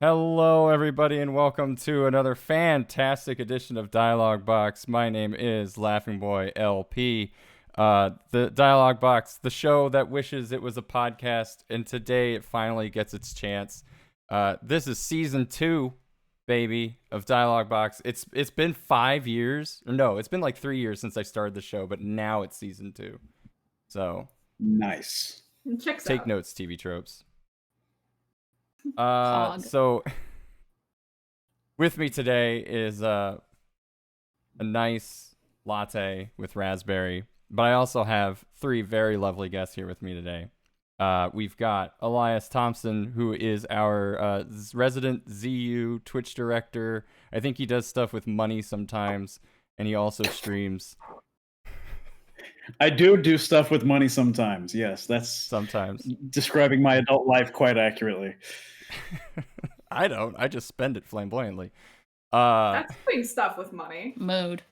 Hello, everybody, and welcome to another fantastic edition of DialogBOX. My name is Laughingboy LP. The DialogBOX, the show that wishes it was a podcast, and today it finally gets its chance. This is season 2, baby, of DialogBOX. It's been 5 years. No, it's been like 3 years since I started the show, but now it's season 2. So nice. Take notes, TV tropes. Pog. So with me today is a nice latte with raspberry, but I also have 3 very lovely guests here with me today. We've got Elias Thompson, who is our resident ZU Twitch director. I think he does stuff with money sometimes, and he also streams. I do stuff with money sometimes. Yes, that's sometimes describing my adult life quite accurately. I don't. I just spend it flamboyantly. That's doing stuff with money. Mode.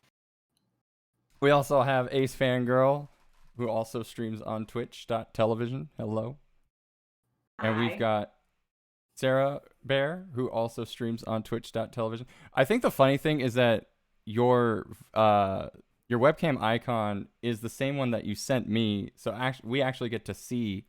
We also have AceFangirl, who also streams on twitch.television. Hello. Hi. And we've got SerahBear, who also streams on twitch.television. I think the funny thing is that your webcam icon is the same one that you sent me, so we actually get to see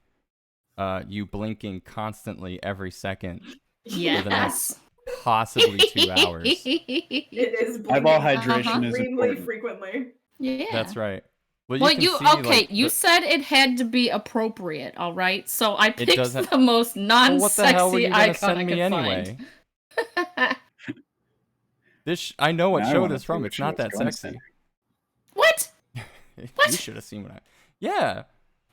you blinking constantly every second Yes. for the next possibly 2 hours. It is blinking Eyeball hydration is extremely important. frequently. Yeah. That's right. Well, can you see, okay? like, You said it had to be appropriate, all right? So I picked does have- the most Well, what the hell were non-sexy you gonna icon send I me could anyway? find. I know what Now I show wanna this see from. what It's show not it's that gonna sexy. send. What? What? You should have seen what I. Yeah.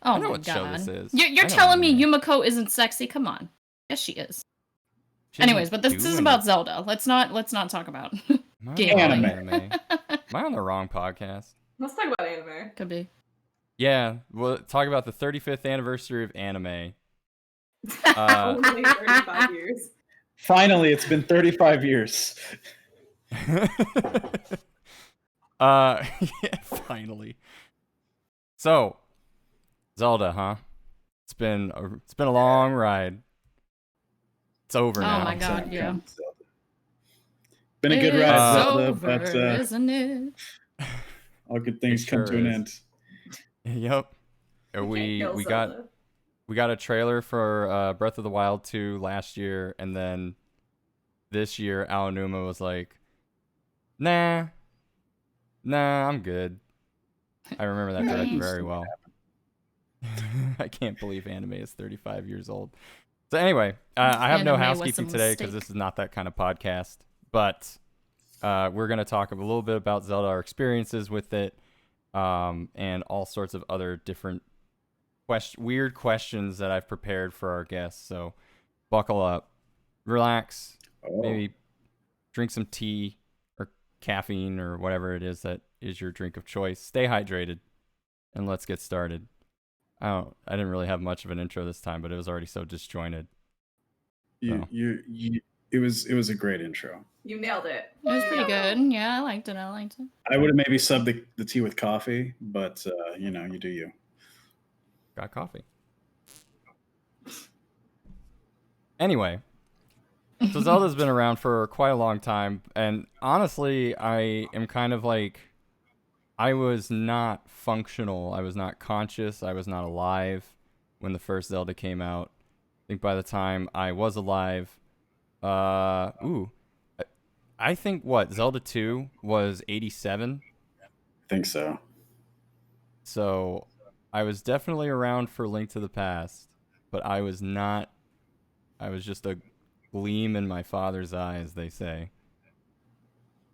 Oh I know my what show god! this is. You're I know telling me anime. Yumiko isn't sexy? Come on. Yes, she is. She doesn't Anyways, but this do is any- about Zelda. Let's not talk about Am I on the wrong gambling. Anime. Am I on the wrong podcast? Let's talk about anime. Could be. Yeah, we'll talk about the 35th anniversary of anime. Only 35 years. Finally, it's been 35 years. Yeah, finally. So, Zelda, huh? It's been a long ride. It's over Oh now. my god, yeah. Been a good It's ride, Zelda, over, but isn't it? all good things It come sure to an is. end. Yep. You We can't kill got Zelda. we got a trailer for Breath of the Wild 2 last year, and then this year Aonuma was like, nah, I'm good. I remember that director very well. I can't believe anime is 35 years old. So anyway, I have no Anime was housekeeping a today because mistake. this is not that kind of podcast. But we're going to talk a little bit about Zelda, our experiences with it, and all sorts of other different weird questions that I've prepared for our guests. So buckle up, relax, Oh. maybe drink some tea or caffeine or whatever it is that is your drink of choice. Stay hydrated, and let's get started. I didn't really have much of an intro this time, but it was already so disjointed. You, it was a great intro. You nailed it. It was pretty good. Yeah, I liked it. I would have maybe subbed the tea with coffee, but you do you. Got coffee. Anyway, so Zelda's been around for quite a long time, and honestly, I am kind of like, I was not functional, I was not conscious, I was not alive when the first Zelda came out. I think by the time I was alive, I think Zelda 2 was 87, I think so. so I was definitely around for Link to the Past, but I was just a gleam in my father's eye, as they say,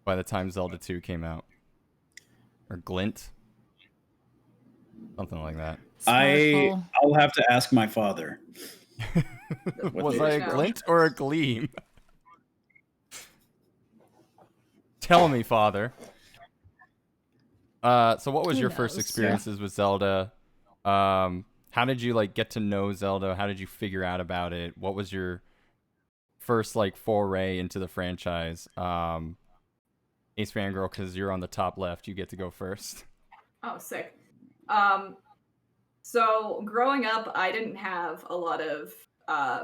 by the time Zelda 2 came out. Or glint. Something like that. I'll have to ask my father. Was the I a original? glint or a gleam? Tell me, father. So what was Who your first knows? experiences with Zelda? How did you get to know Zelda? How did you figure out about it? What was your first foray into the franchise? Ace Fangirl, because you're on the top left, you get to go first. Oh, sick. So growing up, I didn't have a lot of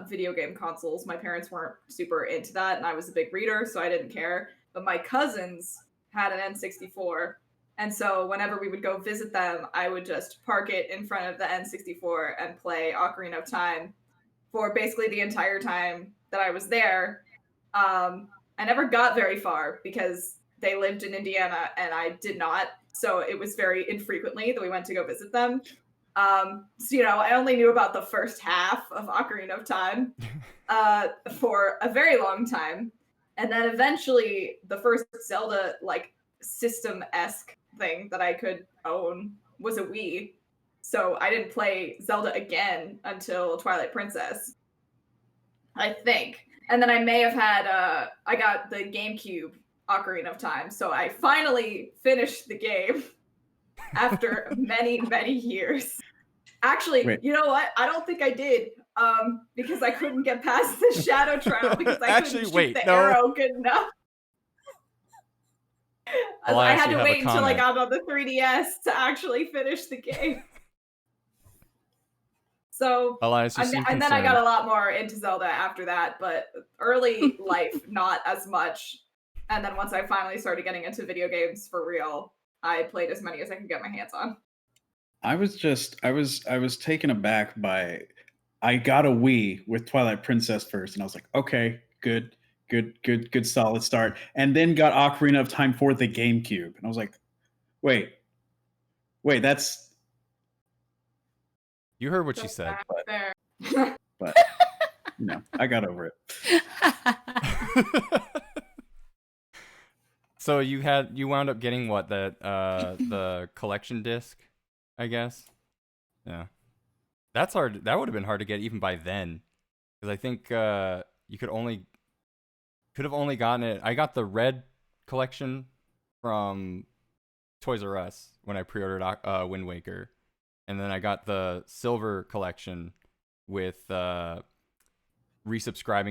video game consoles. My parents weren't super into that, and I was a big reader, so I didn't care. But my cousins had an N64, and so whenever we would go visit them, I would just park it in front of the N64 and play Ocarina of Time for basically the entire time that I was there. I never got very far because they lived in Indiana and I did not. So it was very infrequently that we went to go visit them. So, I only knew about the first half of Ocarina of Time for a very long time. And then eventually the first Zelda system-esque thing that I could own was a Wii. So I didn't play Zelda again until Twilight Princess, I think. And then I may have had, I got the GameCube Ocarina of Time. So I finally finished the game after many, many years. Actually, Wait. You know what? I don't think I did, because I couldn't get past the shadow trial because I couldn't shoot the arrow good enough. I had to wait until I got on the 3DS to actually finish the game. So, Elias, and then I got a lot more into Zelda after that, but early life, not as much. And then once I finally started getting into video games for real, I played as many as I could get my hands on. I was taken aback by, I got a Wii with Twilight Princess first, and I was like, okay, good, solid start. And then got Ocarina of Time for the GameCube, and I was like, wait, that's. You heard what she said. But I got over it. So you wound up getting what, the collection disc, I guess. Yeah, that's hard. That would have been hard to get even by then, because I think you could have only gotten it. I got the red collection from Toys R Us when I pre-ordered Wind Waker, and then I got the silver collection with resubscribing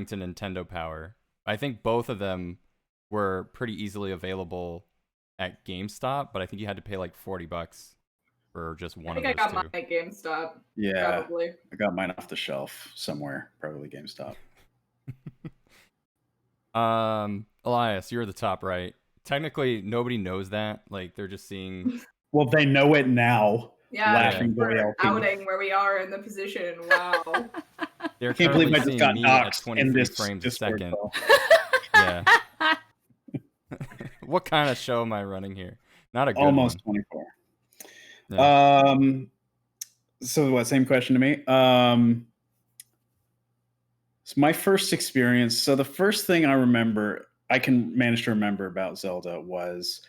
to Nintendo Power. I think both of them were pretty easily available at GameStop, but I think you had to pay like $40 for just one of those two. I think I got mine at GameStop. Yeah, probably. I got mine off the shelf somewhere, probably GameStop. Elias, you're the top right. Technically, nobody knows that. Like, they're just seeing. Well, they know it now. Yeah, Laughingboy LP. Outing where we are in the position. Wow. They're Can't believe currently I just seeing got me at doxxed 23 in this frames a Discord second. call. Yeah. What kind of show am I running here? Not a good Almost one. 24. Yeah. So what? Same question to me. So my first experience. So the first thing I can manage to remember about Zelda was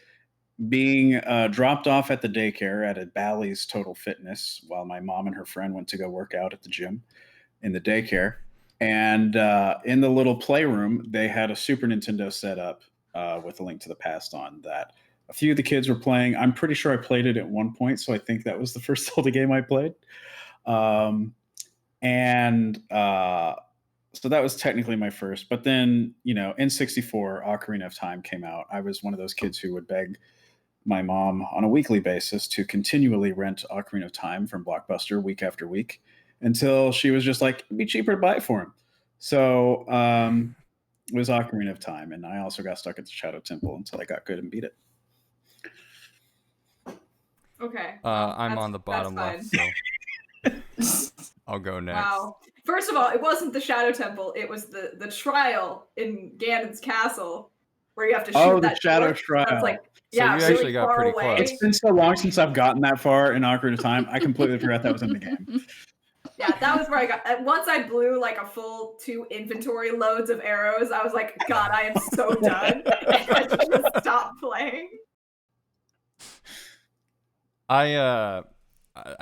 being dropped off at the daycare at a Bally's Total Fitness while my mom and her friend went to go work out at the gym in the daycare. And in the little playroom, they had a Super Nintendo set up with a Link to the Past on that. A few of the kids were playing. I'm pretty sure I played it at one point, so I think that was the first Zelda game I played. So that was technically my first. But then, N64, Ocarina of Time came out. I was one of those kids who would beg my mom on a weekly basis to continually rent Ocarina of Time from Blockbuster week after week until she was just like, it'd be cheaper to buy it for him. So it was Ocarina of Time. And I also got stuck at the Shadow Temple until I got good and beat it. Okay. I'm on the bottom left, so I'll go next. Wow. First of all, it wasn't the Shadow Temple. It was the trial in Ganon's castle where you have to shoot that Shadow dwarf. Trial. That's like, So you actually really got far pretty away. close. It's been so long since I've gotten that far in Ocarina of Time. I completely forgot that was in the game. Yeah, that was where I got. Once I blew like a full 2 inventory loads of arrows, I was like, God, I am so done. And I just stopped playing. I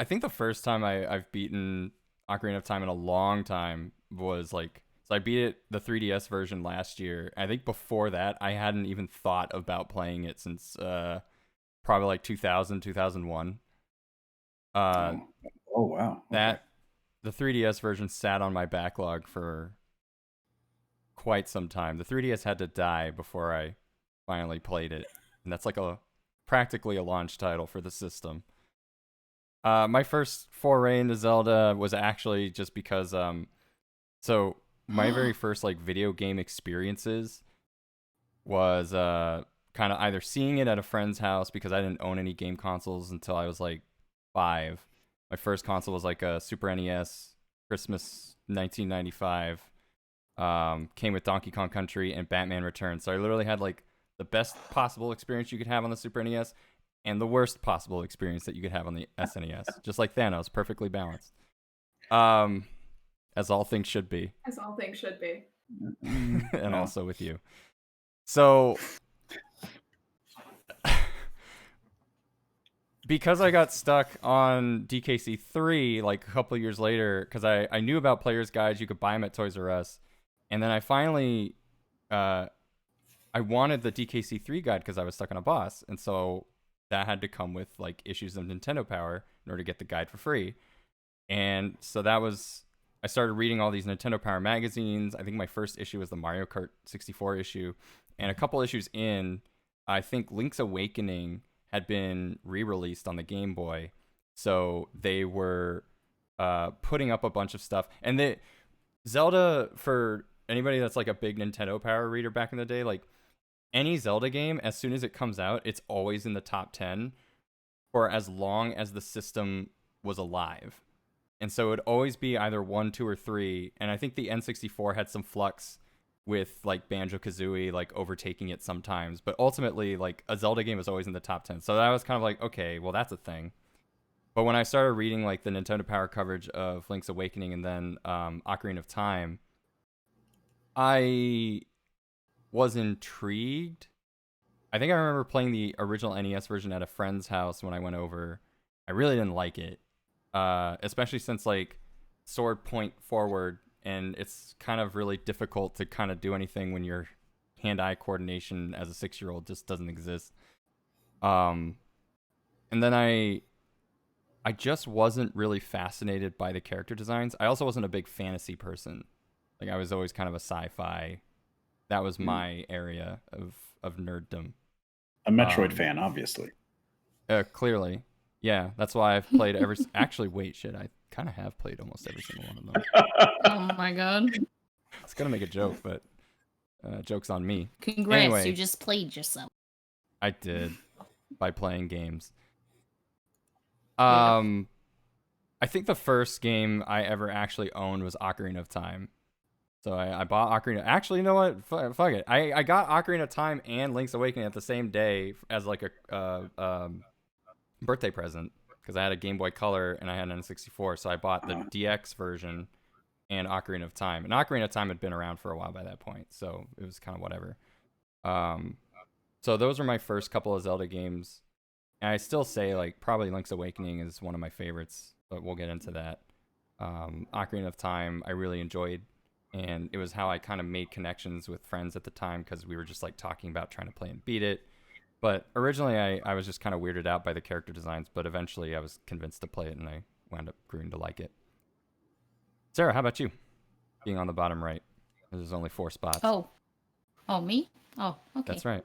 think the first time I've beaten Ocarina of Time in a long time was like, so I beat it, the 3DS version, last year. I think before that, I hadn't even thought about playing it since probably like 2000, 2001. Oh wow. Okay. The 3DS version sat on my backlog for quite some time. The 3DS had to die before I finally played it, and that's like practically a launch title for the system. My first foray into Zelda was actually just because So my very first like video game experiences was kind of either seeing it at a friend's house because I didn't own any game consoles until I was like 5. My first console was like a Super NES, Christmas 1995. Came with Donkey Kong Country and Batman Returns. So I literally had like the best possible experience you could have on the Super NES and the worst possible experience that you could have on the SNES. Just like Thanos, perfectly balanced. As all things should be. As all things should be. And also with you. So because I got stuck on DKC 3 like a couple years later, because I knew about players' guides, you could buy them at Toys R Us. And then I finally, I wanted the DKC 3 guide because I was stuck on a boss. And so that had to come with like issues of Nintendo Power in order to get the guide for free. And so that was, I started reading all these Nintendo Power magazines. I think my first issue was the Mario Kart 64 issue. And a couple issues in, I think Link's Awakening had been re-released on the Game Boy. So they were putting up a bunch of stuff. And Zelda, for anybody that's like a big Nintendo Power reader back in the day, like any Zelda game, as soon as it comes out, it's always in the top 10 for as long as the system was alive. And so it would always be either 1, 2, or 3. And I think the N64 had some flux with like Banjo-Kazooie like overtaking it sometimes. But ultimately, like a Zelda game was always in the top 10. So that was kind of like, okay, well, that's a thing. But when I started reading like the Nintendo Power coverage of Link's Awakening and then Ocarina of Time, I was intrigued. I think I remember playing the original NES version at a friend's house when I went over. I really didn't like it. Especially since like sword point forward, and it's kind of really difficult to kind of do anything when your hand-eye coordination as a 6-year-old just doesn't exist. And then I just wasn't really fascinated by the character designs. I also wasn't a big fantasy person. Like I was always kind of a sci-fi. That was my area of nerddom. A Metroid fan, obviously. Clearly. Yeah, that's why I've played actually, wait, shit, I kind of have played almost every single one of them. Oh my god. I was gonna make a joke, but joke's on me. Congrats, Anyway, you just played yourself. I did by playing games. Yeah. I think the first game I ever actually owned was Ocarina of Time. So I bought Ocarina. Actually, you know what? Fuck it. I got Ocarina of Time and Link's Awakening at the same day as like a birthday present because I had a Game Boy Color and I had an N64. So I bought the DX version and Ocarina of Time. And Ocarina of Time had been around for a while by that point, so it was kind of whatever. So those were my first couple of Zelda games. And I still say like probably Link's Awakening is one of my favorites, but we'll get into that. Ocarina of Time I really enjoyed. And it was how I kind of made connections with friends at the time because we were just like talking about trying to play and beat it. But originally I was just kind of weirded out by the character designs, but eventually I was convinced to play it and I wound up growing to like it. Sarah, how about you? Being on the bottom right. There's only 4 spots. Oh, me? Oh, okay. That's right.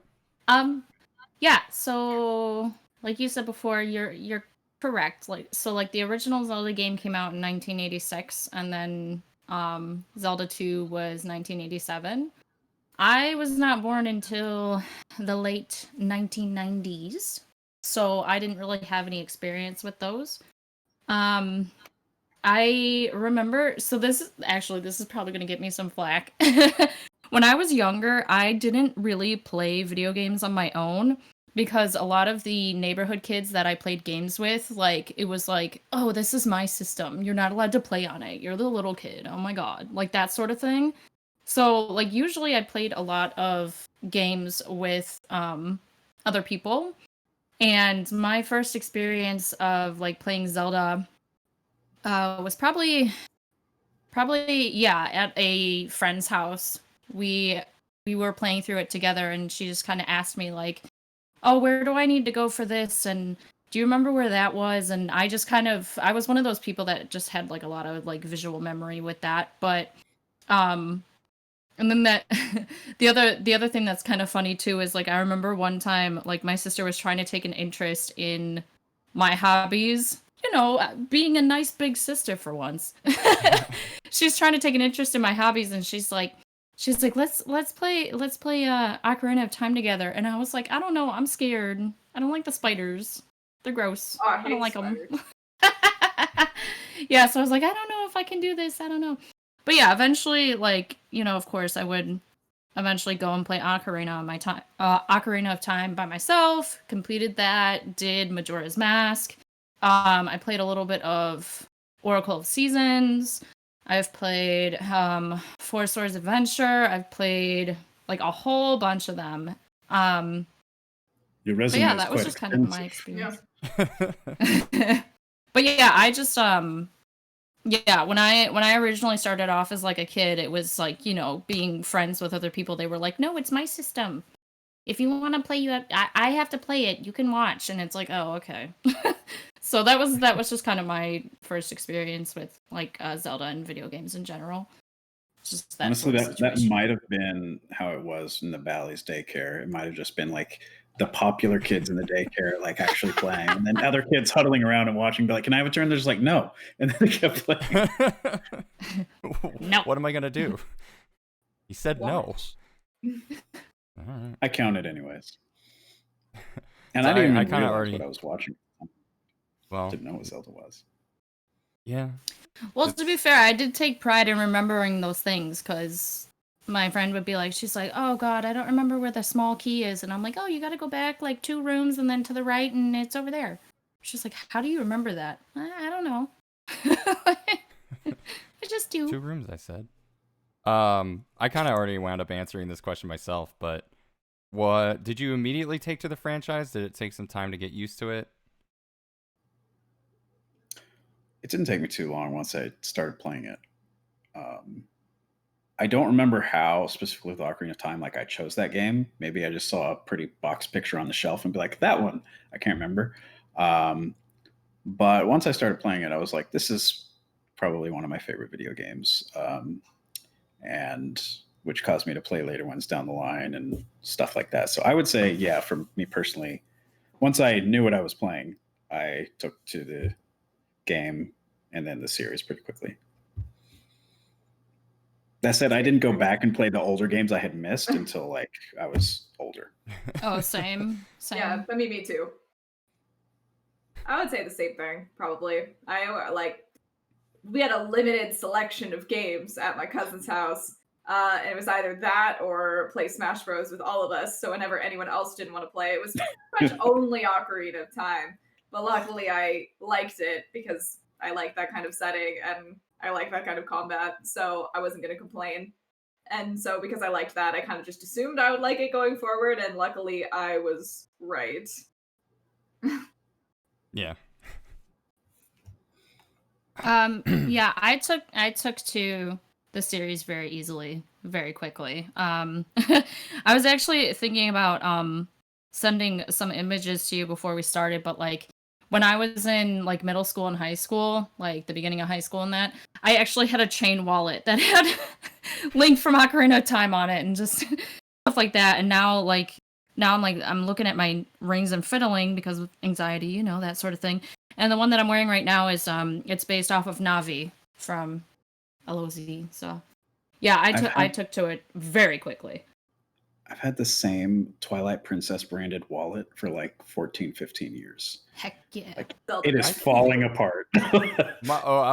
Yeah. So, like you said before, you're correct. Like, so like the original Zelda game came out in 1986, and then Zelda 2 was 1987. I was not born until the late 1990s, so I didn't really have any experience with those. I remember, so this is probably going to get me some flack. When I was younger, I didn't really play video games on my own because a lot of the neighborhood kids that I played games with, like, it was like, oh, this is my system. You're not allowed to play on it. You're the little kid. Oh my God. Like that sort of thing. So, like, usually I played a lot of games with other people. And my first experience of, like, playing Zelda was probably at a friend's house. We were playing through it together, and she just kind of asked me, like, oh, where do I need to go for this? And do you remember where that was? And I just I was one of those people that just had, like, a lot of, like, visual memory with that. But, and then that, the other thing that's kind of funny too is, like, I remember one time, like, my sister was trying to take an interest in my hobbies, being a nice big sister for once. She's trying to take an interest in my hobbies, and she's like, let's play Ocarina of Time together. And I was like, I don't know, I'm scared. I don't like the spiders. They're gross. Oh, I don't like spiders. them. Yeah, so I was like, I don't know if I can do this. I don't know. But yeah, eventually, like, of course, I would eventually go and play Ocarina of Time by myself. Completed that. Did Majora's Mask. I played a little bit of Oracle of Seasons. I've played Four Swords Adventure. I've played like a whole bunch of them. Your resume But yeah, is that was quite just kind of my extensive. experience. But yeah, I just yeah, when I originally started off as like a kid, it was like, being friends with other people. They were like, "No, it's my system. If you want to play, I have to play it. You can watch." And it's like, "Oh, okay." So that was just kind of my first experience with like Zelda and video games in general. Just that Honestly, sort of that situation. might have been how it was in the Bally's daycare. It might have just been like the popular kids in the daycare, like actually playing, and then other kids huddling around and watching. Be like, "Can I have a turn?" They're just like, "No," and then they kept playing. No. What am I gonna do? He said no. Watch. All right. I counted anyways, and So I didn't I even kinda realize already- what I was watching. Well, Didn't know what Zelda was. yeah. Well, to be fair, I did take pride in remembering those things because my friend would be like, she's like, "Oh God, I don't remember where the small key is," and I'm like, "Oh, you got to go back like 2 rooms and then to the right, and it's over there." She's like, "How do you remember that?" I don't know. I just do. 2 rooms, I said. I kind of already wound up answering this question myself, but what did you immediately take to the franchise? Did it take some time to get used to it? It didn't take me too long once I started playing it. I don't remember how specifically with Ocarina of Time, like I chose that game. Maybe I just saw a pretty box picture on the shelf and be like, that one. I can't remember. But once I started playing it, I was like, this is probably one of my favorite video games. And which caused me to play later ones down the line and stuff like that. So I would say, yeah, for me personally, once I knew what I was playing, I took to the game and then the series pretty quickly. That said, I didn't go back and play the older games I had missed until like I was older. Oh, same. Yeah, I mean, me too. I would say the same thing, probably. We had a limited selection of games at my cousin's house. And it was either that or play Smash Bros. With all of us. So whenever anyone else didn't want to play, it was pretty much only Ocarina of Time. But luckily, I liked it because I like that kind of setting and I like that kind of combat. So I wasn't going to complain. And so because I liked that, I kind of just assumed I would like it going forward. And luckily, I was right. Yeah. Yeah, I took to the series very easily, very quickly. I was actually thinking about sending some images to you before we started, but like when I was in like middle school and high school, like the beginning of high school and that, I actually had a chain wallet that had Link from Ocarina of Time on it and just stuff like that. And now I'm looking at my rings and fiddling because of anxiety, that sort of thing. And the one that I'm wearing right now is it's based off of Navi from LOZ. So yeah, I took to it very quickly. I've had the same Twilight Princess branded wallet for like 14, 15 years. Heck yeah. Like Zelda it is Breath. falling apart. I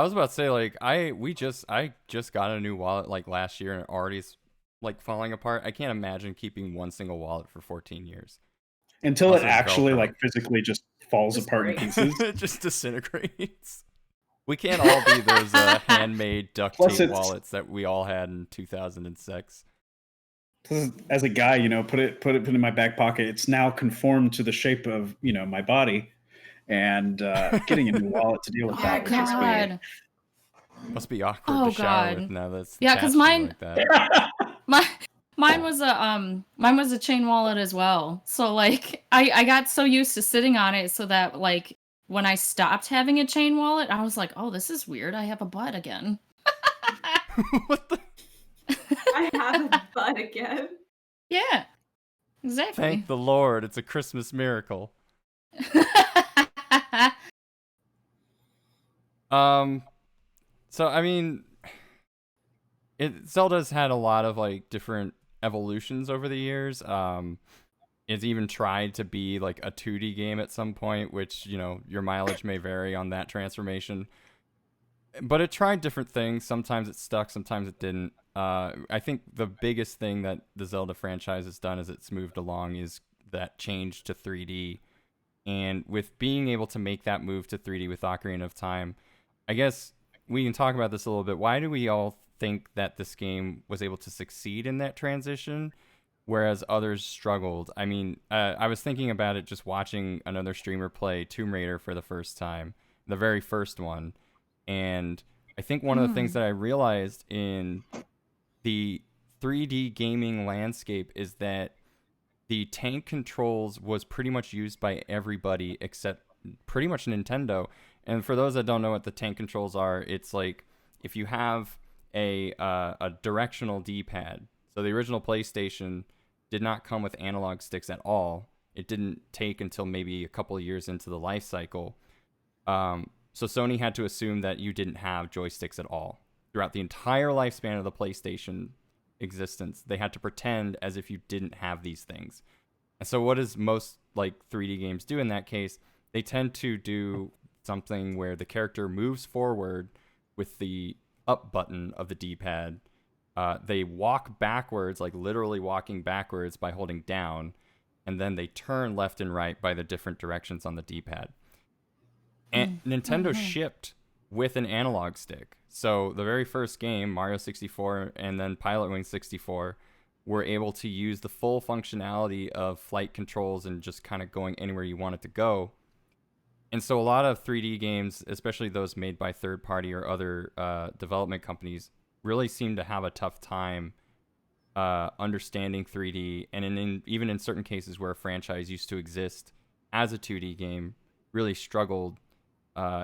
was about to say like I just got a new wallet like last year and it already is like falling apart. I can't imagine keeping one single wallet for 14 years. Until Also it actually Velcro. like physically just falls Just apart in breaks. pieces. It just disintegrates. We can't all be those handmade duct Plus tape it's- wallets that we all had in 2006. As a guy, put it in my back pocket. It's now conformed to the shape of my body, and getting a new wallet to deal with Oh that would just be. God. Must be awkward Oh, to shower God. with now that's Yeah, 'cause attached to you like that. Mine was a chain wallet as well. So like I got so used to sitting on it so that like when I stopped having a chain wallet, I was like, "Oh, this is weird. I have a butt again." What the? I have a butt again. Yeah. Exactly. Thank the Lord, it's a Christmas miracle. Um, so I mean, Zelda's had a lot of like different evolutions over the years. It's even tried to be like a 2D game at some point, which, you know, your mileage may vary on that transformation. But it tried different things. Sometimes it stuck, sometimes it didn't. I think the biggest thing that the Zelda franchise has done as it's moved along is that change to 3D. And with being able to make that move to 3D with Ocarina of Time, I guess we can talk about this a little bit. Why do we all think that this game was able to succeed in that transition, whereas others struggled? I mean, I was thinking about it just watching another streamer play Tomb Raider for the first time, the very first one. And I think one of the things that I realized in the 3D gaming landscape is that the tank controls was pretty much used by everybody except pretty much Nintendo. And for those that don't know what the tank controls are, it's like if you have a directional D-pad. So the original PlayStation did not come with analog sticks at all. It didn't take until maybe a couple of years into the life cycle. So Sony had to assume that you didn't have joysticks at all. Throughout the entire lifespan of the PlayStation existence, they had to pretend as if you didn't have these things. And so what does most like 3D games do in that case? They tend to do something where the character moves forward with the up button of the D-pad. They walk backwards, like literally walking backwards by holding down, and then they turn left and right by the different directions on the D-pad. And Nintendo shipped with an analog stick. So the very first game, Mario 64 and then Pilot Wing 64, were able to use the full functionality of flight controls and just kind of going anywhere you want it to go. And so a lot of 3D games, especially those made by third party or other development companies, really seem to have a tough time understanding 3D. And even in certain cases where a franchise used to exist as a 2D game, really struggled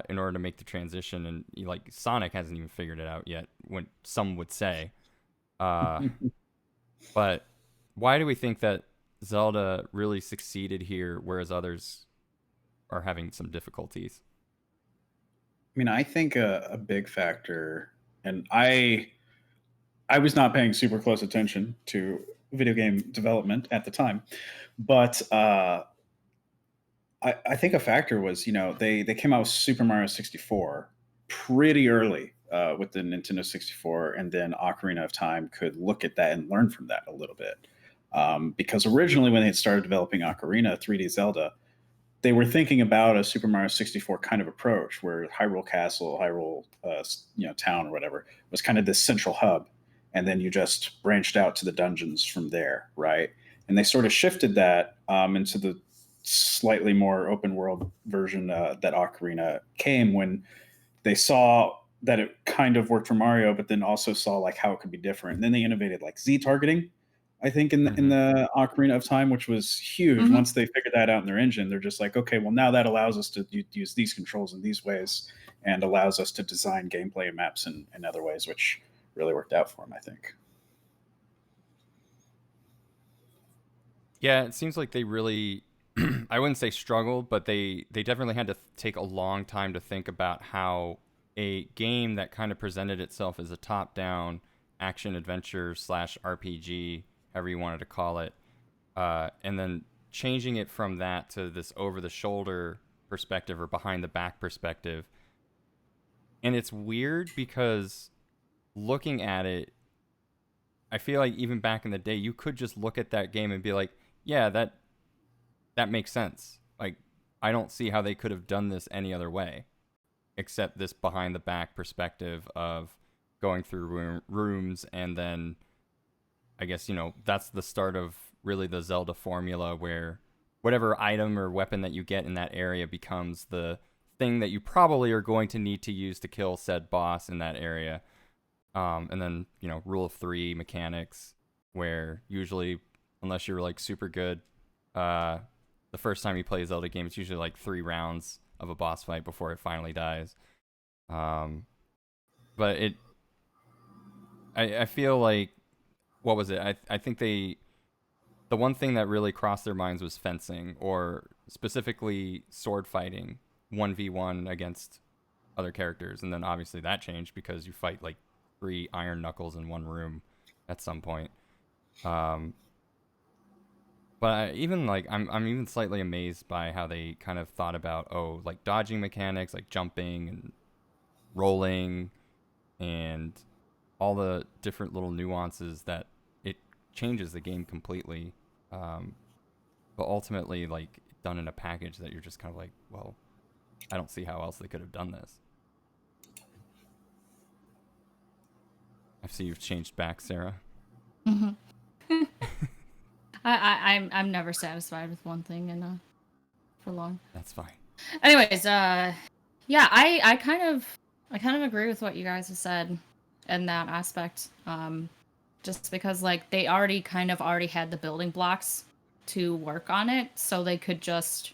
in order to make the transition. And like Sonic hasn't even figured it out yet, when some would say. But why do we think that Zelda really succeeded here, whereas others are having some difficulties? I mean, I think a big factor, and I was not paying super close attention to video game development at the time, but I think a factor was, you know, they came out with Super Mario 64 pretty early with the Nintendo 64, and then Ocarina of Time could look at that and learn from that a little bit. Because originally, when they had started developing Ocarina 3D Zelda, they were thinking about a Super Mario 64 kind of approach, where Hyrule Castle, Hyrule, town or whatever, was kind of this central hub, and then you just branched out to the dungeons from there, right? And they sort of shifted that into the slightly more open world version that Ocarina came, when they saw that it kind of worked for Mario, but then also saw like how it could be different. And then they innovated like Z targeting, I think, in the Ocarina of Time, which was huge. Once they figured that out in their engine, they're just like, okay, well, now that allows us to use these controls in these ways, and allows us to design gameplay and maps in other ways, which really worked out for them, I think. Yeah, it seems like they really, I wouldn't say struggled, but they definitely had to take a long time to think about how a game that kind of presented itself as a top-down action adventure / RPG, however you wanted to call it, and then changing it from that to this over-the-shoulder perspective or behind-the-back perspective. And it's weird because looking at it, I feel like even back in the day, you could just look at that game and be like, yeah, that makes sense. Like, I don't see how they could have done this any other way, except this behind-the-back perspective of going through rooms, and then I guess, that's the start of really the Zelda formula, where whatever item or weapon that you get in that area becomes the thing that you probably are going to need to use to kill said boss in that area. And then, rule of three mechanics, where usually, unless you're like super good, the first time you play a Zelda game, it's usually like 3 rounds of a boss fight before it finally dies. But I feel like, what was it? I think the one thing that really crossed their minds was fencing, or specifically sword fighting, 1v1 against other characters, and then obviously that changed because you fight like 3 Iron Knuckles in one room at some point. But even like I'm even slightly amazed by how they kind of thought about like dodging mechanics, like jumping and rolling, and all the different little nuances that it changes the game completely. But ultimately, like done in a package that you're just kind of like, well, I don't see how else they could have done this. I see you've changed back, Sarah. Mm-hmm. I'm never satisfied with one thing and for long. That's fine. Anyways, yeah, I kind of agree with what you guys have said in that aspect. Just because like they already had the building blocks to work on it, so they could just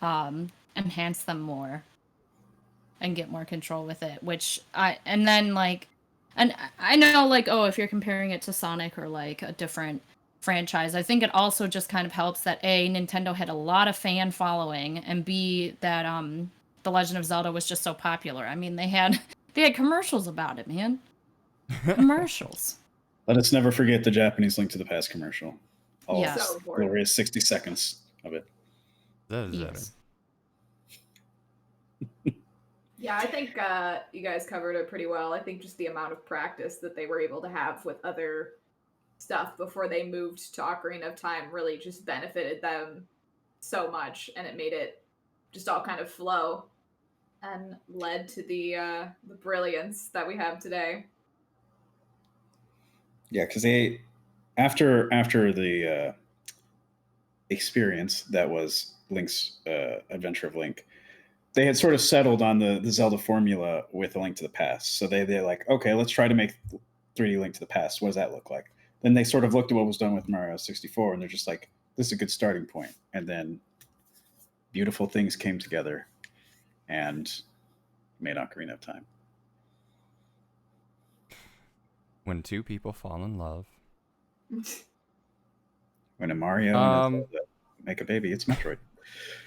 enhance them more and get more control with it. And I know like, oh, if you're comparing it to Sonic or like a different franchise, I think it also just kind of helps that A, Nintendo had a lot of fan following, and B, that The Legend of Zelda was just so popular. I mean, they had commercials about it, man. Commercials. Let us never forget the Japanese Link to the Past commercial. Yes. So important. Glorious 60 seconds of it. That is Yes. Yeah, I think you guys covered it pretty well. I think just the amount of practice that they were able to have with other stuff before they moved to Ocarina of Time really just benefited them so much, and it made it just all kind of flow and led to the brilliance that we have today. Yeah, because they after the experience that was Link's Adventure of Link, they had sort of settled on the Zelda formula with A Link to the Past. So they're like, okay, let's try to make 3D Link to the Past. What does that look like? Then they sort of looked at what was done with Mario 64, and they're just like, this is a good starting point. And then beautiful things came together and made Ocarina of Time. When two people fall in love. When a Mario and a Zelda make a baby, it's Metroid.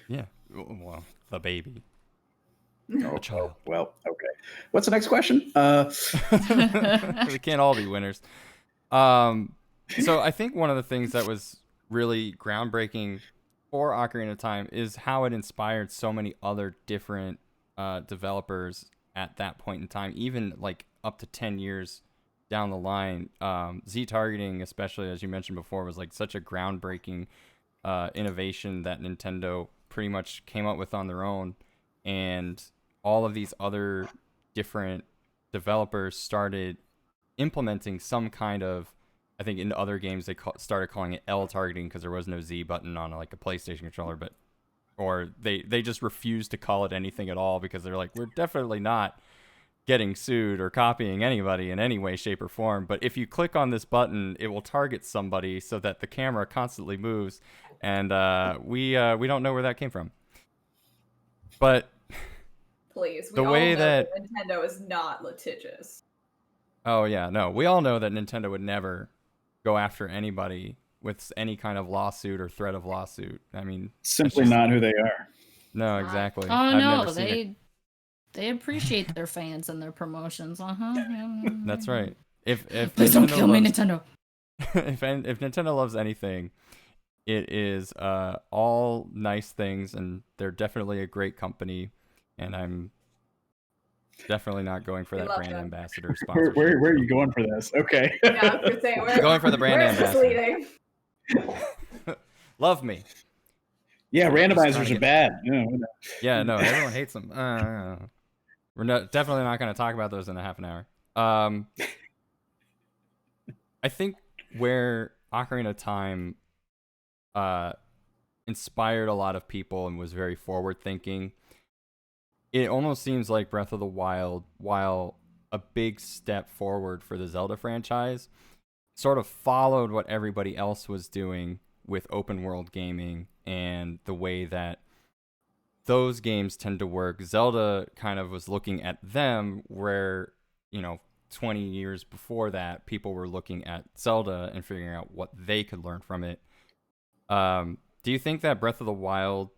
Yeah. Well, the baby. Oh, child. Well, okay. What's the next question? We can't all be winners. So I think one of the things that was really groundbreaking for Ocarina of Time is how it inspired so many other different developers at that point in time, even like up to 10 years down the line. Z targeting, especially as you mentioned before, was like such a groundbreaking innovation that Nintendo pretty much came up with on their own, and all of these other different developers started implementing some kind of, I think in other games they started calling it L targeting because there was no Z button on like a PlayStation controller, or they just refused to call it anything at all because they're like, we're definitely not getting sued or copying anybody in any way, shape, or form. But if you click on this button, it will target somebody so that the camera constantly moves, and we don't know where that came from. But please, the way that Nintendo is not litigious. Oh yeah, no, we all know that Nintendo would never go after anybody with any kind of lawsuit or threat of lawsuit. I mean, simply not who they are. No, exactly. Oh I've no, never seen it. they appreciate their fans and their promotions. That's right. If please don't kill me, Nintendo. if Nintendo loves anything, it is all nice things, and they're definitely a great company. And I'm definitely not going for that brand ambassador sponsorship. Where are you going for this? Okay. Yeah, I was gonna say, going for the brand ambassador. Love me. Yeah, randomizers are bad. Yeah, no, everyone hates them. We're definitely not going to talk about those in a half an hour. I think where Ocarina of Time inspired a lot of people and was very forward-thinking, it almost seems like Breath of the Wild, while a big step forward for the Zelda franchise, sort of followed what everybody else was doing with open world gaming and the way that those games tend to work. Zelda kind of was looking at them where, 20 years before that, people were looking at Zelda and figuring out what they could learn from it. Do you think that Breath of the Wild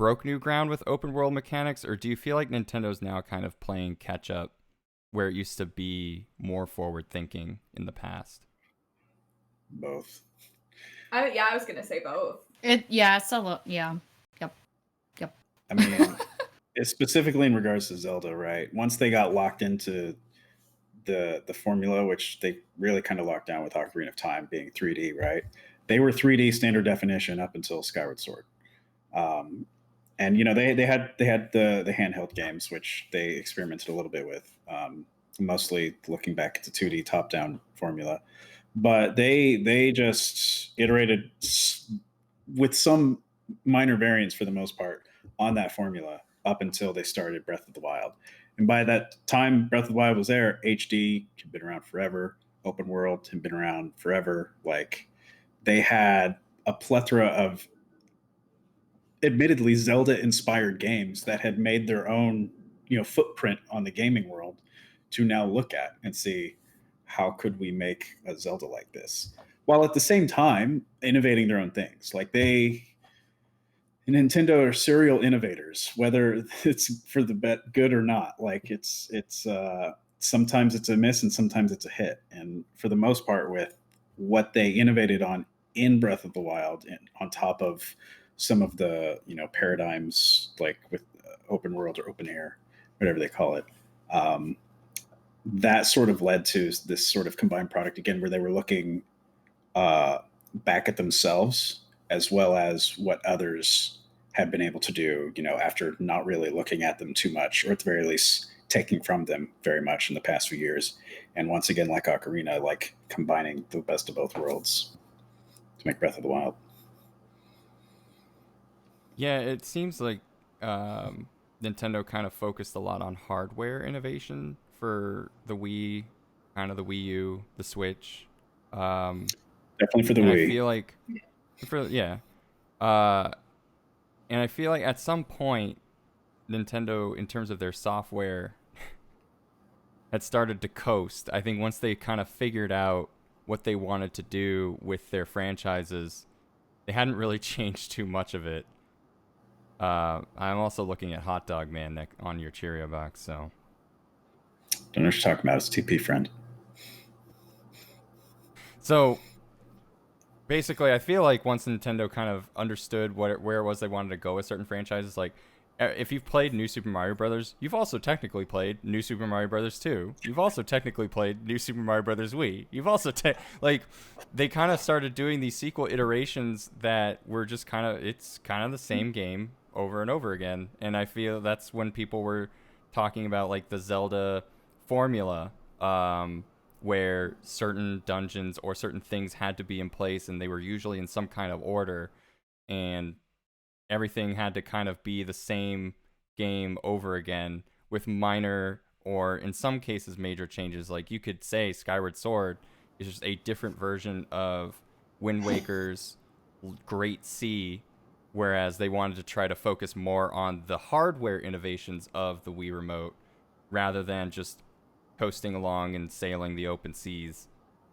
broke new ground with open world mechanics, or do you feel like Nintendo's now kind of playing catch up where it used to be more forward thinking in the past? Both. I was gonna say both. Yeah. Yep. I mean, specifically in regards to Zelda, right? Once they got locked into the formula, which they really kind of locked down with Ocarina of Time being 3D, right? They were 3D standard definition up until Skyward Sword. And they had the handheld games, which they experimented a little bit with, mostly looking back at the 2D top down formula. But they just iterated with some minor variants for the most part on that formula up until they started Breath of the Wild. And by that time Breath of the Wild was there, HD had been around forever, open world had been around forever. Like, they had a plethora of admittedly Zelda inspired games that had made their own, footprint on the gaming world to now look at and see how could we make a Zelda like this, while at the same time innovating their own things. Like, Nintendo are serial innovators, whether it's for the good or not. Like, it's sometimes it's a miss and sometimes it's a hit. And for the most part, with what they innovated on in Breath of the Wild, and on top of some of the paradigms, like with open world or open air, whatever they call it, that sort of led to this sort of combined product again, where they were looking back at themselves as well as what others have been able to do, after not really looking at them too much, or at the very least taking from them very much in the past few years. And once again, like Ocarina, like combining the best of both worlds to make Breath of the Wild. Yeah, it seems like Nintendo kind of focused a lot on hardware innovation for the Wii, kind of the Wii U, the Switch. Definitely for the and Wii. I feel like, and I feel like at some point, Nintendo, in terms of their software, had started to coast. I think once they kind of figured out what they wanted to do with their franchises, they hadn't really changed too much of it. I'm also looking at Hot Dog Man on your Cheerio box, so. Don't know what you're talking about. It's TP friend. So, basically, I feel like once Nintendo kind of understood where it was they wanted to go with certain franchises, like, if you've played New Super Mario Brothers, you've also technically played New Super Mario Brothers 2. You've also technically played New Super Mario Brothers Wii. You've also they kind of started doing these sequel iterations that were just it's kind of the same game over and over again. And I feel that's when people were talking about like the Zelda formula, where certain dungeons or certain things had to be in place, and they were usually in some kind of order, and everything had to kind of be the same game over again with minor, or in some cases major changes. Like, you could say Skyward Sword is just a different version of Wind Waker's Great Sea, whereas they wanted to try to focus more on the hardware innovations of the Wii Remote rather than just coasting along and sailing the open seas.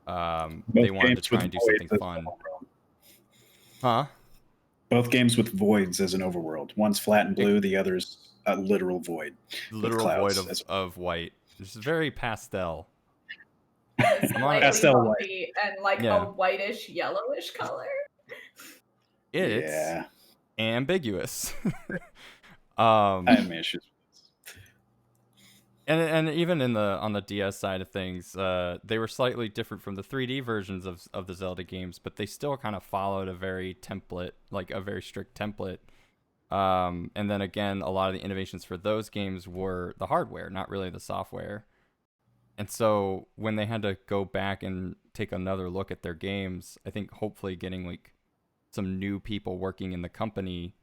They wanted to try and do something fun. Huh? Both games with voids as an overworld. One's flat and blue, the other's a literal void. Literal void of white. It's very pastel. Pastel white. And like a whitish, yellowish color. It's ambiguous. I have issues. And even on the DS side of things, they were slightly different from the 3D versions of the Zelda games, but they still kind of followed a very strict template. And then again, a lot of the innovations for those games were the hardware, not really the software. And so when they had to go back and take another look at their games, I think hopefully getting like some new people working in the company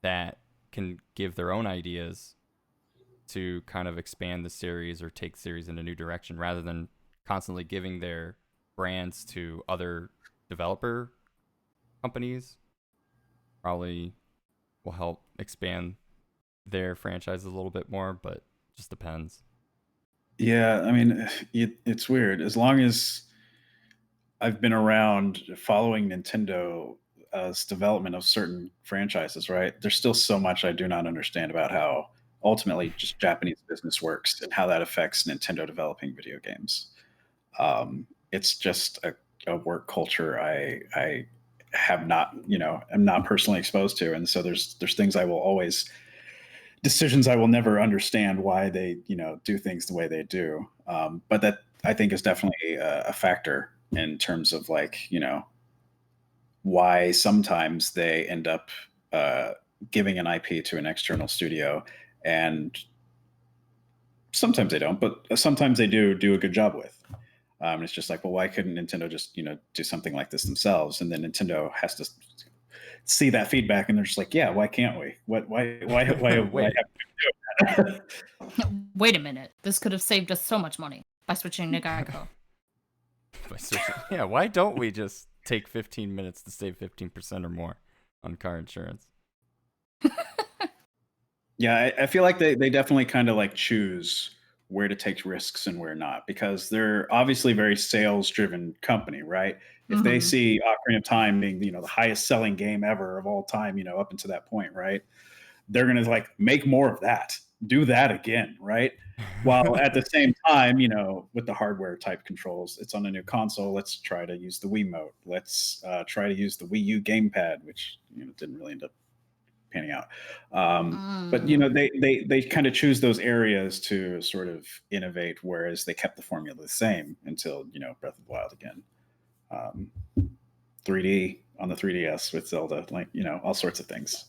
that can give their own ideas to kind of expand the series or take series in a new direction, rather than constantly giving their brands to other developer companies, probably will help expand their franchise a little bit more, but just depends. Yeah, I mean, it's weird. As long as I've been around following Nintendo, development of certain franchises, right? There's still so much I do not understand about how ultimately just Japanese business works and how that affects Nintendo developing video games. It's just a work culture I have not, am not personally exposed to, and so there's things I will always decisions I will never understand why they do things the way they do. But that I think is definitely a factor in terms of like why sometimes they end up giving an IP to an external studio, and sometimes they don't, but sometimes they do a good job with. It's just like, well, why couldn't Nintendo just do something like this themselves? And then Nintendo has to see that feedback, and they're just like, yeah, why can't we? Why Wait. have to do it? Wait a minute. This could have saved us so much money by switching to Geico. Yeah, why don't we just take 15 minutes to save 15% or more on car insurance? Yeah, I feel like they definitely kind of like choose where to take risks and where not, because they're obviously a very sales driven company, right? If they see Ocarina of Time being the highest selling game ever of all time, up until that point, right? They're gonna like make more of that, do that again, right? While at the same time, with the hardware type controls, it's on a new console. Let's try to use the Wiimote. Let's try to use the Wii U gamepad, which didn't really end up panning out. But they kind of choose those areas to sort of innovate, whereas they kept the formula the same until Breath of the Wild again. 3D on the 3DS with Zelda, like all sorts of things.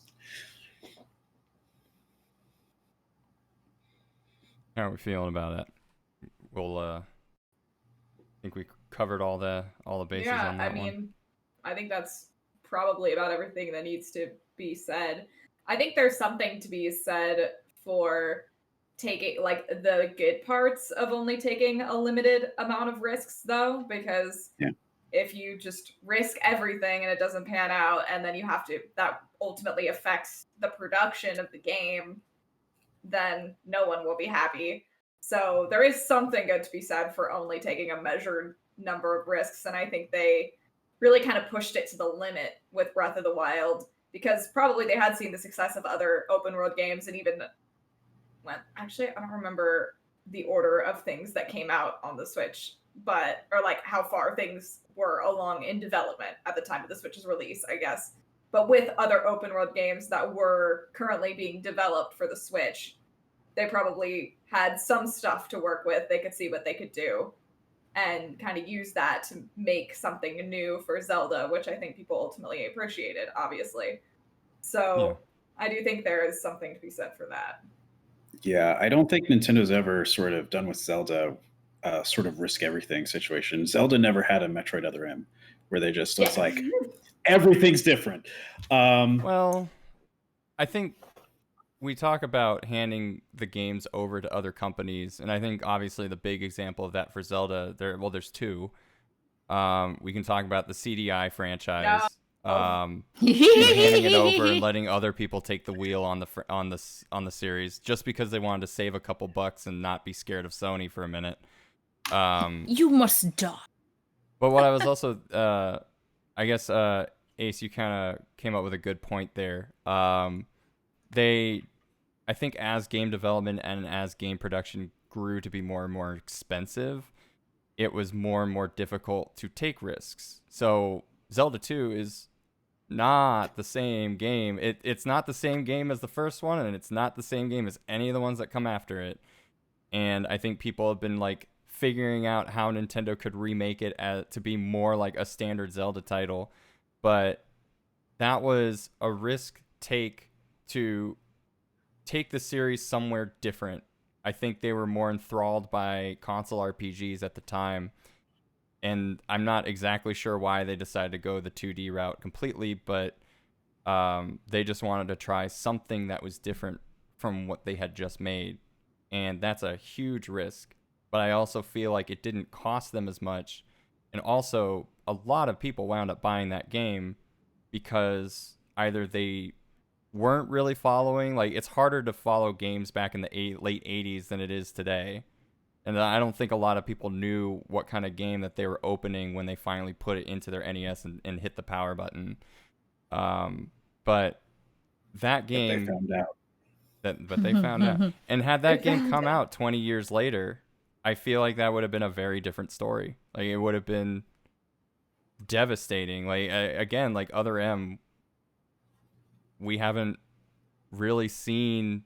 How are we feeling about it? We'll think we covered all the bases on that one. I think that's probably about everything that needs to be said. I think there's something to be said for taking like the good parts of only taking a limited amount of risks, though, because if you just risk everything and it doesn't pan out, and then that ultimately affects the production of the game, then no one will be happy. So there is something good to be said for only taking a measured number of risks, and I think they really kind of pushed it to the limit with Breath of the Wild, because probably they had seen the success of other open world games, and even actually I don't remember the order of things that came out on the Switch, or like how far things were along in development at the time of the Switch's release, I guess. But with other open world games that were currently being developed for the Switch, they probably had some stuff to work with. They could see what they could do and kind of use that to make something new for Zelda, which I think people ultimately appreciated, obviously. So I do think there is something to be said for that. Yeah, I don't think Nintendo's ever sort of done with Zelda sort of risk everything situation. Zelda never had a Metroid Other M where they just was like, everything's different. Well, I think we talk about handing the games over to other companies, and I think obviously the big example of that for Zelda, there's two. We can talk about the CDI franchise, handing it over and letting other people take the wheel on the series, just because they wanted to save a couple bucks and not be scared of Sony for a minute. You must die. But what I was also, I guess, Ace, you kind of came up with a good point there. I think as game development and as game production grew to be more and more expensive, it was more and more difficult to take risks. So Zelda 2 is not the same game. It's not the same game as the first one, and it's not the same game as any of the ones that come after it. And I think people have been like figuring out how Nintendo could remake it to be more like a standard Zelda title. But that was a risk to take the series somewhere different. I think they were more enthralled by console RPGs at the time, and I'm not exactly sure why they decided to go the 2D route completely, but they just wanted to try something that was different from what they had just made, and that's a huge risk. But I also feel like it didn't cost them as much, and also a lot of people wound up buying that game because either they weren't really following, like it's harder to follow games back in the late 80s than it is today, and I don't think a lot of people knew what kind of game that they were opening when they finally put it into their NES and hit the power button. But that game, but they found out, and had that game come out 20 years later, I feel like that would have been a very different story. Like it would have been devastating. Like again, like Other M, we haven't really seen.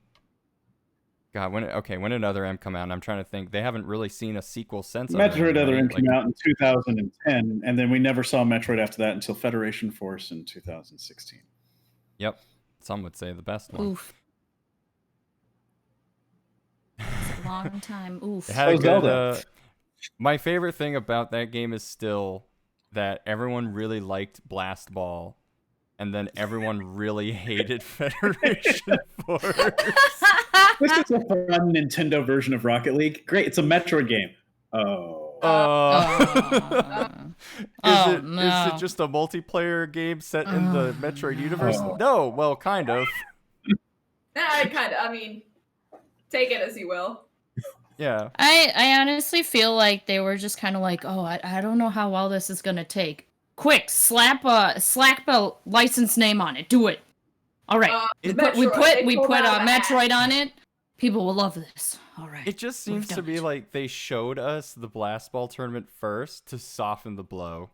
God, when did Other M come out? And I'm trying to think. They haven't really seen a sequel since. Metroid Other M came out in 2010, and then we never saw Metroid after that until Federation Force in 2016. Yep, some would say the best one. Oof. It's a long time. Oof. It had a good, my favorite thing about that game is still that everyone really liked Blast Ball, and then everyone really hated Federation Force. This is a fun Nintendo version of Rocket League. Great, it's a Metroid game. Is it just a multiplayer game set in the Metroid universe? No, well, kind of. I mean, take it as you will. Yeah. I honestly feel like they were just kind of like, oh, I don't know how well this is gonna take. Quick, slap a license name on it. Do it. All right. We put Metroid on it. People will love this. All right. It just seems to be like they showed us the Blast Ball tournament first to soften the blow.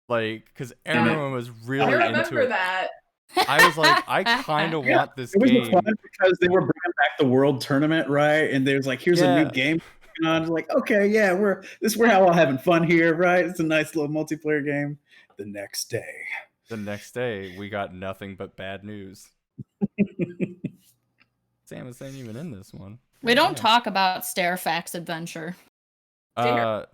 Like, because everyone was really into it. I remember that. I was like, I kind of want this game. It was fun because they were bringing back the World Tournament, right? And there's like, here's a new game. I was like, okay, yeah, we're all having fun here, right? It's a nice little multiplayer game. The next day, we got nothing but bad news. Samus ain't even in this one. We don't talk about Stairfax Adventure. I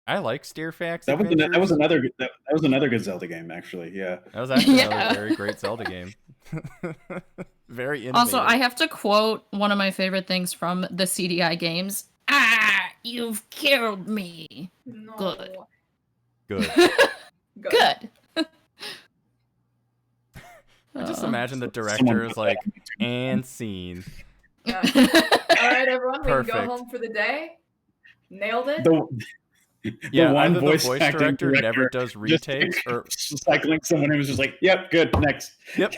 like Stairfax. That was another good Zelda game, actually. Yeah, that was actually another very great Zelda game. Very innovative. Also, I have to quote one of my favorite things from the CDI games. You've killed me. No. Good. Good. I just imagine the director is like, and scene. Yeah. All right, everyone, we can go home for the day. Nailed it. The one voice director never does retakes or cycling someone who was just like, "Yep, good, next." Yep.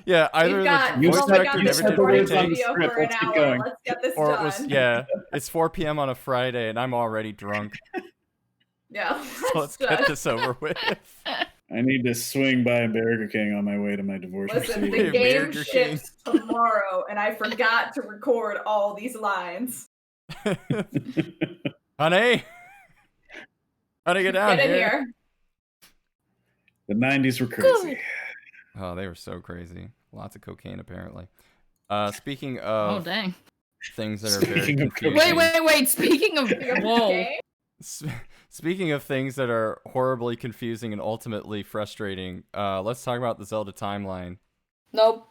Yeah, either the voice director never did retakes, Let's get this or done. It's 4 p.m. on a Friday and I'm already drunk. Yeah, so let's get this over with. I need to swing by Burger King on my way to my divorce. Listen, the game ships tomorrow, and I forgot to record all these lines. Honey, get down Get in here. The 90s were crazy. Oh, they were so crazy. Lots of cocaine, apparently. Speaking of things that are very confusing. Wait. Speaking of whoa. Speaking of things that are horribly confusing and ultimately frustrating, let's talk about the Zelda timeline. Nope.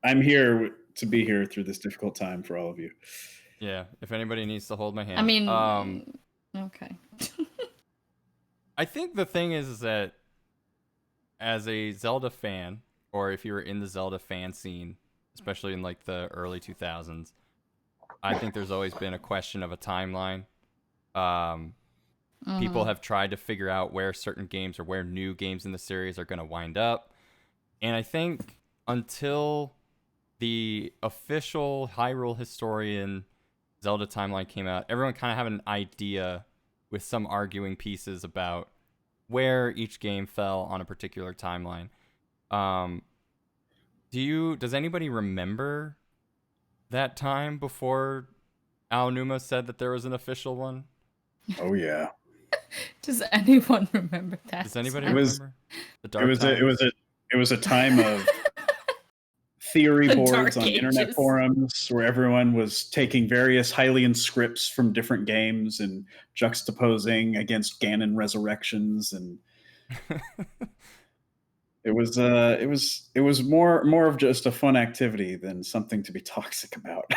I'm here to be here through this difficult time for all of you. Yeah, if anybody needs to hold my hand. I mean, okay. I think the thing is that as a Zelda fan, or if you were in the Zelda fan scene, especially in like the early 2000s, I think there's always been a question of a timeline. People have tried to figure out where certain games or where new games in the series are going to wind up. And I think until the official Hyrule Historian Zelda timeline came out, everyone kind of had an idea with some arguing pieces about where each game fell on a particular timeline. Does anybody remember that time before Aonuma said that there was an official one? Oh yeah. Does anyone remember that? Does anybody remember? It was a time of theory boards on internet forums where everyone was taking various Hylian scripts from different games and juxtaposing against Ganon resurrections, and it was more of just a fun activity than something to be toxic about.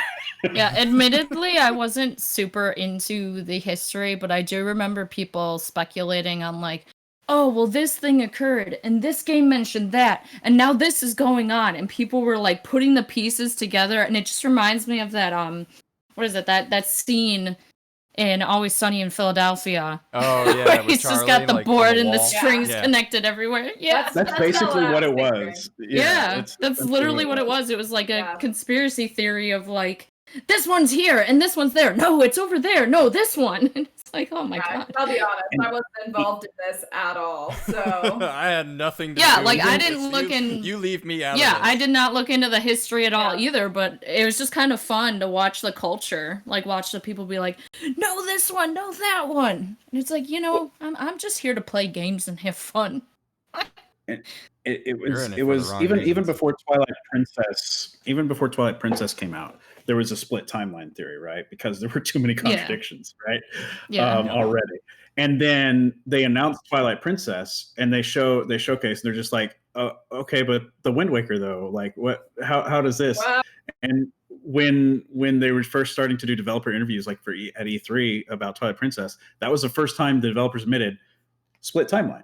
Yeah, admittedly, I wasn't super into the history, but I do remember people speculating on like, oh, well, this thing occurred, and this game mentioned that, and now this is going on, and people were like putting the pieces together, and it just reminds me of that what is it, that scene in Always Sunny in Philadelphia. Oh yeah, where with he's Charlie, just got the like, on board and the wall. strings Yeah. connected everywhere. Yeah. That's how basically I what it was was. Yeah, it's that's essentially literally what it was. It was like a Yeah. conspiracy theory of like, this one's here and this one's there. No, it's over there. No, this one. And it's like, oh my god. I'll be honest, And- I wasn't involved in this at all. So I had nothing to Yeah, do like, with I this. didn't look in- You leave me out Yeah, of this. I did not look into the history at all Yeah. either, but it was just kind of fun to watch the culture, like watch the people be like, no this one, no that one. And it's like, I'm just here to play games and have fun. It You're in it it for the was wrong even reasons. before Twilight Princess came out, there was a split timeline theory, right? Because there were too many contradictions, right? Yeah. Already. And then they announced Twilight Princess, and they showcase, and they're just like, okay, but the Wind Waker though, like what? How does this? Wow. And when they were first starting to do developer interviews, like at E3 about Twilight Princess, that was the first time the developers admitted split timeline.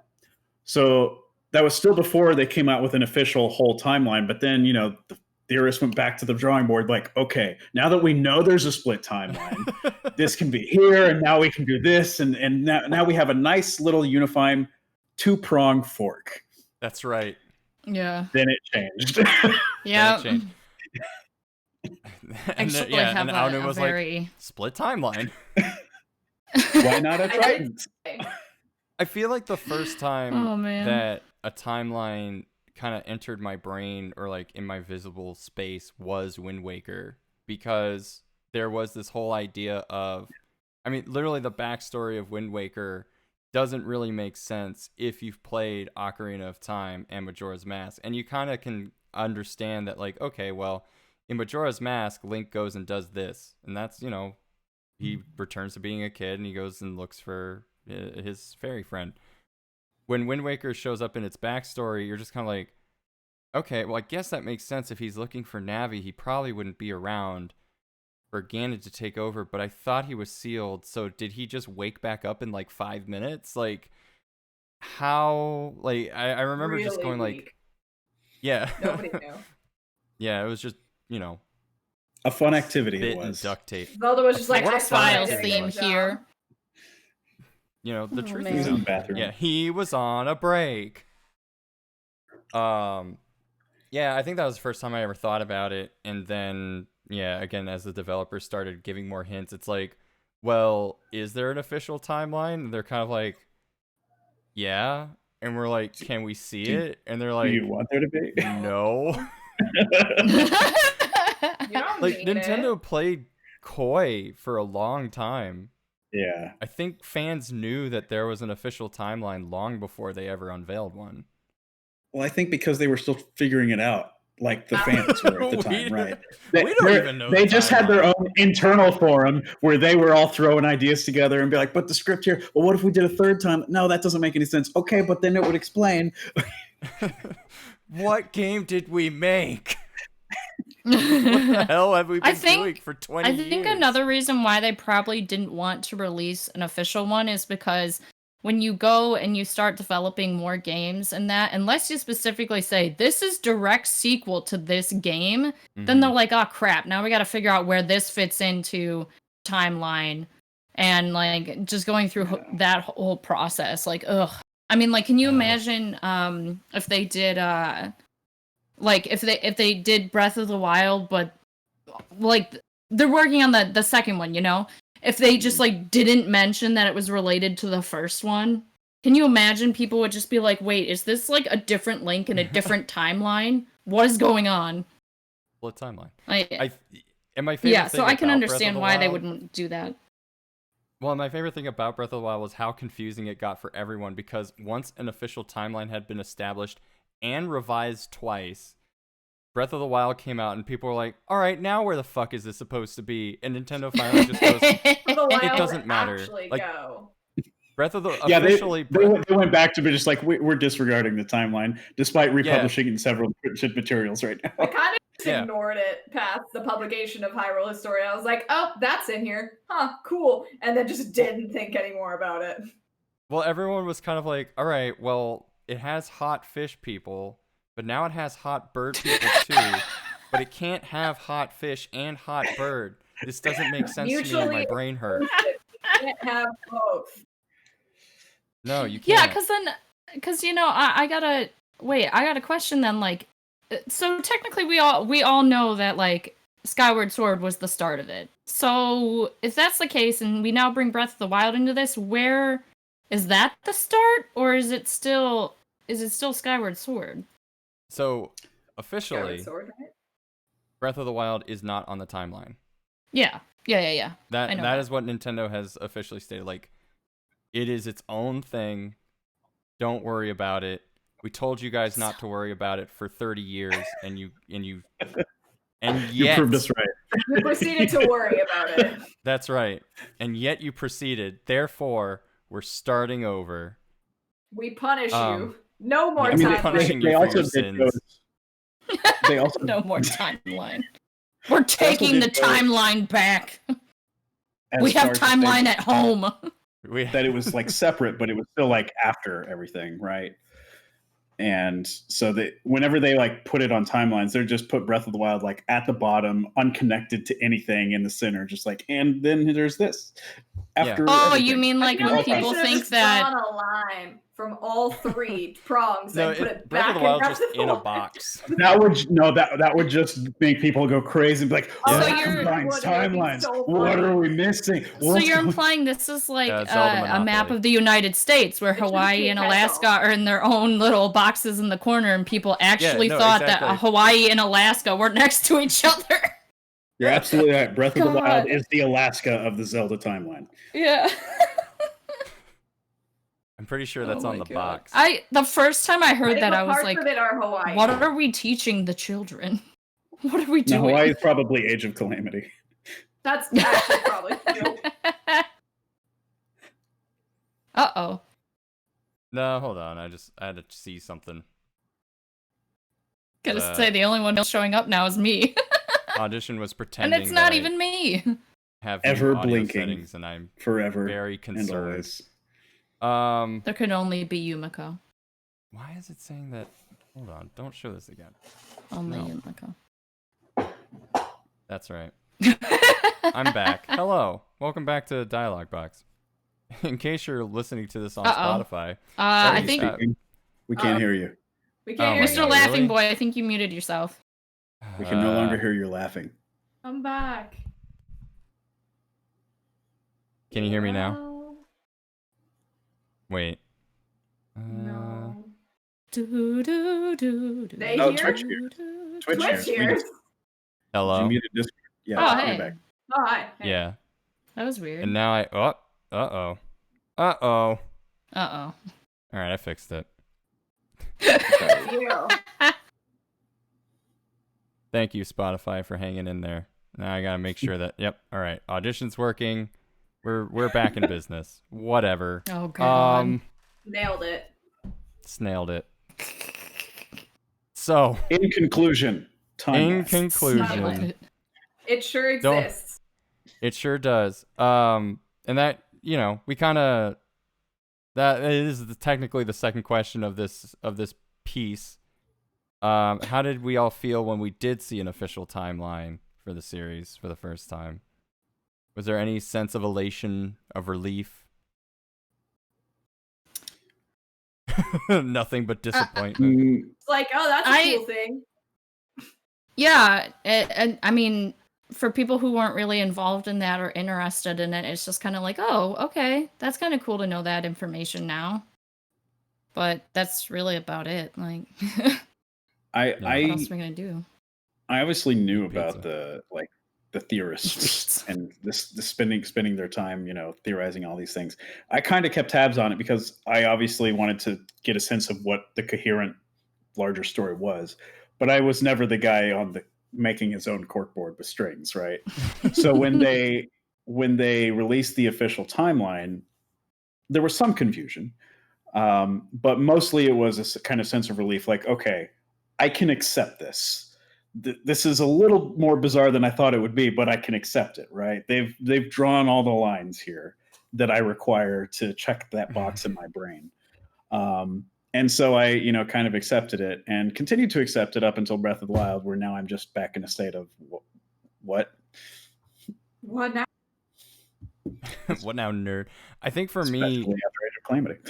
So that was still before they came out with an official whole timeline. But then, the theorists went back to the drawing board, like, okay, now that we know there's a split timeline, this can be here, and now we can do this, and now we have a nice little unifying two-prong fork. That's right. Yeah. Then it changed. Yeah. That changed. And Actually then, have and a Aunu was like, very split timeline. Why not a Triton? I feel like the first time Oh, man. that a timeline kind of entered my brain or like in my visible space was Wind Waker, because there was this whole idea of, I mean, literally the backstory of Wind Waker doesn't really make sense if you've played Ocarina of Time and Majora's Mask, and you kind of can understand that, like, okay, well, in Majora's Mask, Link goes and does this, and that's, he returns to being a kid and he goes and looks for his fairy friend. When Wind Waker shows up in its backstory, you're just kind of like, okay, well, I guess that makes sense. If he's looking for Navi, he probably wouldn't be around for Ganon to take over, but I thought he was sealed, so did he just wake back up in like 5 minutes? Like, how? Like, I remember just Really going like, weak. yeah. Nobody knew. Yeah, it was just, A fun activity bit it and was. duct tape. Zelda was just like, What a I fun X-Files activity. theme here. The Oh, truth man. He is was in out the there. bathroom. Yeah, he was on a break. Yeah, I think that was the first time I ever thought about it. And then, yeah, again, as the developers started giving more hints, it's like, well, is there an official timeline? And they're kind of like, yeah. And we're like, can we see it? And they're Do like, you want there to be? no. You don't Like, need Nintendo it. played coy for a long time. Yeah. I think fans knew that there was an official timeline long before they ever unveiled one. Well, I think because they were still figuring it out, like the fans were at the We- time, right? we don't even know They the just had their timeline. own internal forum where they were all throwing ideas together and be like, "But the script here. Well, what if we did a third time? No, that doesn't make any sense. Okay, but then it would explain." What game did we make? What the hell have we been doing for 20 I years? think another reason why they probably didn't want to release an official one is because when you go and you start developing more games and that, unless you specifically say this is direct sequel to this game, then they're like, oh crap, now we got to figure out where this fits into timeline, and like just going through that whole process, like, ugh. I mean, like, can you imagine if they did like if they did Breath of the Wild, but like they're working on the second one, if they just like didn't mention that it was related to the first one? Can you imagine people would just be like, wait, is this like a different Link in a different timeline? What is going on? What timeline? And my favorite yeah, thing so I can about understand Breath of why the they Wild- wouldn't do that. Well, my favorite thing about Breath of the Wild was how confusing it got for everyone, because once an official timeline had been established and revised twice, Breath of the Wild came out and people were like, all right, now where the fuck is this supposed to be? And Nintendo finally just goes, It doesn't matter. Like, Go. Breath of the Yeah, officially they went back to be just like, we're disregarding the timeline, despite republishing in several printed materials right now. I kind of just Yeah. ignored it past the publication of Hyrule Historia. I was like, oh, that's in here. Huh, cool. And then just didn't think any more about it. Well, everyone was kind of like, all right, well, it has hot fish people, but now it has hot bird people too. But it can't have hot fish and hot bird. This doesn't make sense to me, and my brain hurt. Can't have both. No, you can't. Yeah, because I gotta I got a question then. Like, so technically, we all know that like Skyward Sword was the start of it. So if that's the case, and we now bring Breath of the Wild into this, where is that the start, or is it still Skyward Sword? So officially, Skyward Sword, right? Breath of the Wild is not on the timeline. Yeah. That is what Nintendo has officially stated. Like, it is its own thing. Don't worry about it. We told you guys not to worry about it for 30 years, and yet You proved us right. You proceeded to worry about it. That's right. And yet you proceeded. Therefore, we're starting over. We punish you. No more I mean, time. punishing you for your sins. They also No more timeline. We're taking the timeline back. We have timeline at home. That it was like separate, but it was still like after everything, right? And so whenever they like put it on timelines, they're just put Breath of the Wild like at the bottom, unconnected to anything in the center, just like, and then there's this. After everything. You mean like when people think that drawn a line from all three prongs and put it Breath back of the Wild in just in a box. That would just make people go crazy and be like, So that you're- combines timelines. so What funny. are we missing? So you're implying this is like Yeah, Zelda a map Monopoly. of the United States where It should Hawaii be and a Alaska pencil. are in their own little boxes in the corner, and people actually thought exactly. that Hawaii and Alaska were next to each other. You're absolutely right. Breath of the God. Wild is the Alaska of the Zelda timeline. Yeah. I'm pretty sure that's Oh on my the God. box. The first time I heard think that, what I was parts like, of it are Hawaii. what are we teaching the children? What are we No, doing? Hawaii is probably Age of Calamity. That's actually probably true. Uh-oh. No, hold on. I had to see something. Gotta say, the only one showing up now is me. Audition was And pretending it's not that even me. I have Ever new audio blinking. settings, and I'm Forever very and concerned. always. There could only be Yumiko. Why is it saying that? Hold on. Don't show this again. Only No. Yumiko. That's right. I'm back. Hello. Welcome back to DialogBOX. In case you're listening to this on Spotify. I you think, stop. We can't hear you. We can't Oh hear my Mr. God, Laughing really? Boy, I think you muted yourself. We can no longer hear you laughing. I'm back. Can you hear me now? No. Wait. No. Do, do, do, do, They Oh, hear? Twitch here. do, Twitch Twitch here. hears. Hello? You muted Discord. Yeah. Oh, you're hey. back. Oh, hi. Hey. Yeah. That was weird. And now uh-oh. Uh-oh. Uh-oh. All right, I fixed it. You. Thank you, Spotify, for hanging in there. Now I gotta make sure that, yep, all right, audition's working. We're back in business. Whatever. Oh, God. Nailed it. Snailed it. So, In conclusion, in timelines. conclusion, It sure Don't- exists. it sure does. And that, we kind of, that is technically the second question of this piece. How did we all feel when we did see an official timeline for the series for the first time? Was there any sense of elation, of relief? Nothing but disappointment. Mm, It's like, oh, that's a cool thing. Yeah, and I mean, for people who weren't really involved in that or interested in it, it's just kind of like, oh, okay, that's kind of cool to know that information now. But that's really about it. Like, what else I am I gonna do? I obviously knew Pizza. about the theorists and the spending their time, theorizing all these things. I kind of kept tabs on it because I obviously wanted to get a sense of what the coherent larger story was. But I was never the guy on the making his own corkboard with strings, right? So when they released the official timeline, there was some confusion, but mostly it was a kind of sense of relief. Like, okay, I can accept this. This is a little more bizarre than I thought it would be, but I can accept it, right? They've drawn all the lines here that I require to check that box in my brain. And so I, kind of accepted it and continued to accept it up until Breath of the Wild, where now I'm just back in a state of what? What now? What now, nerd? I think for me, Especially after Age of Calamity.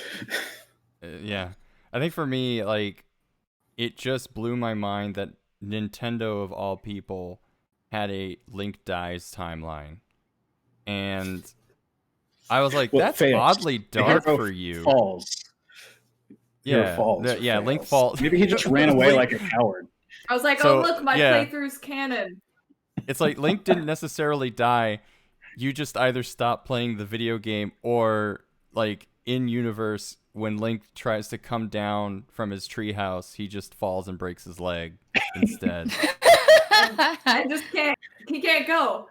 yeah, I think for me, like, it just blew my mind that Nintendo of all people had a Link Dies timeline, and I was like, Well, it that's fails. oddly The dark hero for you. falls. Hero Yeah, falls. or yeah, Link fails. falls. Maybe he just ran away Link- like a coward. I was like, So, oh look, my yeah. playthrough's canon. It's like Link didn't necessarily die. You just either stop playing the video game or, like, in universe, when Link tries to come down from his treehouse, he just falls and breaks his leg instead. And just can't. He can't go.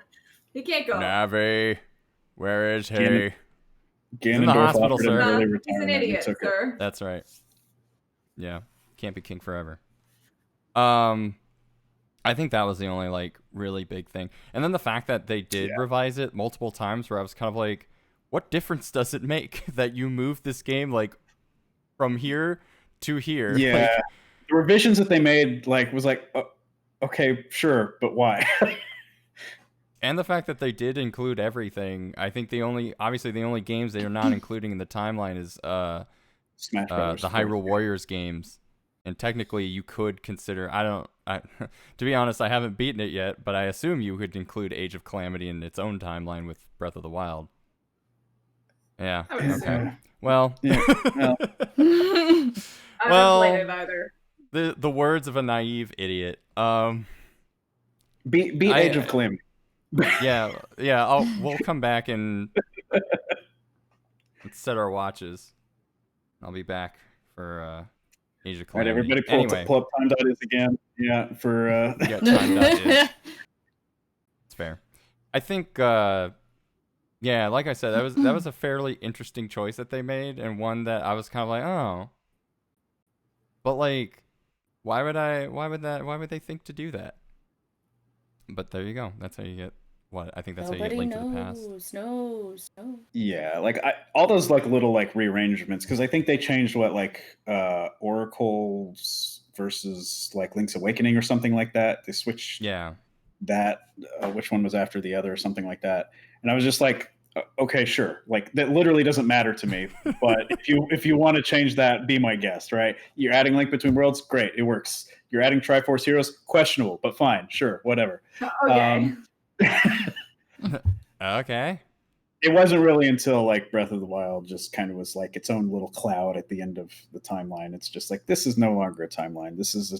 He can't go. Navi, where is he? Ganondorf in the hospital, offered him sir. early He's an retirement and idiot, took it. sir. That's right. Yeah, can't be king forever. I think that was the only, like, really big thing. And then the fact that they did revise it multiple times, where I was kind of like, what difference does it make that you move this game, like, from here to here? Yeah, Like, the revisions that they made, like, was like, oh, okay, sure, but why? and the fact that they did include everything. I think the only games they are not including in the timeline is Smash Brothers. the Hyrule Warriors games. And technically, you could consider. To be honest, I haven't beaten it yet, but I assume you could include Age of Calamity in its own timeline with Breath of the Wild. Yeah. I would assume. Okay. Well. Yeah, well. I haven't played it either. The words of a naive idiot. Beat Age of Calamity. Yeah. We'll come back and let's set our watches. I'll be back for Age of Calamity. Right, everybody pull up time.is again. Yeah, for yeah, time.is. It's fair. I think yeah, like I said, that was a fairly interesting choice that they made, and one that I was kind of like, oh. But, like, why would they think to do that? But there you go. That's how you get I think that's how you get Link to the Past. knows. Yeah, like all those like little like rearrangements, because I think they changed Oracle's versus like Link's Awakening or something like that. They switched that which one was after the other or something like that. And I was just like, okay, sure. Like that literally doesn't matter to me. But if you want to change that, be my guest, right? You're adding Link Between Worlds, great, it works. You're adding Triforce Heroes, questionable, but fine, sure, whatever. Okay. Okay. It wasn't really until like Breath of the Wild just kind of was like its own little cloud at the end of the timeline. It's just like, this is no longer a timeline. This is a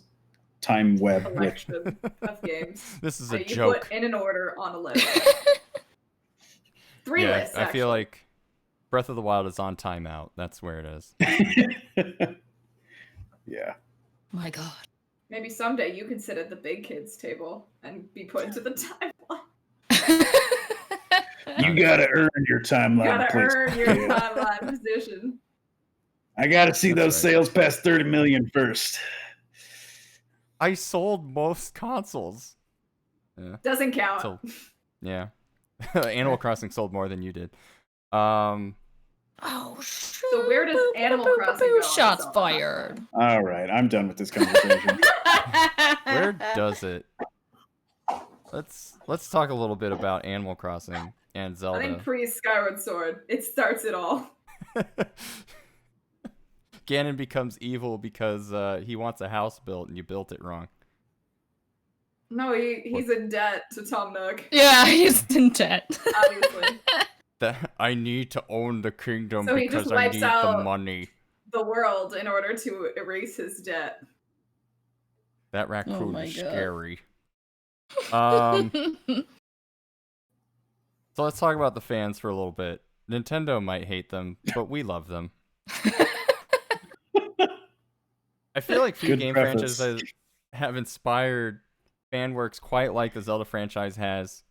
time web. Collection of games. This is a you joke. Put in an order on a list. Three lists. I feel like Breath of the Wild is on timeout. That's where it is. Yeah. My God. Maybe someday you can sit at the big kids table and be put into the timeline. You gotta earn your timeline. You gotta earn your timeline position. I gotta see those sales past 30 million first. I sold most consoles. Yeah. Doesn't count. Yeah. Animal Crossing sold more than you did. Oh, so where does Animal Crossing go? Shots fired. All right, I'm done with this conversation. Where does it? Let's talk a little bit about Animal Crossing and Zelda. I think pre-Skyward Sword, it starts it all. Ganon becomes evil because he wants a house built and you built it wrong. No, he's in debt to Tom Nook. Yeah, he's in debt. Obviously. That I need to own the kingdom So because I need the money. The world in order to erase his debt. That raccoon is scary. Oh So let's talk about the fans for a little bit. Nintendo might hate them, but we love them. I feel like few game franchises have inspired fan works quite like the Zelda franchise has.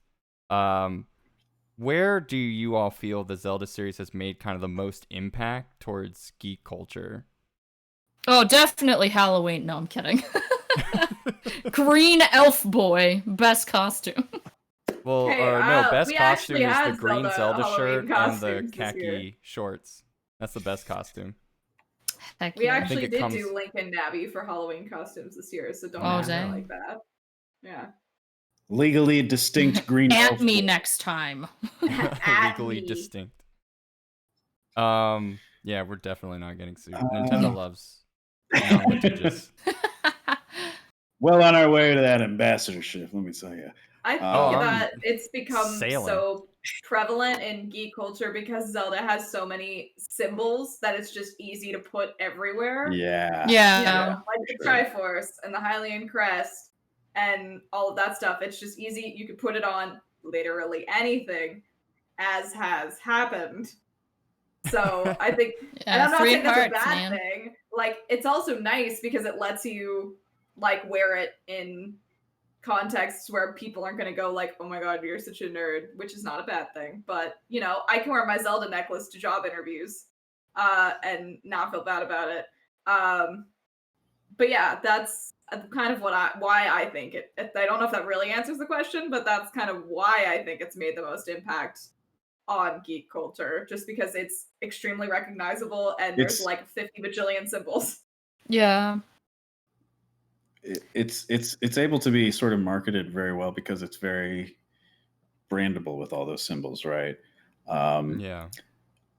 Where do you all feel the Zelda series has made kind of the most impact towards geek culture? Oh, definitely Halloween. No, I'm kidding. Green elf boy, best costume. Well, no, best costume is the green Zelda shirt and the khaki shorts. That's the best costume. Heck we yeah. actually did do Link and Navi for Halloween costumes this year, so don't act like that. Yeah. Legally distinct green At elf. me next time. At Legally me. distinct. Yeah, we're definitely not getting sued. Nintendo loves non-litigious. Well on our way to that ambassadorship, let me tell you. I think I'm that it's become sailing. so prevalent in geek culture because Zelda has so many symbols that it's just easy to put everywhere. Yeah. You know, Yeah. like the Sure. Triforce and the Hylian Crest and all of that stuff. It's just easy. You could put it on literally anything, as has happened. So I think, and I'm not Three saying that's a hearts, bad man. thing. Like, it's also nice because it lets you like wear it in contexts where people aren't going to go like, oh my god, you're such a nerd, which is not a bad thing. But you know, I can wear my Zelda necklace to job interviews and not feel bad about it. But yeah, that's kind of why I think it. I don't know if that really answers the question, but that's kind of why I think it's made the most impact on geek culture, just because it's extremely recognizable and there's It's like 50 bajillion symbols. Yeah. it's able to be sort of marketed very well because it's very brandable with all those symbols, right? Yeah.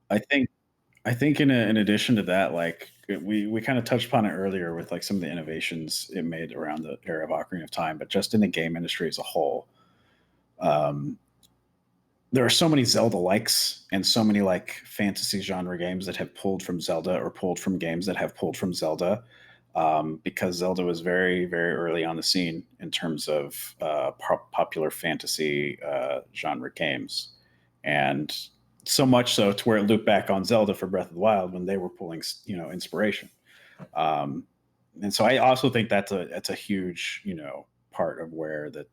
I think in addition to that, like we kind of touched upon it earlier with like some of the innovations it made around the era of Ocarina of Time, but just in the game industry as a whole, um, there are so many Zelda likes and so many like fantasy genre games that have pulled from Zelda or pulled from games that have pulled from Zelda, because Zelda was very, very early on the scene in terms of popular fantasy genre games. And so much so to where it looped back on Zelda for Breath of the Wild when they were pulling, inspiration. Um, and so I also think that's a huge, part of where that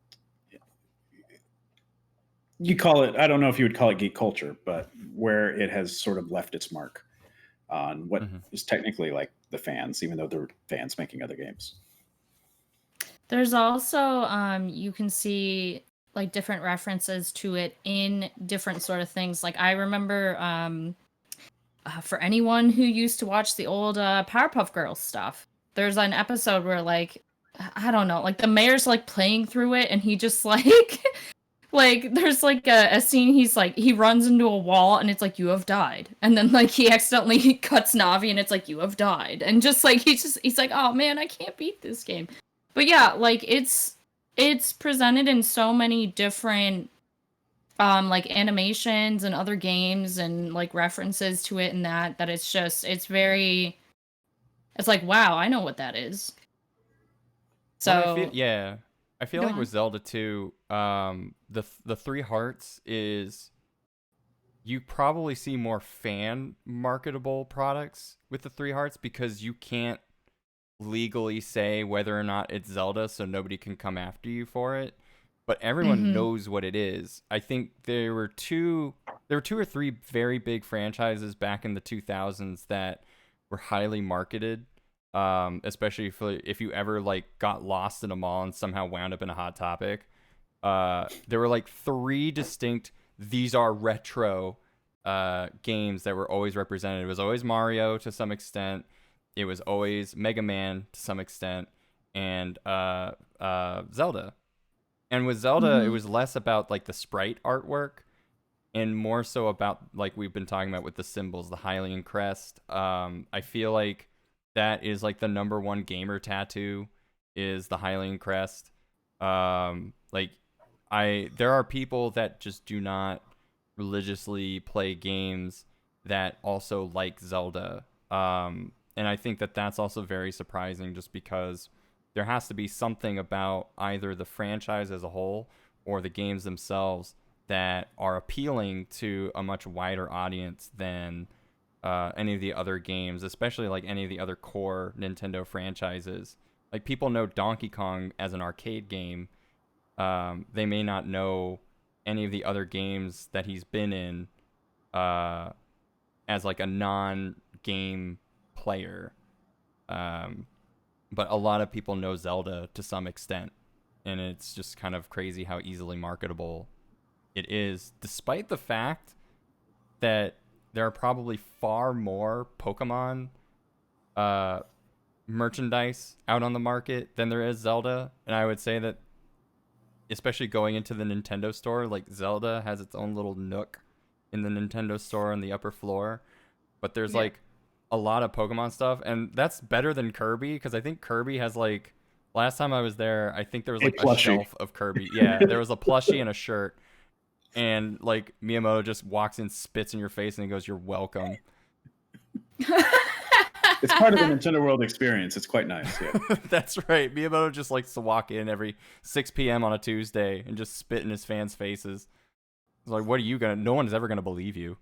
you call it. I don't know if you would call it geek culture, but where it has sort of left its mark on what Mhm. is technically like the fans, even though they're fans making other games. There's also you can see like different references to it in different sort of things. Like I remember for anyone who used to watch the old Powerpuff Girls stuff, there's an episode where like I don't know, like the mayor's like playing through it and he just like like there's like a scene he's like he runs into a wall and it's like you have died, and then like he accidentally cuts Navi and it's like you have died, and just like he's like, oh man, I can't beat this game. But yeah, like it's presented in so many different like animations and other games and like references to it, and that it's just it's like wow, I know what that is. Well, So I feel go like on. with Zelda 2, the three hearts is you probably see more fan marketable products with the three hearts because you can't legally say whether or not it's Zelda, so nobody can come after you for it. But everyone knows what it is. I think there were two or three very big franchises back in the 2000s that were highly marketed. Especially if you ever like got lost in a mall and somehow wound up in a Hot Topic. There were like three distinct these are retro games that were always represented. It was always Mario to some extent. It was always Mega Man to some extent, and Zelda. And with Zelda, it was less about like the sprite artwork and more so about like we've been talking about with the symbols, the Hylian crest. I feel like that is like the number one gamer tattoo is the Hylian crest. Like there are people that just do not religiously play games that also like Zelda. And I think that that's also very surprising just because there has to be something about either the franchise as a whole or the games themselves that are appealing to a much wider audience than any of the other games, especially like any of the other core Nintendo franchises. Like people know Donkey Kong as an arcade game. They may not know any of the other games that he's been in as like a non-game player. But a lot of people know Zelda to some extent, and it's just kind of crazy how easily marketable it is, despite the fact that there are probably far more Pokemon merchandise out on the market than there is Zelda. And I would say that especially going into the Nintendo store, like Zelda has its own little nook in the Nintendo store on the upper floor, but there's like a lot of Pokemon stuff, and that's better than Kirby, because I think Kirby has like, last time I was there, I think there was like a shelf of Kirby. Yeah, there was a plushie and a shirt, and like Miyamoto just walks in, spits in your face, and he goes, "You're welcome." It's part of the Nintendo World experience. It's quite nice. Yeah. That's right. Miyamoto just likes to walk in every 6 p.m. on a Tuesday and just spit in his fans' faces. It's like, what are you gonna? No one's ever gonna believe you.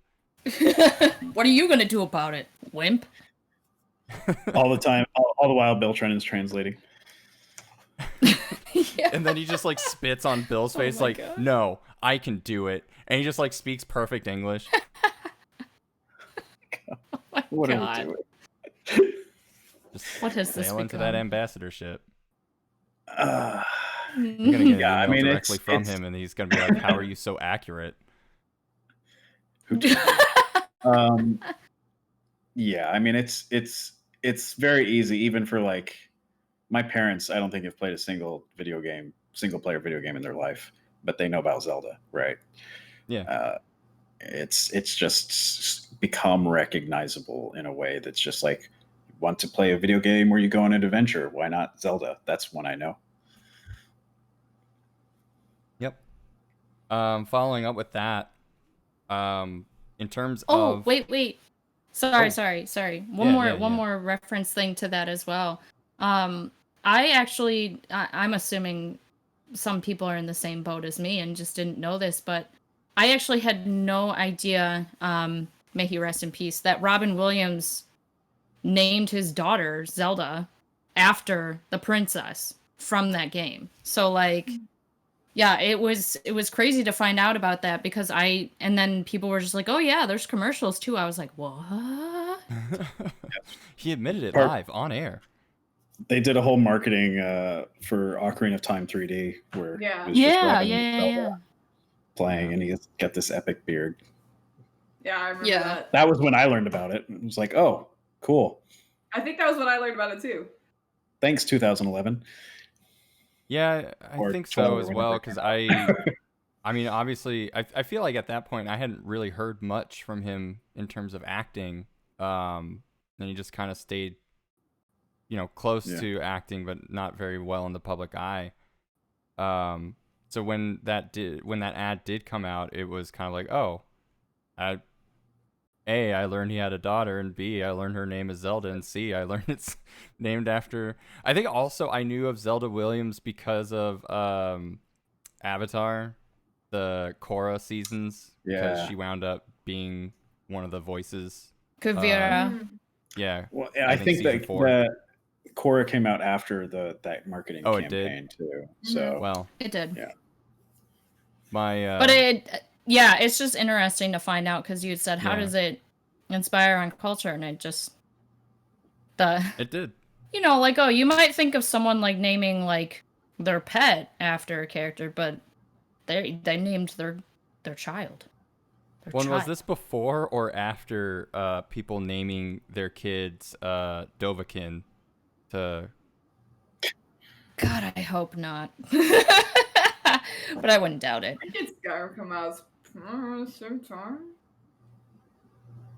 What are you gonna do about it, wimp? All the time, all the while, Bill Trennan's translating. Yeah. And then he just like spits on Bill's face, like, God. "No, I can do it," and he just like speaks perfect English. Oh my What are God. we doing? Just What has this sail into that become? ambassadorship. Uh, You're gonna get an Yeah, I email mean, directly from it's- him, and he's gonna be like, "How are you so accurate?" yeah, I mean, it's very easy, even for like my parents. I don't think have played a single player video game in their life, but they know about Zelda, right? Yeah. It's just become recognizable in a way that's just like, want to play a video game where you go on an adventure? Why not Zelda? That's one I know. Yep. Following up with that, in terms Oh, of wait. Sorry. One more reference thing to that as well. I'm assuming some people are in the same boat as me and just didn't know this, but I actually had no idea, may he rest in peace, that Robin Williams named his daughter Zelda after the princess from that game. So like, yeah, it was crazy to find out about that, because and then people were just like, "Oh yeah, there's commercials too." I was like, "What?" He admitted it Part- live on air. They did a whole marketing for Ocarina of Time 3D where Yeah. it was just Yeah, Robin yeah, Zelda yeah. playing, and he's got this epic beard. Yeah, I remember Yeah. that. That was when I learned about it. It was like, oh, cool. I think that was when I learned about it too. Thanks, 2011. Yeah, I Or think 12 so or as whenever well, it because came I mean, obviously, I feel like at that point I hadn't really heard much from him in terms of acting. And he just kind of stayed, close Yeah. to acting, but not very well in the public eye. So when that ad did come out, it was kind of like, oh, I learned he had a daughter, and B, I learned her name is Zelda, and C, I learned it's named after. I think also I knew of Zelda Williams because of Avatar, the Korra seasons, because Yeah. she wound up being one of the voices. Kuvira. Mm. Yeah. Well, I I think think season that 4. that Korra came out after that marketing Oh, it did? campaign too. So Well, It did. Yeah. my But it's just interesting to find out, because you said, how Yeah. does it inspire on culture? And it just, it did. like, oh, you might think of someone like naming like their pet after a character, but they named their child. When was this, before or after people naming their kids Dovahkiin to... God, I hope not. But I wouldn't doubt it. I think Skyrim come out at the same time.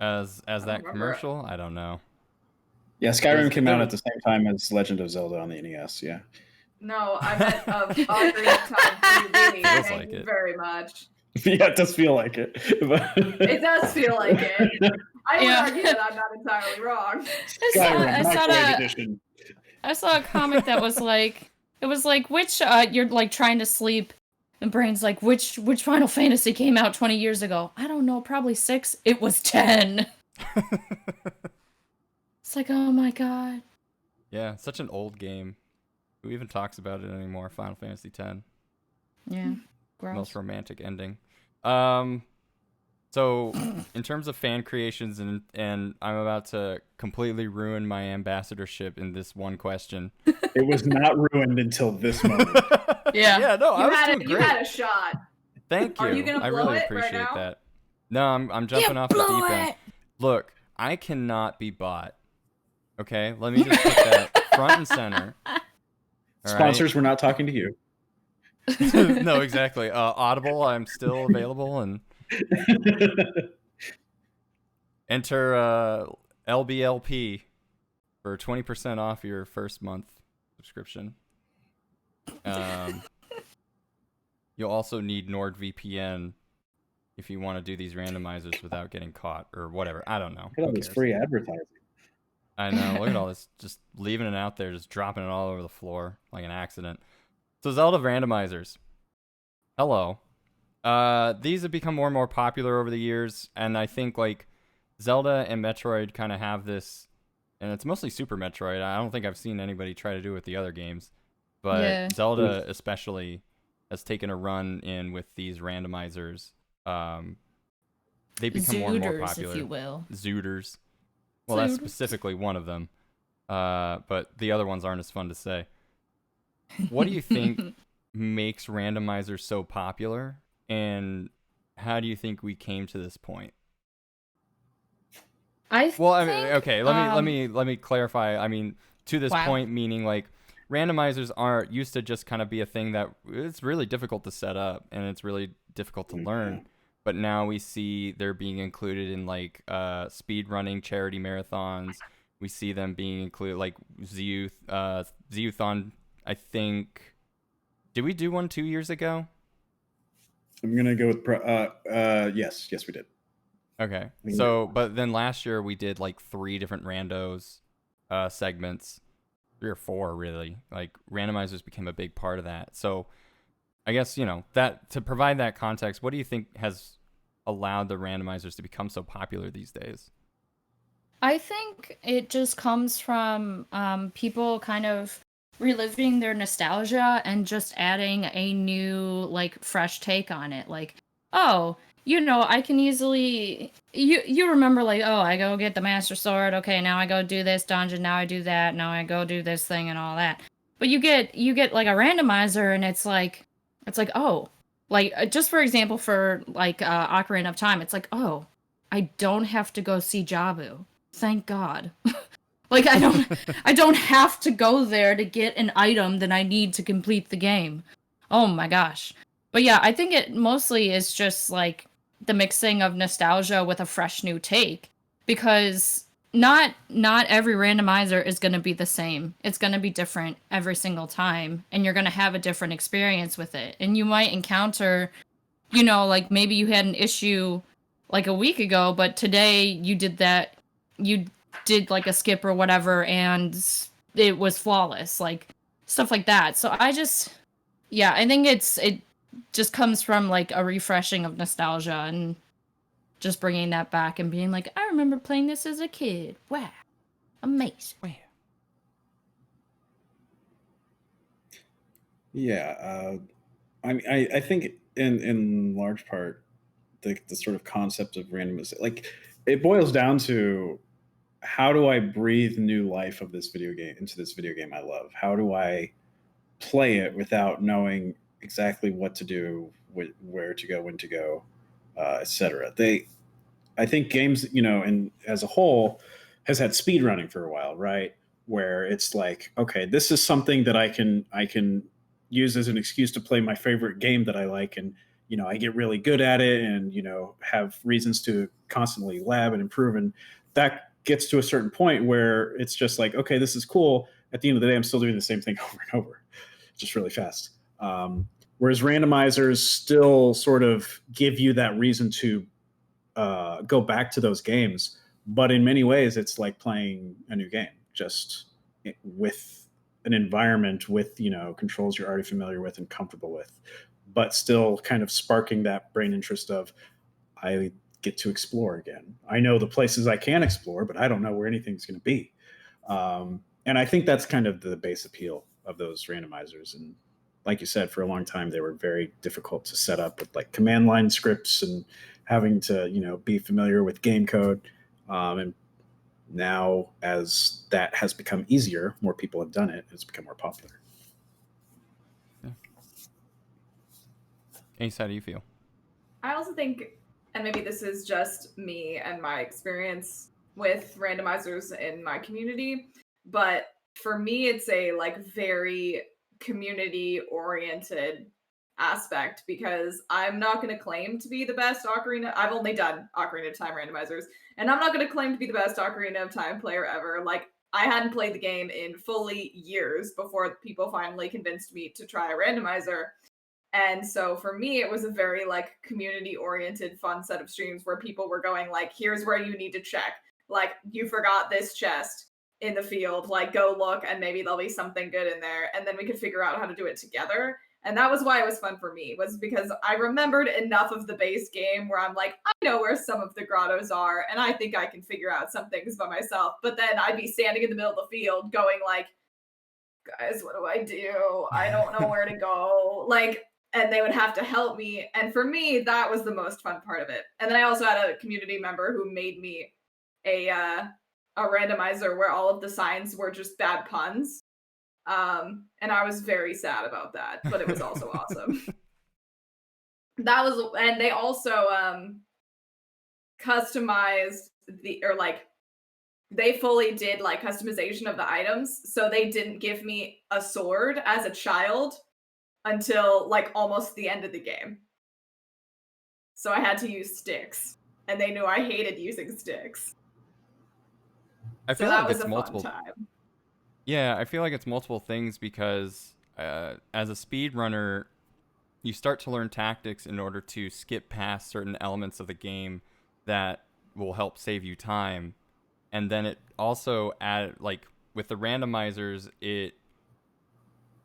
as that remember. commercial? I don't know. yeah, Skyrim came out there- at the same time as Legend of Zelda on the NES. Yeah. No, I meant Ocarina of Time 3D. Feels Thank like you it. very much. Yeah, it does feel like it. It does feel like it. I would Yeah. argue that I'm not entirely wrong. Skyrim, I saw Microwave Edition. I saw a comic that was like, it was like, which you're like trying to sleep, and Brain's like, which Final Fantasy came out 20 years ago? I don't know, probably 6. It was 10. It's like, oh my God. Yeah, such an old game. Who even talks about it anymore? Final Fantasy X. Yeah. Gross. Most romantic ending. So in terms of fan creations, and I'm about to completely ruin my ambassadorship in this one question. It was not ruined until this moment. Yeah. Yeah, no, I You was had doing it. You great. had a shot. Thank you. Are you gonna I blow really it right appreciate now? that. No, I'm jumping off the deep end. Look, I cannot be bought. Okay, let me just put that front and center. All right? Sponsors, we're not talking to you. No, exactly. Audible, I'm still available, and enter LBLP for 20% off your first month subscription. You'll also need NordVPN if you want to do these randomizers without getting caught or whatever. I don't know. Look at all this free advertising. I know. Look at all this, just leaving it out there, just dropping it all over the floor like an accident. So Zelda randomizers. Hello. These have become more and more popular over the years, and I think like Zelda and Metroid kind of have this, and it's mostly Super Metroid. I don't think I've seen anybody try to do it with the other games, but Yeah. Zelda especially has taken a run in with these randomizers. They become more and more Zooters, popular. if you will. Zooters. Well, that's Zooters. specifically one of them. But the other ones aren't as fun to say. What do you think makes randomizers so popular, and how do you think we came to this point? Well, I mean, okay, let me clarify. I mean, to this point, meaning like randomizers aren't used to just kind of be a thing that it's really difficult to set up and it's really difficult to learn. But now we see they're being included in like speed running charity marathons. We see them being included like Zeuthon. I think, did we do one 2 years ago? I'm gonna go with yes, we did. Okay, so but then last year we did like 3 different randos segments, 3 or 4 really. Like randomizers became a big part of that. So I guess, you know, that to provide that context, what do you think has allowed the randomizers to become so popular these days? I think it just comes from people kind of reliving their nostalgia and just adding a new, like, fresh take on it. Like, oh, you know, I can easily you remember like, oh, I go get the Master Sword. Okay, now I go do this dungeon. Now I do that. Now I go do this thing and all that. But you get like a randomizer, and it's like, oh, like just for example, for like Ocarina of Time, it's like, oh, I don't have to go see Jabu. Thank God. Like I don't have to go there to get an item that I need to complete the game. Oh my gosh. But yeah, I think it mostly is just like the mixing of nostalgia with a fresh new take, because not every randomizer is going to be the same. It's going to be different every single time, and you're going to have a different experience with it. And you might encounter, you know, like maybe you had an issue like a week ago, but today you did like a skip or whatever, and it was flawless, like stuff like that. So I think it just comes from like a refreshing of nostalgia and just bringing that back and being like, I remember playing this as a kid. Wow, amazing. Wow. Yeah, I mean, I think in large part the sort of concept of randomization, like it boils down to, how do I breathe new life of this video game into this video game I love? How do I play it without knowing exactly what to do, where to go, when to go, etc. I think games, you know, and as a whole, has had speed running for a while, right? Where it's like, okay, this is something that I can use as an excuse to play my favorite game that I like, and you know, I get really good at it, and you know, have reasons to constantly lab and improve, and that gets to a certain point where it's just like, okay, this is cool. At the end of the day, I'm still doing the same thing over and over, just really fast. Whereas randomizers still sort of give you that reason to go back to those games, but in many ways, it's like playing a new game, just with an environment, with, you know, controls you're already familiar with and comfortable with, but still kind of sparking that brain interest of, I get to explore again. I know the places I can explore, but I don't know where anything's going to be. And I think that's kind of the base appeal of those randomizers. And like you said, for a long time, they were very difficult to set up with like command line scripts and having to, you know, be familiar with game code. And now as that has become easier, more people have done it, it's become more popular. Yeah. Ace, how do you feel? I also think, and maybe this is just me and my experience with randomizers in my community, but for me, it's a like very community oriented aspect, because I'm not going to claim to be the best Ocarina. I've only done Ocarina of Time randomizers, and I'm not going to claim to be the best Ocarina of Time player ever. Like, I hadn't played the game in fully years before people finally convinced me to try a randomizer. And so for me, it was a very like community oriented, fun set of streams where people were going like, here's where you need to check. Like, you forgot this chest in the field, like go look and maybe there'll be something good in there. And then we could figure out how to do it together. And that was why it was fun for me, was because I remembered enough of the base game where I'm like, I know where some of the grottos are, and I think I can figure out some things by myself. But then I'd be standing in the middle of the field going like, guys, what do I do? I don't know where to go. Like, and they would have to help me. And for me, that was the most fun part of it. And then I also had a community member who made me a randomizer where all of the signs were just bad puns. And I was very sad about that, but it was also awesome. That was, and they also customized they fully did like customization of the items. So they didn't give me a sword as a child until like almost the end of the game. So I had to use sticks, and they knew I hated using sticks. I feel so like that was it's a multiple. fun time. Yeah, I feel like it's multiple things because as a speedrunner, you start to learn tactics in order to skip past certain elements of the game that will help save you time. And then it also like with the randomizers, it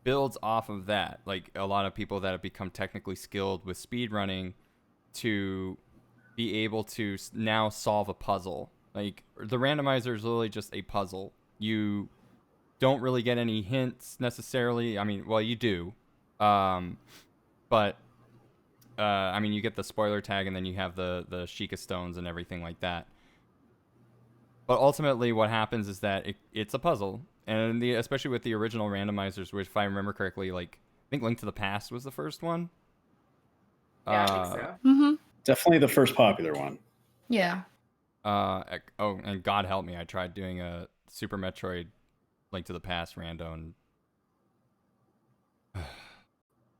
builds off of that. Like a lot of people that have become technically skilled with speedrunning to be able to now solve a puzzle. Like the randomizer is literally just a puzzle. You don't really get any hints necessarily. I mean, well, you do. But I mean, you get the spoiler tag, and then you have the Sheikah stones and everything like that. But ultimately, what happens is that it's a puzzle, and especially with the original randomizers, which, if I remember correctly, like I think Link to the Past was the first one. Yeah, I think so. Mm-hmm. Definitely the first popular one. Yeah. Oh, and God help me, I tried doing a Super Metroid Link to the Past rando, and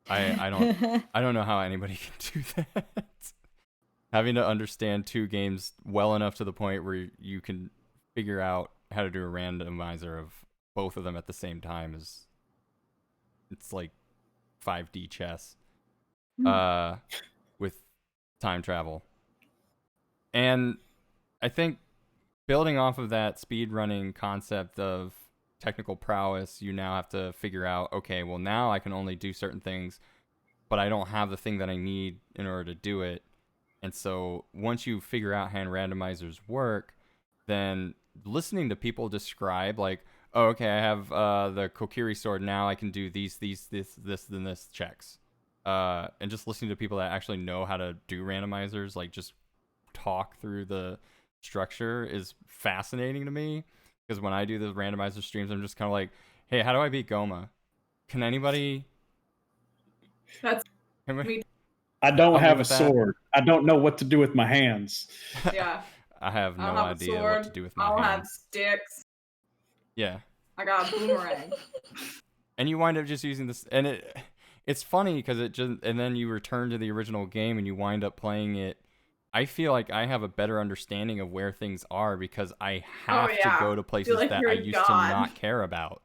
I don't know how anybody can do that. Having to understand two games well enough to the point where you can figure out how to do a randomizer of both of them at the same time it's like 5D chess with time travel. And I think building off of that speedrunning concept of technical prowess, you now have to figure out, okay, well now I can only do certain things, but I don't have the thing that I need in order to do it. And so once you figure out how randomizers work, then listening to people describe like, oh, okay, I have the Kokiri sword, now I can do this, and this checks. And just listening to people that actually know how to do randomizers, like just talk through the structure is fascinating to me. Because when I do the randomizer streams, I'm just kind of like, hey, how do I beat Goma? Can anybody... That's I don't have a with that? sword. I don't know what to do with my hands. yeah. I have I no don't have a idea sword. what to do with my I don't have hands. sticks. Yeah. I got a boomerang. And you wind up just using this, and it's funny because and then you return to the original game and you wind up playing it. I feel like I have a better understanding of where things are because I have to go to places like that you're I a used to god. not care about.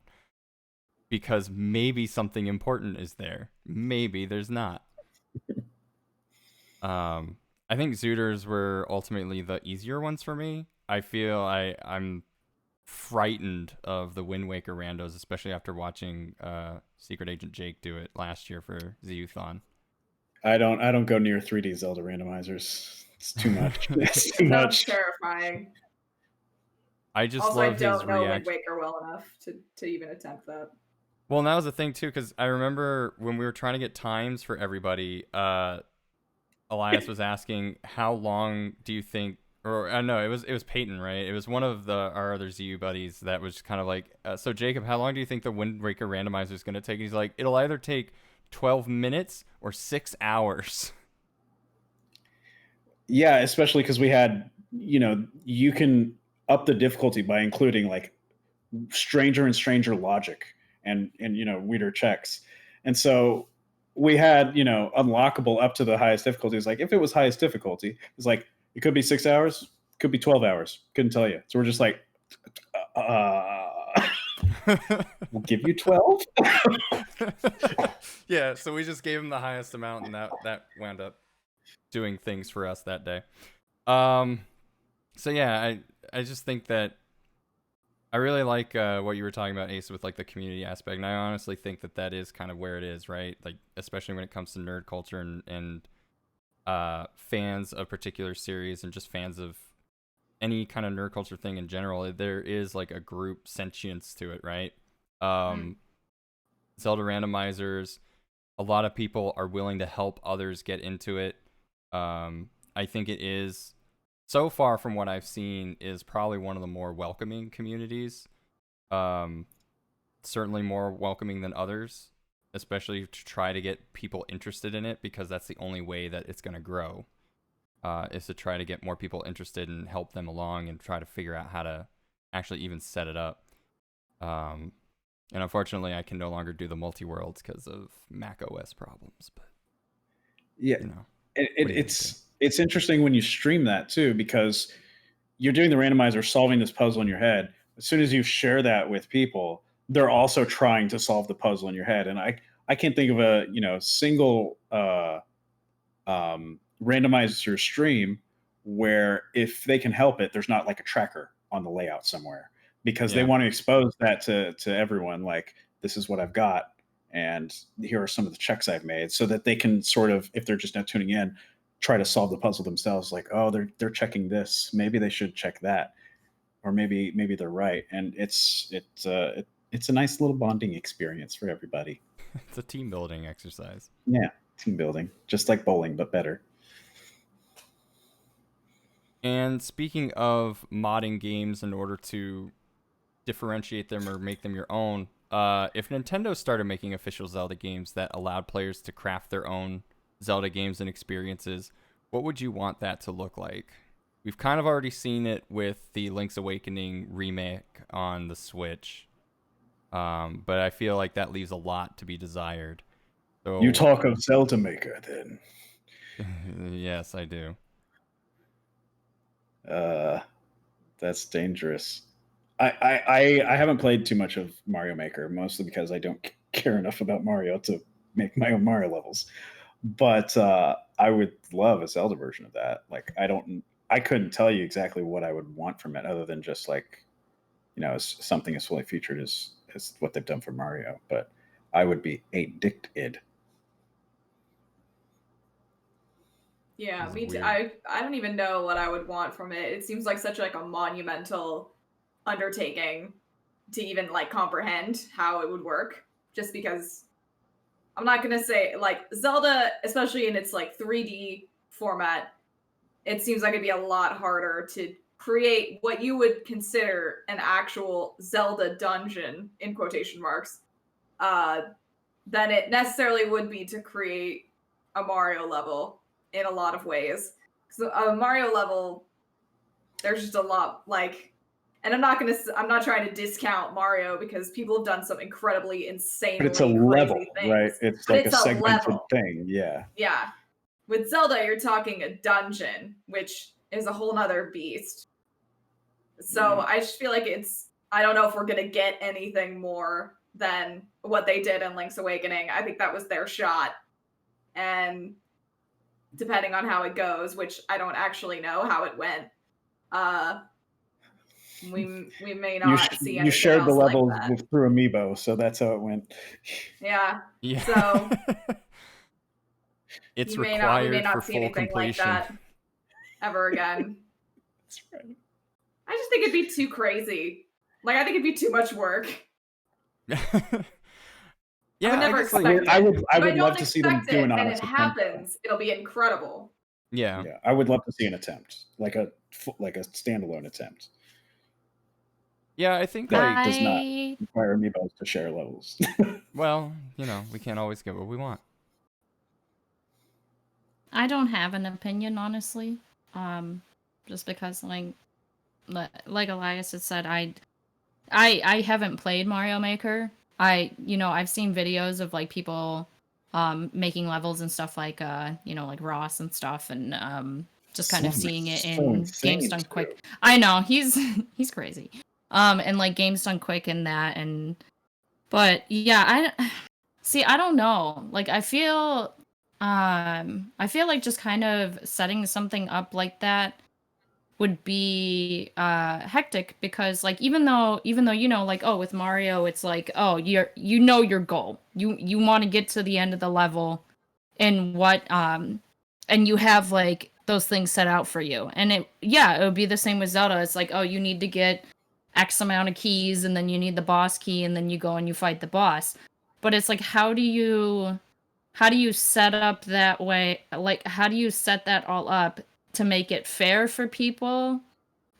Because maybe something important is there. Maybe there's not. I think Zooters were ultimately the easier ones for me. I feel I'm frightened of the Wind Waker randos, especially after watching Secret Agent Jake do it last year for ZUthon. I don't go near 3D Zelda randomizers. It's too much. It's too Sounds much. terrifying. I just Also, love I don't his know Wind reaction. Waker well enough to even attempt that. Well, and that was the thing too, because I remember when we were trying to get times for everybody, Elias was asking, how long do you think, or no, it was Peyton, right? It was one of our other ZU buddies that was kind of like, so Jacob, how long do you think the Wind Waker randomizer is going to take? And he's like, it'll either take 12 minutes or 6 hours. Yeah, especially because we had, you can up the difficulty by including like stranger and stranger logic and weirder checks. And so we had, unlockable up to the highest difficulty. It's like, if it was highest difficulty, it's like, it could be 6 hours, could be 12 hours. Couldn't tell you. So we're just like, we'll give you 12. Yeah, so we just gave him the highest amount, and that wound up doing things for us that day. So yeah, I just think that I really like what you were talking about, Ace, with like the community aspect, and I honestly think that is kind of where it is, right? Like, especially when it comes to nerd culture and fans of particular series and just fans of any kind of nerd culture thing in general, there is like a group sentience to it, right? Zelda randomizers, a lot of people are willing to help others get into it. I think it is, so far from what I've seen, is probably one of the more welcoming communities. Certainly more welcoming than others, especially to try to get people interested in it, because that's the only way that it's going to grow, is to try to get more people interested and help them along and try to figure out how to actually even set it up. And unfortunately, I can no longer do the multi-worlds because of Mac OS problems. But yeah, it's interesting when you stream that too, because you're doing the randomizer, solving this puzzle in your head. As soon as you share that with people, they're also trying to solve the puzzle in your head. And I can't think of a single randomizer stream where, if they can help it, there's not like a tracker on the layout somewhere, because they want to expose that to everyone. Like, this is what I've got, and here are some of the checks I've made, so that they can sort of, if they're just not tuning in, try to solve the puzzle themselves. Like, oh, they're checking this, maybe they should check that, or maybe they're right. And it's a nice little bonding experience for everybody. It's a team building exercise. Yeah, team building, just like bowling, but better. And speaking of modding games in order to differentiate them or make them your own, if Nintendo started making official Zelda games that allowed players to craft their own Zelda games and experiences, what would you want that to look like? We've kind of already seen it with the Link's Awakening remake on the Switch, but I feel like that leaves a lot to be desired. So, you talk of Zelda Maker, then. Yes, I do. That's dangerous. I haven't played too much of Mario Maker, mostly because I don't care enough about Mario to make my own Mario levels. But I would love a Zelda version of that. Like, I couldn't tell you exactly what I would want from it, other than just like, something as fully featured as what they've done for Mario. But I would be addicted. Yeah, me too. I don't even know what I would want from it. It seems like such like a monumental undertaking to even like comprehend how it would work, just because I'm not gonna say, like, Zelda, especially in its like 3D format, it seems like it'd be a lot harder to create what you would consider an actual Zelda dungeon, in quotation marks, than it necessarily would be to create a Mario level in a lot of ways. So a Mario level, there's just a lot, like, and I'm not trying to discount Mario, because people have done some incredibly insanely But it's a crazy level, things. right? It's But like it's a segmented level. thing. Yeah. Yeah. With Zelda, you're talking a dungeon, which is a whole nother beast. So I just feel like I don't know if we're going to get anything more than what they did in Link's Awakening. I think that was their shot. And depending on how it goes, which I don't actually know how it went, we may not see anything You shared the else levels like that. through Amiibo, so that's how it went. Yeah. So it's we required may not for see full anything completion like that ever again. That's right. I just think it'd be too crazy. Like, I think it'd be too much work. Yeah, I would never expect it. I would If I love don't to see them expect do it an and honest it attempt. happens, it'll be incredible. Yeah. Yeah, I would love to see an attempt, like a standalone attempt. Yeah, I think that does not require Amiibos to share levels. Well, we can't always get what we want. I don't have an opinion, honestly. Just because, like Elias had said, I haven't played Mario Maker. I've seen videos of like people making levels and stuff like like Ross and stuff, and just kind of seeing it So in games insane, done too. quick. I know he's he's crazy. And like games done quick and that, but yeah, I don't know. Like I feel like just kind of setting something up like that would be hectic, because like even though like, oh, with Mario it's like, oh, your goal, you want to get to the end of the level, and and you have like those things set out for you, and it would be the same with Zelda. It's like, oh, you need to get X amount of keys, and then you need the boss key, and then you go and you fight the boss. But it's like, how do you set up that way? Like, how do you set that all up to make it fair for people,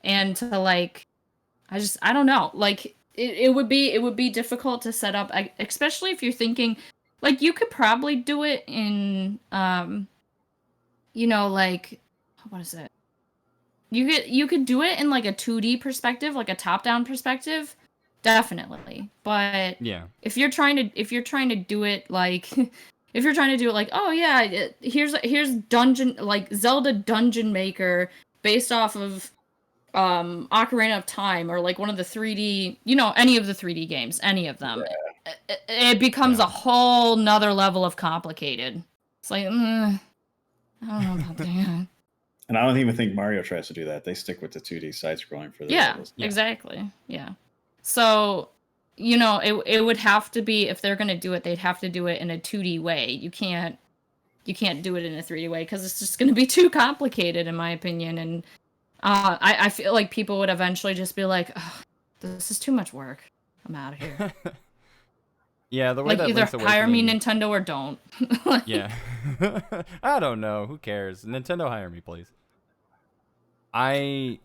and to like, I don't know. Like, it would be difficult to set up, especially if you're thinking, like, you could probably do it in like, what is it? You could do it in like a 2D perspective, like a top-down perspective, definitely. But Yeah. if you're trying to do it like if you're trying to do it like, oh yeah, here's dungeon, like Zelda Dungeon Maker based off of Ocarina of Time, or like one of the 3D, any of the 3D games, any of them, it becomes a whole nother level of complicated. It's like, I don't know about that. And I don't even think Mario tries to do that. They stick with the 2D side-scrolling for their levels. Yeah, exactly. Yeah. So, it would have to be, if they're going to do it, they'd have to do it in a 2D way. You can't do it in a 3D way, because it's just going to be too complicated, in my opinion. And I feel like people would eventually just be like, oh, this is too much work. I'm out of here. Yeah, the way Like, that either Link's hire me, Awakening... Nintendo, or don't. Yeah. I don't know. Who cares? Nintendo, hire me, please. I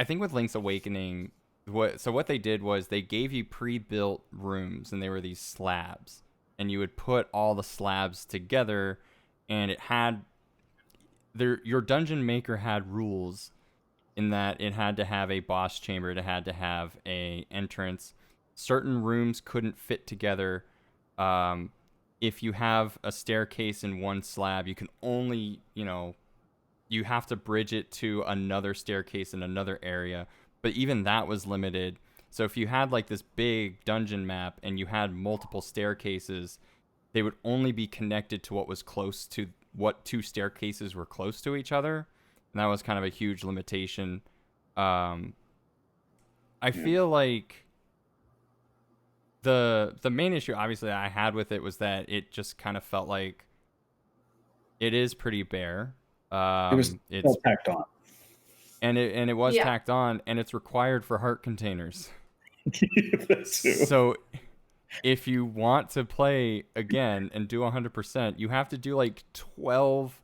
think with Link's Awakening, what they did was they gave you pre-built rooms, and they were these slabs, and you would put all the slabs together, and it had your dungeon maker had rules in that it had to have a boss chamber, it had to have a entrance. Certain rooms couldn't fit together. If you have a staircase in one slab, you can only, you have to bridge it to another staircase in another area, but even that was limited. So if you had like this big dungeon map and you had multiple staircases, they would only be connected to what was close to what two staircases were close to each other, and that was kind of a huge limitation. I feel like the main issue, obviously, I had with it was that it just kind of felt like it is pretty bare. It was It's tacked on. and it was Yeah. tacked on, and it's required for heart containers. That's true. So if you want to play again and do 100%, you have to do like 12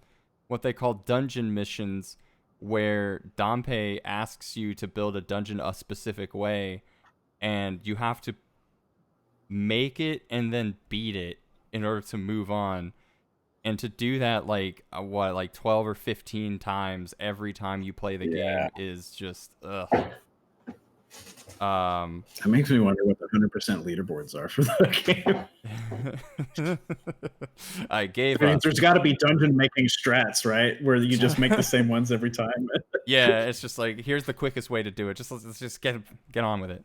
what they call dungeon missions, where Dompe asks you to build a dungeon a specific way, and you have to make it and then beat it in order to move on. And to do that like 12 or 15 times every time you play the game is just ugh. That makes me wonder what the 100% leaderboards are for that game. I gave up. There's got to be dungeon making strats, right? Where you just make the same ones every time. Yeah, it's just like, here's the quickest way to do it. Let's just get on with it.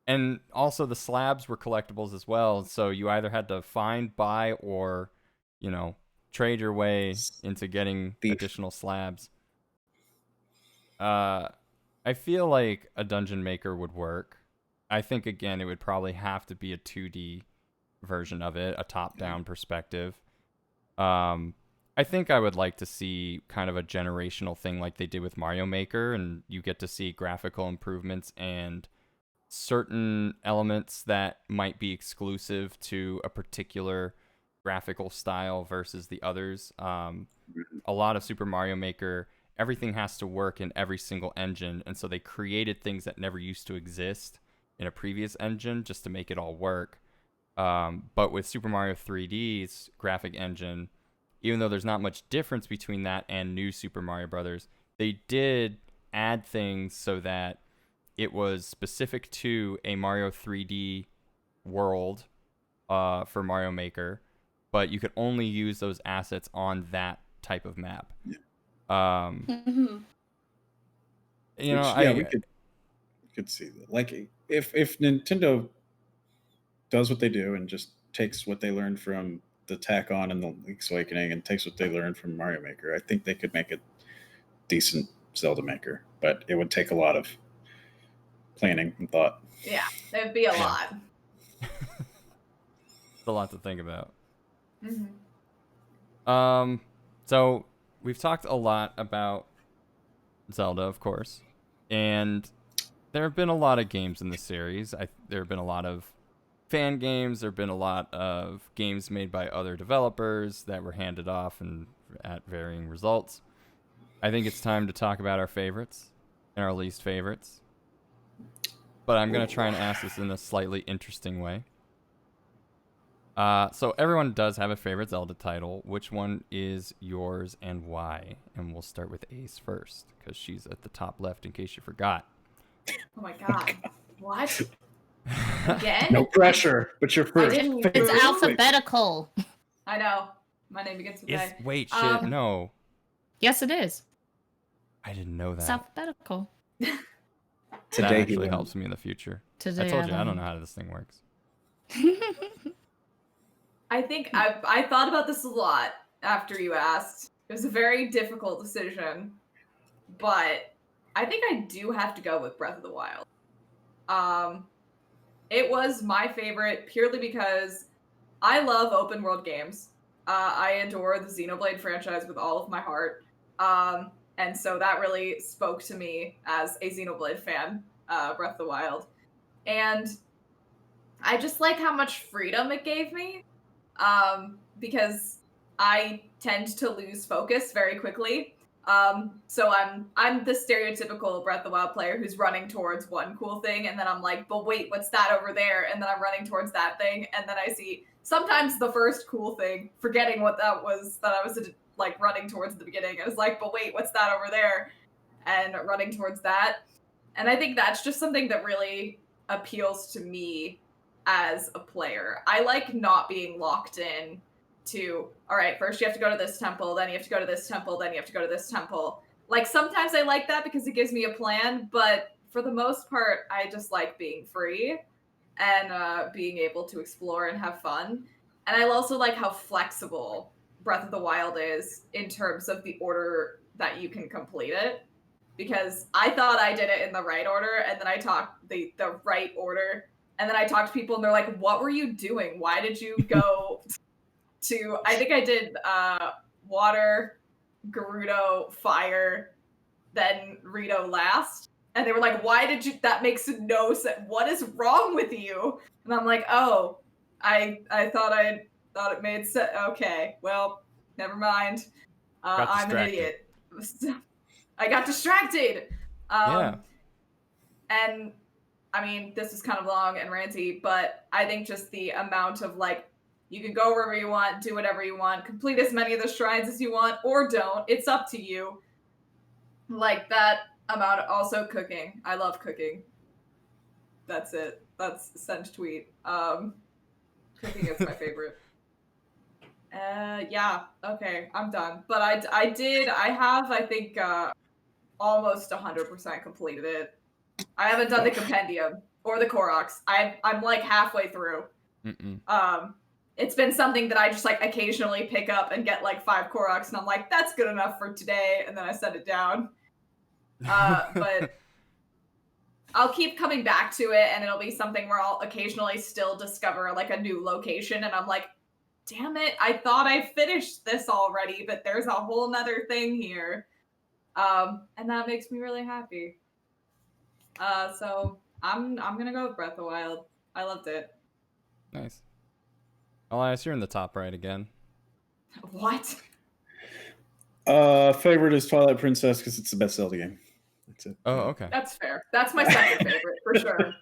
And also the slabs were collectibles as well, so you either had to find, buy, or trade your way into getting additional slabs. I feel like a dungeon maker would work. I think, again, it would probably have to be a 2D version of it, a top-down perspective. I think I would like to see kind of a generational thing like they did with Mario Maker, and you get to see graphical improvements and certain elements that might be exclusive to a particular graphical style versus the others. A lot of Super Mario Maker, everything has to work in every single engine, and so they created things that never used to exist in a previous engine just to make it all work. But with Super Mario 3D's graphic engine, even though there's not much difference between that and New Super Mario Brothers, they did add things so that it was specific to a Mario 3D world for Mario Maker, but you could only use those assets on that type of map. Yeah. Mhm. You know, we could see that. Like if Nintendo does what they do and just takes what they learned from the tack on and the Link's Awakening and takes what they learned from Mario Maker, I think they could make a decent Zelda Maker, but it would take a lot of planning and thought. Yeah, it'd be a Yeah. lot. it's a lot to think about. Mhm. So we've talked a lot about Zelda, of course, and there have been a lot of games in the series. There have been a lot of fan games. There have been a lot of games made by other developers that were handed off and at varying results. I think it's time to talk about our favorites and our least favorites. But I'm going to try and ask this in a slightly interesting way. So everyone does have a favorite Zelda title. Which one is yours and why? And we'll start with Ace first, because she's at the top left in case you forgot. Oh my god. What? Again? No pressure, but you're I first. didn't It's even- alphabetical. I know. My name begins with A. Wait, shit, no. Yes, it is. I didn't know It's that. alphabetical. That Today he actually won. helps me in the future. Today I told you, I won. don't know how this thing works. I think I thought about this a lot after you asked. It was a very difficult decision, but I think I do have to go with Breath of the Wild. It was my favorite purely because I love open world games. I adore the Xenoblade franchise with all of my heart. And so that really spoke to me as a Xenoblade fan, Breath of the Wild. And I just like how much freedom it gave me, because I tend to lose focus very quickly. So I'm the stereotypical Breath of the Wild player who's running towards one cool thing, and then I'm like, but wait, what's that over there? And then I'm running towards that thing, and then I see sometimes the first cool thing, forgetting what that was that I was like running towards at the beginning. I was like, but wait, what's that over there? And running towards that. And I think that's just something that really appeals to me as a player. I like not being locked in to, all right, first you have to go to this temple, then you have to go to this temple, then you have to go to this temple. Like, sometimes I like that because it gives me a plan, but for the most part, I just like being free and being able to explore and have fun. And I also like how flexible Breath of the Wild is in terms of the order that you can complete it. Because I thought I did it in the right order, and then I talked the right order, and then I talked to people, and they're like, what were you doing? Why did you go to, I think I did water, Gerudo, fire, then Rito last. And they were like, why did you, that makes no sense. What is wrong with you? And I'm like, oh, I thought it made sense. Okay, well, never mind. I'm an idiot. I got distracted. Yeah. And I mean, this is kind of long and ranty, but I think just the amount of like, you can go wherever you want, do whatever you want, complete as many of the shrines as you want, or don't. It's up to you. Like that amount. Also cooking. I love cooking. That's it. That's send tweet. Cooking is my favorite. Yeah. Okay, I'm done. But I have, I think, almost 100% completed it. I haven't done the compendium or the Koroks. I'm like halfway through. It's been something that I just like occasionally pick up and get like 5 Koroks, and I'm like, that's good enough for today, and then I set it down. But I'll keep coming back to it, and it'll be something where I'll occasionally still discover like a new location, and I'm like, damn it, I thought I finished this already, but there's a whole nother thing here. And that makes me really happy. So I'm gonna go with Breath of the Wild. I loved it. Nice. Elias, you're in the top right again. What? Favorite is Twilight Princess because it's the best Zelda game. That's it. Oh, okay. That's fair. That's my second favorite for sure.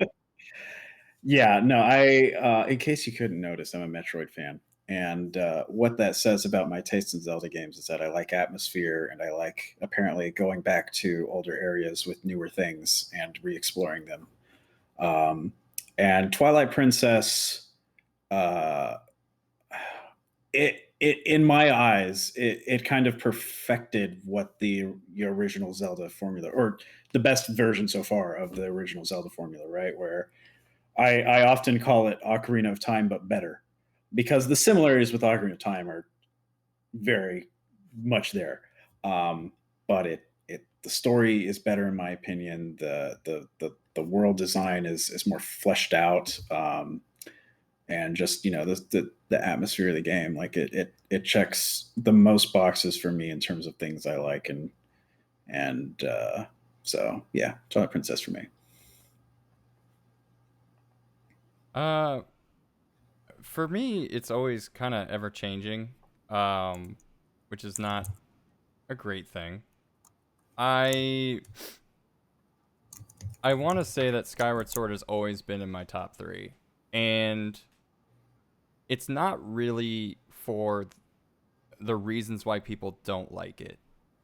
Yeah, no, I in case you couldn't notice, I'm a Metroid fan. And what that says about my taste in Zelda games is that I like atmosphere, and I like apparently going back to older areas with newer things and re-exploring them. And Twilight Princess, it in my eyes, it kind of perfected what the original Zelda formula, or the best version so far of the original Zelda formula, right? Where I often call it Ocarina of Time, but better, because the similarities with Ocarina of Time are very much there. Um, but the story is better in my opinion. The world design is more fleshed out, and just the atmosphere of the game. Like it checks the most boxes for me in terms of things I like, and so yeah, Twilight Princess for me. Uh, for me, it's always kind of ever changing, um, which is not a great thing. I I want to say that Skyward Sword has always been in my top three, and it's not really for the reasons why people don't like it.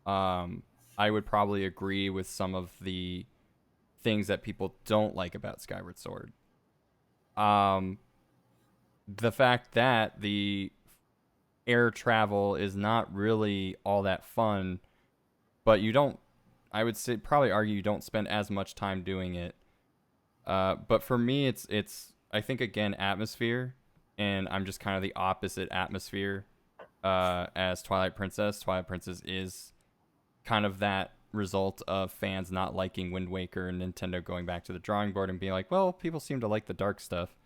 Um, I would probably agree with some of the things that people don't like about Skyward Sword. Um, the fact that the air travel is not really all that fun, but you don't, I would say, probably argue you don't spend as much time doing it. But for me, it's I think again atmosphere, and I'm just kind of the opposite atmosphere as Twilight Princess. Twilight Princess is kind of that result of fans not liking Wind Waker and Nintendo going back to the drawing board and being like, well, people seem to like the dark stuff.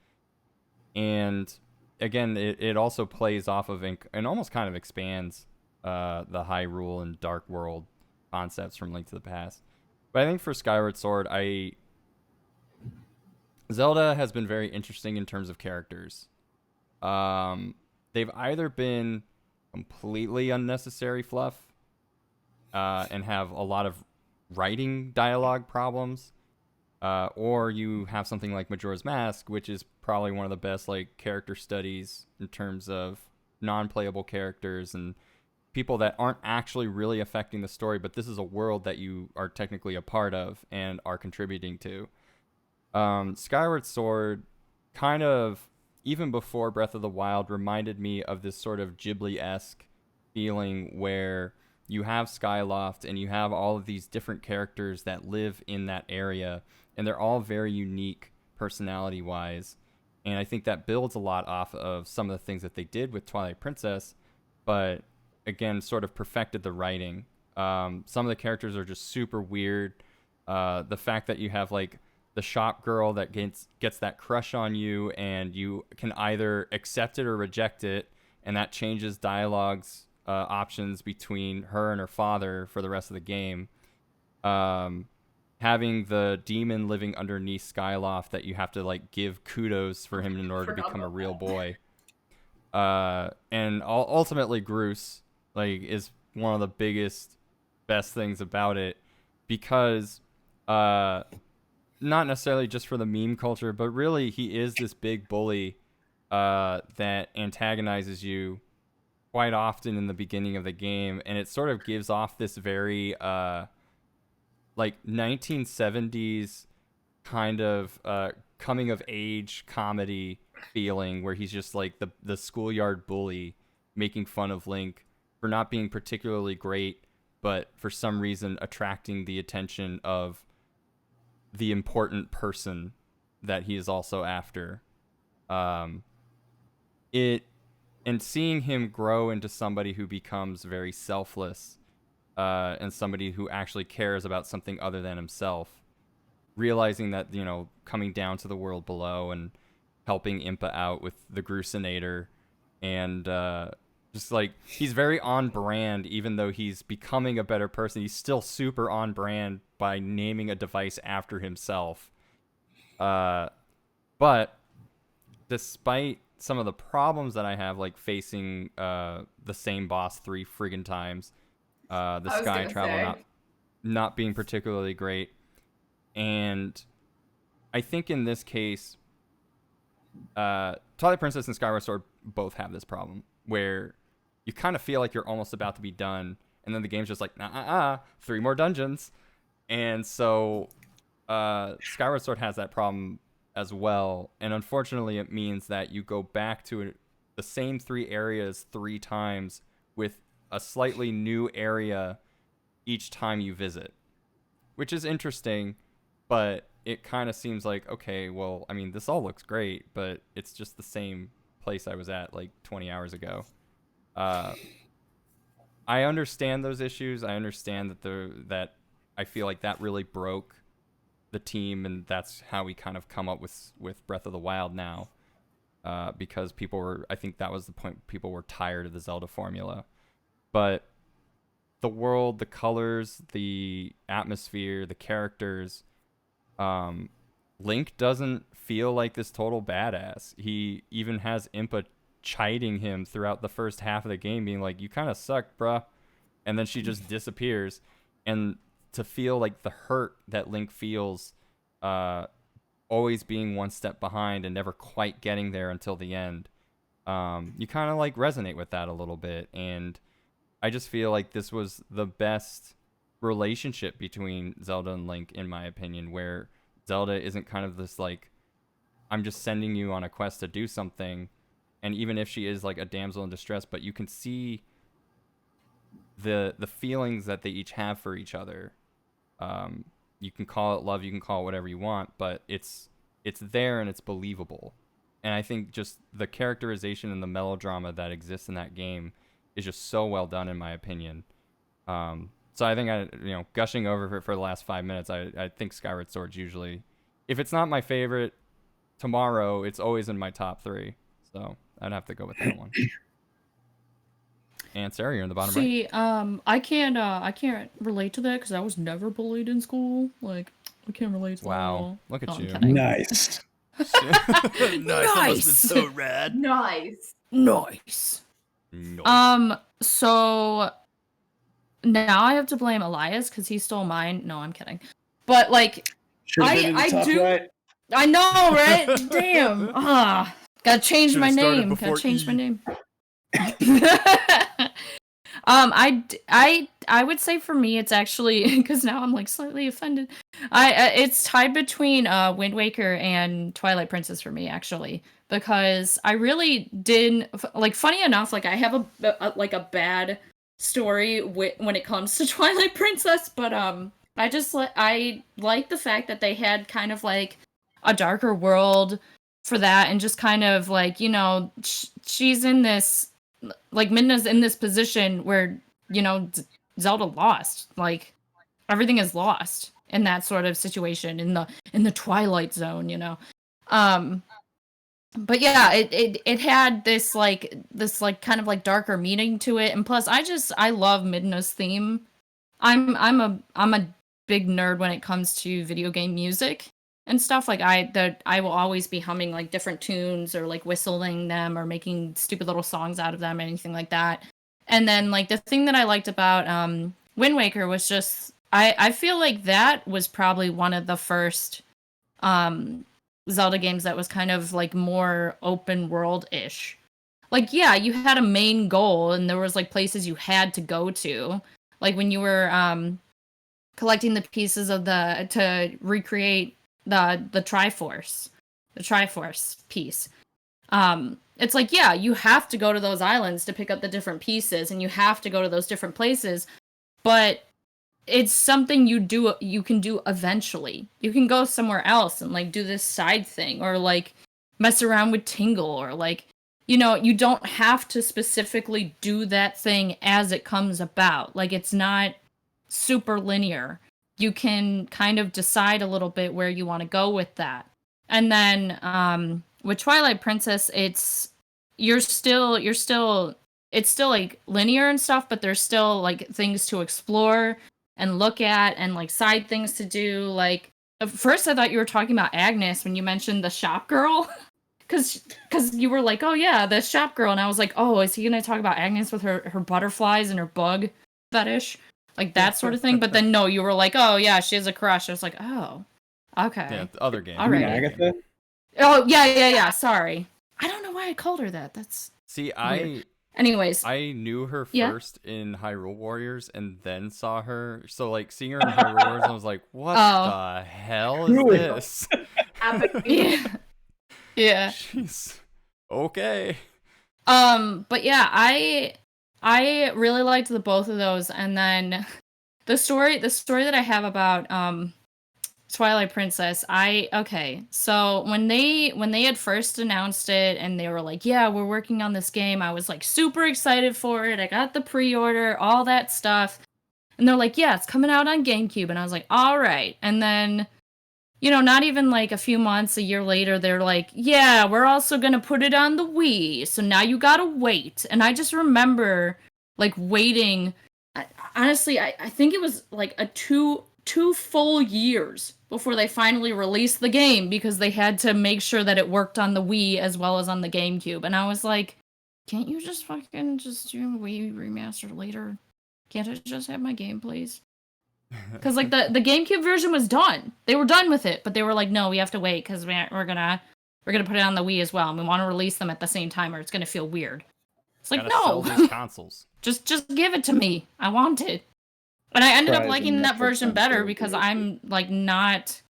And again, it also plays off of and almost kind of expands the Hyrule and Dark World concepts from Link to the Past. But I think for Skyward Sword, Zelda has been very interesting in terms of characters. They've either been completely unnecessary fluff and have a lot of writing dialogue problems, or you have something like Majora's Mask, which is probably one of the best like character studies in terms of non-playable characters and people that aren't actually really affecting the story, but this is a world that you are technically a part of and are contributing to. Skyward Sword kind of, even before Breath of the Wild, reminded me of this sort of Ghibli-esque feeling where you have Skyloft and you have all of these different characters that live in that area, and they're all very unique personality-wise. And I think that builds a lot off of some of the things that they did with Twilight Princess, but again, sort of perfected the writing. Some of the characters are just super weird. The fact that you have like the shop girl that gets that crush on you, and you can either accept it or reject it, and that changes dialogue's options between her and her father for the rest of the game. Having the demon living underneath Skyloft that you have to like give kudos for him in order to become a real boy. And ultimately Groose like is one of the best things about it, because not necessarily just for the meme culture, but really he is this big bully that antagonizes you quite often in the beginning of the game, and it sort of gives off this very like 1970s kind of coming of age comedy feeling, where he's just like the schoolyard bully making fun of Link for not being particularly great, but for some reason attracting the attention of the important person that he is also after. And seeing him grow into somebody who becomes very selfless, and somebody who actually cares about something other than himself, realizing that, coming down to the world below and helping Impa out with the Gruesinator, and just like he's very on brand. Even though he's becoming a better person, he's still super on brand by naming a device after himself. But despite some of the problems that I have, like facing the same boss 3 friggin' times, the sky travel not being particularly great, and I think in this case, Twilight Princess and Skyward Sword both have this problem where you kind of feel like you're almost about to be done, and then the game's just like, 3 more dungeons. And so Skyward Sword has that problem as well, and unfortunately it means that you go back to the same 3 areas 3 times with a slightly new area each time you visit, which is interesting, but it kind of seems like, okay, well, I mean, this all looks great, but it's just the same place I was at like 20 hours ago. I understand those issues. I understand that I feel like that really broke the team, and that's how we kind of come up with Breath of the Wild now, because I think that was the point, people were tired of the Zelda formula. But the world, the colors, the atmosphere, the characters, Link doesn't feel like this total badass. He even has Impa chiding him throughout the first half of the game, being like, you kind of suck, bruh. And then she just disappears. And to feel like the hurt that Link feels, always being one step behind and never quite getting there until the end, you kind of like resonate with that a little bit. And I just feel like this was the best relationship between Zelda and Link, in my opinion, where Zelda isn't kind of this like, I'm just sending you on a quest to do something. And even if she is like a damsel in distress, but you can see the feelings that they each have for each other. You can call it love, you can call it whatever you want, but it's there and it's believable. And I think just the characterization and the melodrama that exists in that game is just so well done, in my opinion. So I think gushing over it for the last 5 minutes, I think Skyward Sword's usually, if it's not my favorite tomorrow, it's always in my top 3. So I'd have to go with that one. And Sarah, you're in the bottom right. See, I can't relate to that because I was never bullied in school. Like, I can't relate to that at all. Look at No, I'm you. kidding. Nice. Nice. That must have been so rad. Nice. Nice. So now I have to blame Elias because he stole mine. No, I'm kidding. But like, I do. Right? I know, right? Damn. Gotta change my name. Gotta change my name. I would say for me it's actually, because now I'm like slightly offended. It's tied between Wind Waker and Twilight Princess for me, actually, because I really didn't like. Funny enough, like I have a bad story when it comes to Twilight Princess, but I like the fact that they had kind of like a darker world for that, and just kind of like, she's in this, like, Midna's in this position where, Zelda lost. Like, everything is lost in that sort of situation, in the Twilight Zone, But yeah, it had this kind of like darker meaning to it, and plus I love Midna's theme. I'm a big nerd when it comes to video game music and stuff. Like I will always be humming like different tunes or like whistling them or making stupid little songs out of them, anything like that. And then like the thing that I liked about Wind Waker was just I feel like that was probably one of the first Zelda games that was kind of like more open world-ish. Like, yeah, you had a main goal and there was like places you had to go to. Like when you were collecting the pieces of to recreate the Triforce piece. It's like, yeah, you have to go to those islands to pick up the different pieces, and you have to go to those different places, but it's something you can do eventually. You can go somewhere else and like do this side thing, or like mess around with Tingle, or like, you don't have to specifically do that thing as it comes about. Like, it's not super linear. You can kind of decide a little bit where you want to go with that. And then with Twilight Princess, it's still like linear and stuff, but there's still like things to explore and look at, and like side things to do. Like, at first I thought you were talking about Agnes when you mentioned the shop girl. Cause you were like, oh yeah, the shop girl, and I was like, oh, is he gonna talk about Agnes with her butterflies and her bug fetish? Like that sort of thing. But then no, you were like, oh yeah, she has a crush. I was like, oh, okay. Yeah, the other game. All right. Agatha? Oh yeah. Sorry. I don't know why I called her that. That's weird. Anyways, I knew her first in Hyrule Warriors and then saw her. So like seeing her in Hyrule Warriors, I was like, what the hell is this? Yeah. Jeez. Okay. But yeah, I really liked the both of those, and then the story that I have about Twilight Princess, so when they had first announced it and they were like, yeah, we're working on this game, I was like super excited for it. I got the pre-order, all that stuff. And they're like, yeah, it's coming out on GameCube. And I was like, all right. And then, not even like a few months, a year later, they're like, yeah, we're also going to put it on the Wii. So now you got to wait. And I just remember like waiting. Honestly, I think it was like two full years before they finally released the game because they had to make sure that it worked on the Wii as well as on the GameCube. And I was like, can't you just fucking just do a Wii remaster later? Can't I just have my game, please? Because like the GameCube version was done. They were done with it, but they were like, no, we have to wait because we're gonna put it on the Wii as well, and we want to release them at the same time, or it's gonna feel weird. It's like, Gotta sell no, these consoles. just give it to me. I want it. And I ended up liking that Netflix version and better chill because video. I'm like not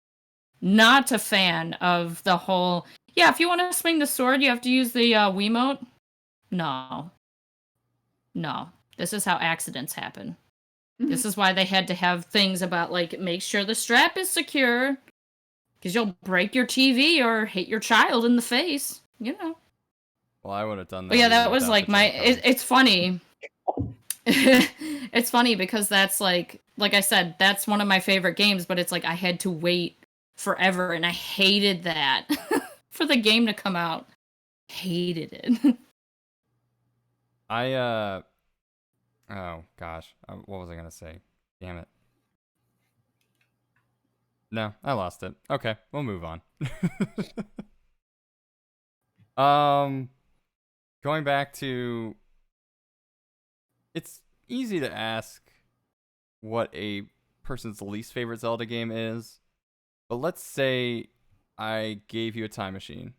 a fan of the whole. Yeah, if you want to swing the sword, you have to use the Wiimote. No. This is how accidents happen. This is why they had to have things about, like, make sure the strap is secure. Because you'll break your TV or hit your child in the face. Well, I would have done that. But yeah, that was, without like, the Joy-Con. it's funny. It's funny because that's, like I said, that's one of my favorite games. But it's, like, I had to wait forever. And I hated that. For the game to come out. Hated it. Oh, gosh. What was I going to say? Damn it. No, I lost it. Okay, we'll move on. Going back to... It's easy to ask what a person's least favorite Zelda game is. But let's say I gave you a time machine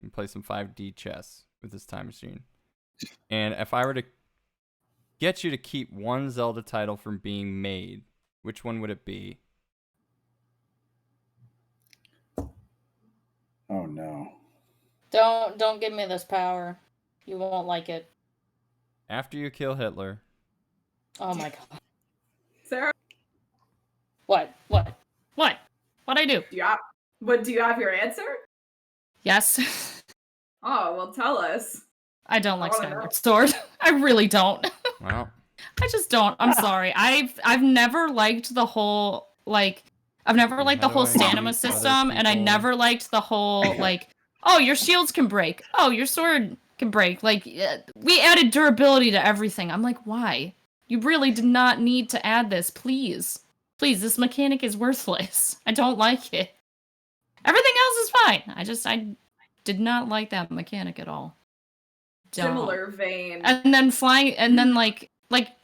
and play some 5D chess with this time machine. And if I were to get you to keep one Zelda title from being made, which one would it be? Oh no. Don't give me this power. You won't like it. After you kill Hitler. Oh my god. Sarah, What? What'd I do? do you have your answer? Yes. Oh, well, tell us. I don't like I wanna Skyward know. Sword. I really don't. Well, I just don't. I'm sorry. I've never liked the whole I've never liked the How whole do I stamina treat other system, and I people? never liked the whole oh, your shields can break. Oh, your sword can break. Like we added durability to everything. I'm like, why? You really did not need to add this, please. Please, this mechanic is worthless. I don't like it. Everything else is fine. I did not like that mechanic at all. Don't. Similar vein. And then flying, and then like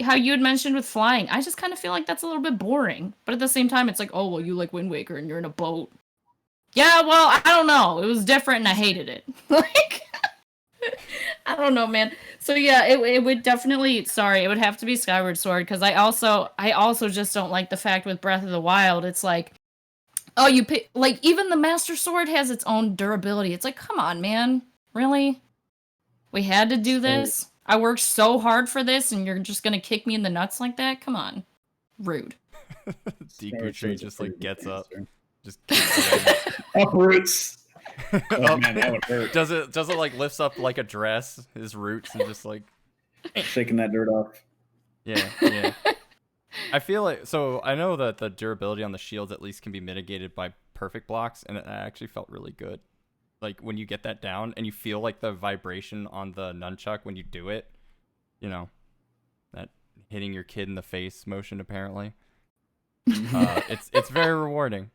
how you had mentioned with flying, I just kind of feel like that's a little bit boring. But at the same time, it's like, oh, well, you like Wind Waker and you're in a boat. Yeah, well, I don't know. It was different and I hated it. Like, I don't know, man. So yeah, it would definitely, it would have to be Skyward Sword, because I also just don't like the fact with Breath of the Wild, it's like, oh, you pick, like, even the Master Sword has its own durability. It's like, come on, man. Really? We had to do this? I worked so hard for this, and you're just gonna kick me in the nuts like that? Come on. Rude. Deku Tree just like gets up. Just Uproots. Oh man, that would hurt. does it like lifts up like a dress, his roots, and just like Shaking that dirt off. yeah. I feel like, so I know that the durability on the shields at least can be mitigated by perfect blocks, and it actually felt really good. Like when you get that down and you feel like the vibration on the nunchuck when you do it, that hitting your kid in the face motion apparently. It's very rewarding.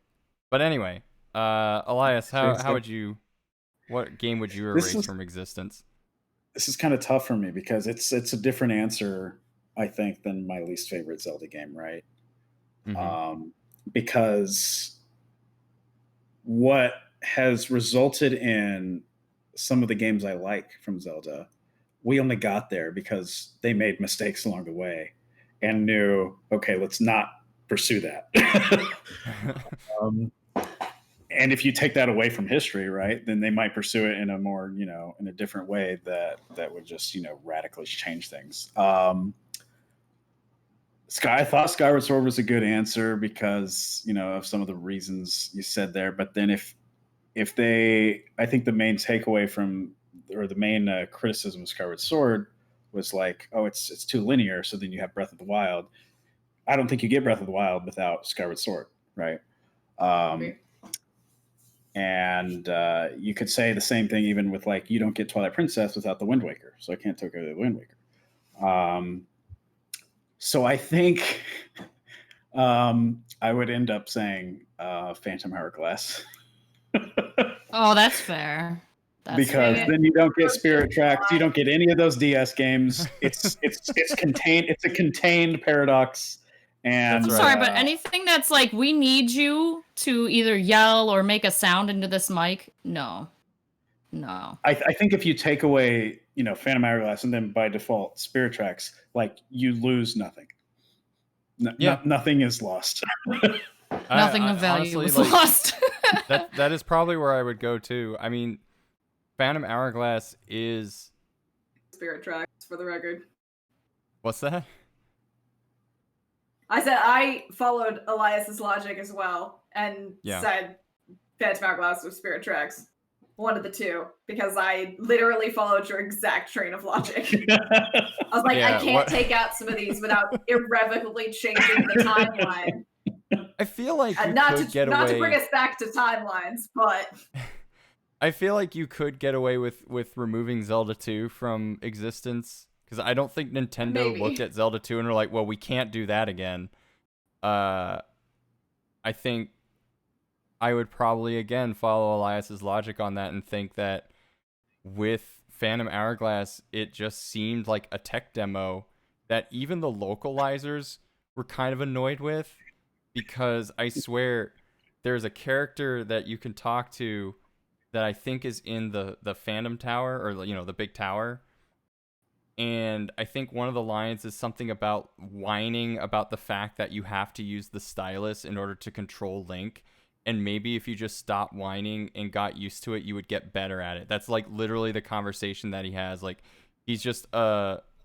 But anyway, Elias, what game would you erase from existence? This is kind of tough for me because it's a different answer, I think, than my least favorite Zelda game, right? Mm-hmm. Because what has resulted in some of the games I like from Zelda, we only got there because they made mistakes along the way and knew, okay, let's not pursue that. and if you take that away from history, right, then they might pursue it in a more, in a different way that would just, radically change things. I thought Skyward Sword was a good answer because, of some of the reasons you said there. But then I think the main takeaway or the main criticism of Skyward Sword was like, oh, it's too linear. So then you have Breath of the Wild. I don't think you get Breath of the Wild without Skyward Sword, right? And you could say the same thing even with like, you don't get Twilight Princess without the Wind Waker. So I can't take away the Wind Waker. So I think I would end up saying Phantom Hourglass. Oh, that's fair. Because then you don't get Spirit Tracks, you don't get any of those DS games. It's contained. It's a contained paradox. And That's sorry, but anything that's like, we need you to either yell or make a sound into this mic, no. I think if you take away, Phantom Hourglass and then by default Spirit Tracks, like you lose nothing. Nothing is lost. Nothing of value is lost. that is probably where I would go too. I mean, Phantom Hourglass is Spirit Tracks, for the record. What's that? I said I followed Elias's logic as well and said Phantom Hourglass or Spirit Tracks. One of the two, because I literally followed your exact train of logic. I was like, I can't take out some of these without irrevocably changing the timeline. I feel like you not could get away. Not to bring us back to timelines, but I feel like you could get away with removing Zelda 2 from existence, because I don't think Nintendo looked at Zelda 2 and were like, well, we can't do that again. I think I would probably, again, follow Elias's logic on that and think that with Phantom Hourglass, it just seemed like a tech demo that even the localizers were kind of annoyed with, because I swear there's a character that you can talk to that I think is in the Phantom Tower, or, the big tower. And I think one of the lines is something about whining about the fact that you have to use the stylus in order to control Link. And maybe if you just stopped whining and got used to it, you would get better at it. That's like literally the conversation that he has. Like, he's just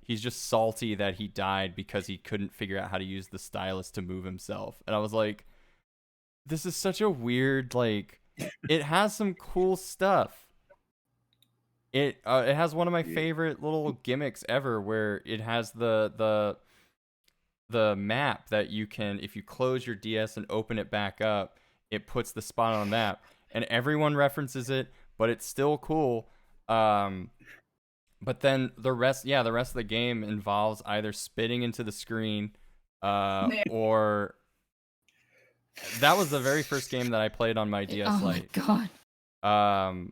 salty that he died because he couldn't figure out how to use the stylus to move himself. And I was like, this is such a weird, like, it has some cool stuff. It has one of my favorite little gimmicks ever, where it has the map that you can, if you close your DS and open it back up, it puts the spot on the map, and everyone references it, but it's still cool. But then the rest of the game involves either spitting into the screen, or that was the very first game that I played on my DS Lite. Oh my god.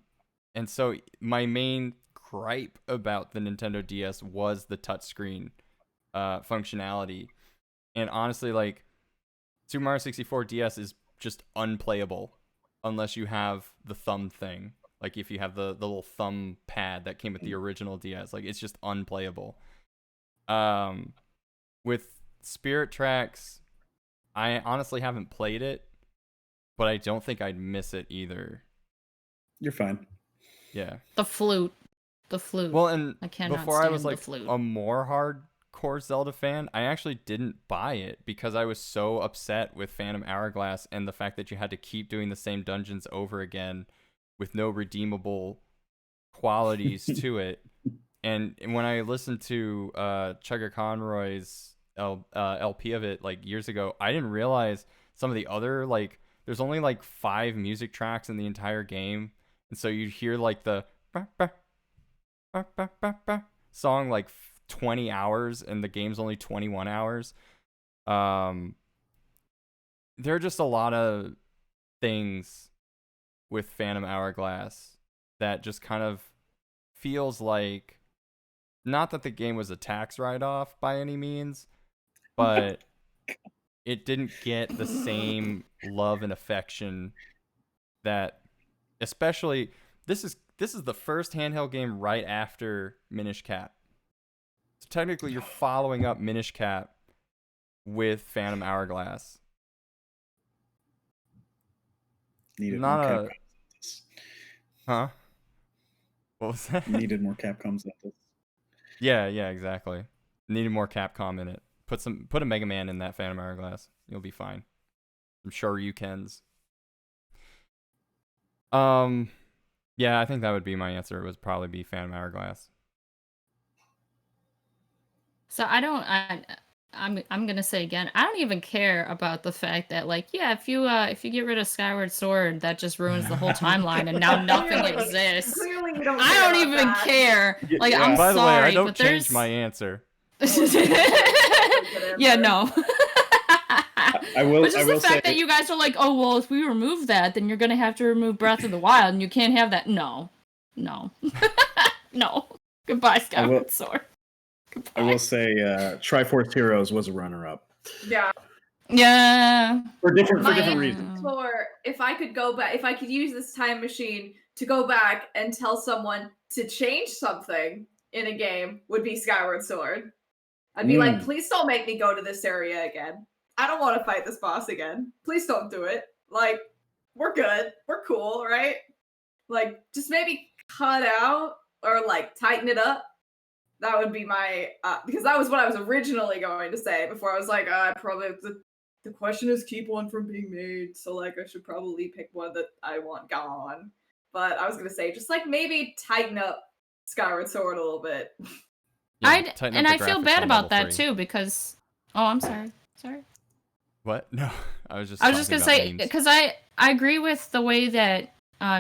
And so my main gripe about the Nintendo DS was the touchscreen functionality. And honestly, like, Super Mario 64 DS is just unplayable unless you have the thumb thing. Like, if you have the little thumb pad that came with the original DS, like, it's just unplayable. With Spirit Tracks, I honestly haven't played it, but I don't think I'd miss it either. You're fine. Yeah. The flute. Well, and I cannot before I was like flute. a more hardcore Zelda fan, I actually didn't buy it because I was so upset with Phantom Hourglass and the fact that you had to keep doing the same dungeons over again with no redeemable qualities to it. And when I listened to Chugga Conroy's LP of it like years ago, I didn't realize some of the other, like, there's only like 5 music tracks in the entire game. And so you'd hear like the song like 20 hours and the game's only 21 hours. There are just a lot of things with Phantom Hourglass that just kind of feels like, not that the game was a tax write-off by any means, but it didn't get the same love and affection that, especially, this is the first handheld game right after Minish Cap. So technically you're following up Minish Cap with Phantom Hourglass. Needed more not a Capcoms. huh? What was that? Needed more Capcoms than this. Yeah, exactly. Needed more Capcom in it. Put a Mega Man in that Phantom Hourglass. You'll be fine. I'm sure you cans. Yeah, I think that would be my answer. It would probably be Phantom Hourglass. So I'm gonna say again, I don't even care about the fact that like, yeah, if you get rid of Skyward Sword, that just ruins the whole timeline and now nothing exists. Clearly, you don't. I care don't about even that. care. Like, Yeah. I'm By the way, I sorry, don't but change there's my answer. yeah, no. I will. Which is I the will fact say that you guys are like, oh well, if we remove that, then you're gonna have to remove Breath of the Wild, and you can't have that. No, no. Goodbye, Skyward Sword. Goodbye. I will say Triforce Heroes was a runner-up Yeah. Yeah. for different My reasons. for if I could go back, if I could use this time machine to go back and tell someone to change something in a game, would be Skyward Sword. I'd be like, please don't make me go to this area again. I don't want to fight this boss again. Please don't do it. Like, we're good. We're cool, right? Like, just maybe cut out or like tighten it up. That would be my because that was what I was originally going to say before I was like, probably the question is keep one from being made, so like I should probably pick one that I want gone. But I was gonna say just like maybe tighten up Skyward Sword a little bit. Yeah, I feel bad about that 3. too because I'm sorry. What? No, I was just gonna say because I agree with the way that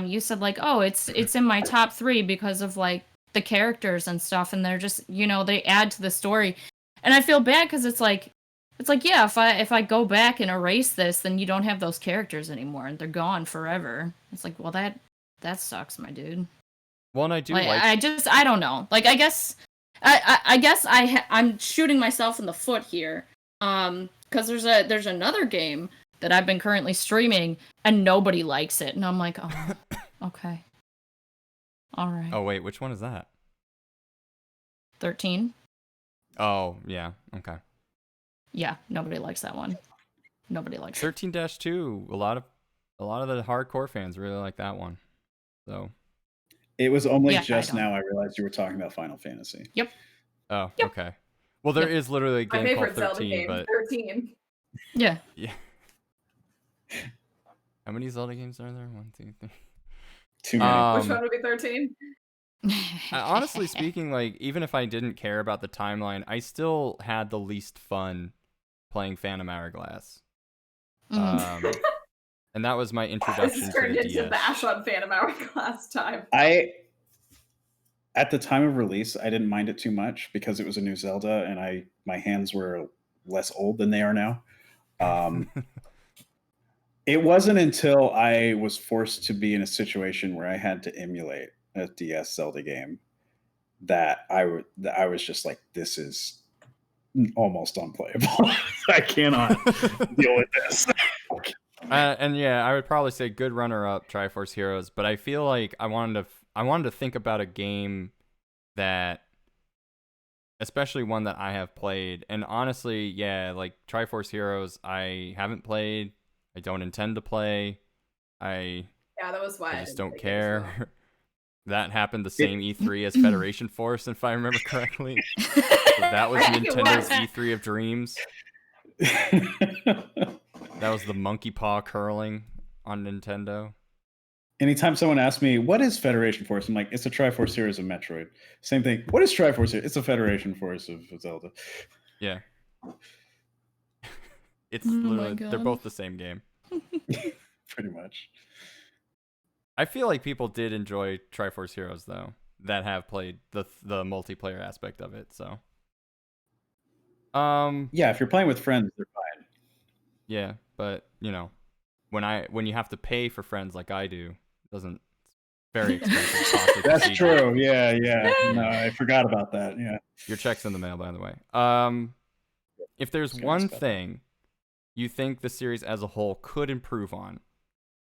you said like, oh, it's in my top 3 because of like the characters and stuff, and they're just, you know, they add to the story. And I feel bad because it's like yeah, if I go back and erase this, then you don't have those characters anymore and they're gone forever. It's like, well, that sucks, my dude. Well, and I do like I don't know. Like, I guess I'm shooting myself in the foot here. Because there's another game that I've been currently streaming and nobody likes it, and I'm like, oh, okay, all right. Oh wait, which one is that? 13. Oh yeah, okay. Yeah, nobody likes that one. Nobody likes 13-2. A lot of the hardcore fans really like that one. So it was only Yeah, just now I realized you were talking about Final Fantasy. Yep. Oh, Yep. okay. Well, there is literally a My game called favorite Zelda 13, game, but 13. Yeah. yeah. How many Zelda games are there? 1, 2, 3. Too many. Which one would be 13? Honestly speaking, like, even if I didn't care about the timeline, I still had the least fun playing Phantom Hourglass. And that was my introduction This to turned the into DS. Bash on Phantom Hourglass time. At the time of release, I didn't mind it too much because it was a new Zelda, and my hands were less old than they are now. It wasn't until I was forced to be in a situation where I had to emulate a DS Zelda game that I was just like, this is almost unplayable. I cannot deal with this. And yeah, I would probably say good runner-up, Triforce Heroes. But I feel like I wanted to think about a game that, especially one that I have played. And honestly, yeah, like Triforce Heroes, I haven't played. I don't intend to play. Yeah, that was why I I just didn't don't pick it as care. well. That happened the same E3 as Federation Force, if I remember correctly. So that was I think it Nintendo's was. E3 of dreams. That was the monkey paw curling on Nintendo. Anytime someone asks me, what is Federation Force? I'm like, it's a Triforce series of Metroid. Same thing. What is Triforce? It's a Federation Force of Zelda. Yeah. It's Oh my literally, God. they're both the same game. Pretty much. I feel like people did enjoy Triforce Heroes, though, that have played the multiplayer aspect of it, so. Yeah, if you're playing with friends, they're fine. Yeah, but, you know, when you have to pay for friends like I do, it doesn't, it's very expensive. Costly That's procedure. true. Yeah. No, I forgot about that. Yeah. Your check's in the mail, by the way. If there's one thing you think the series as a whole could improve on,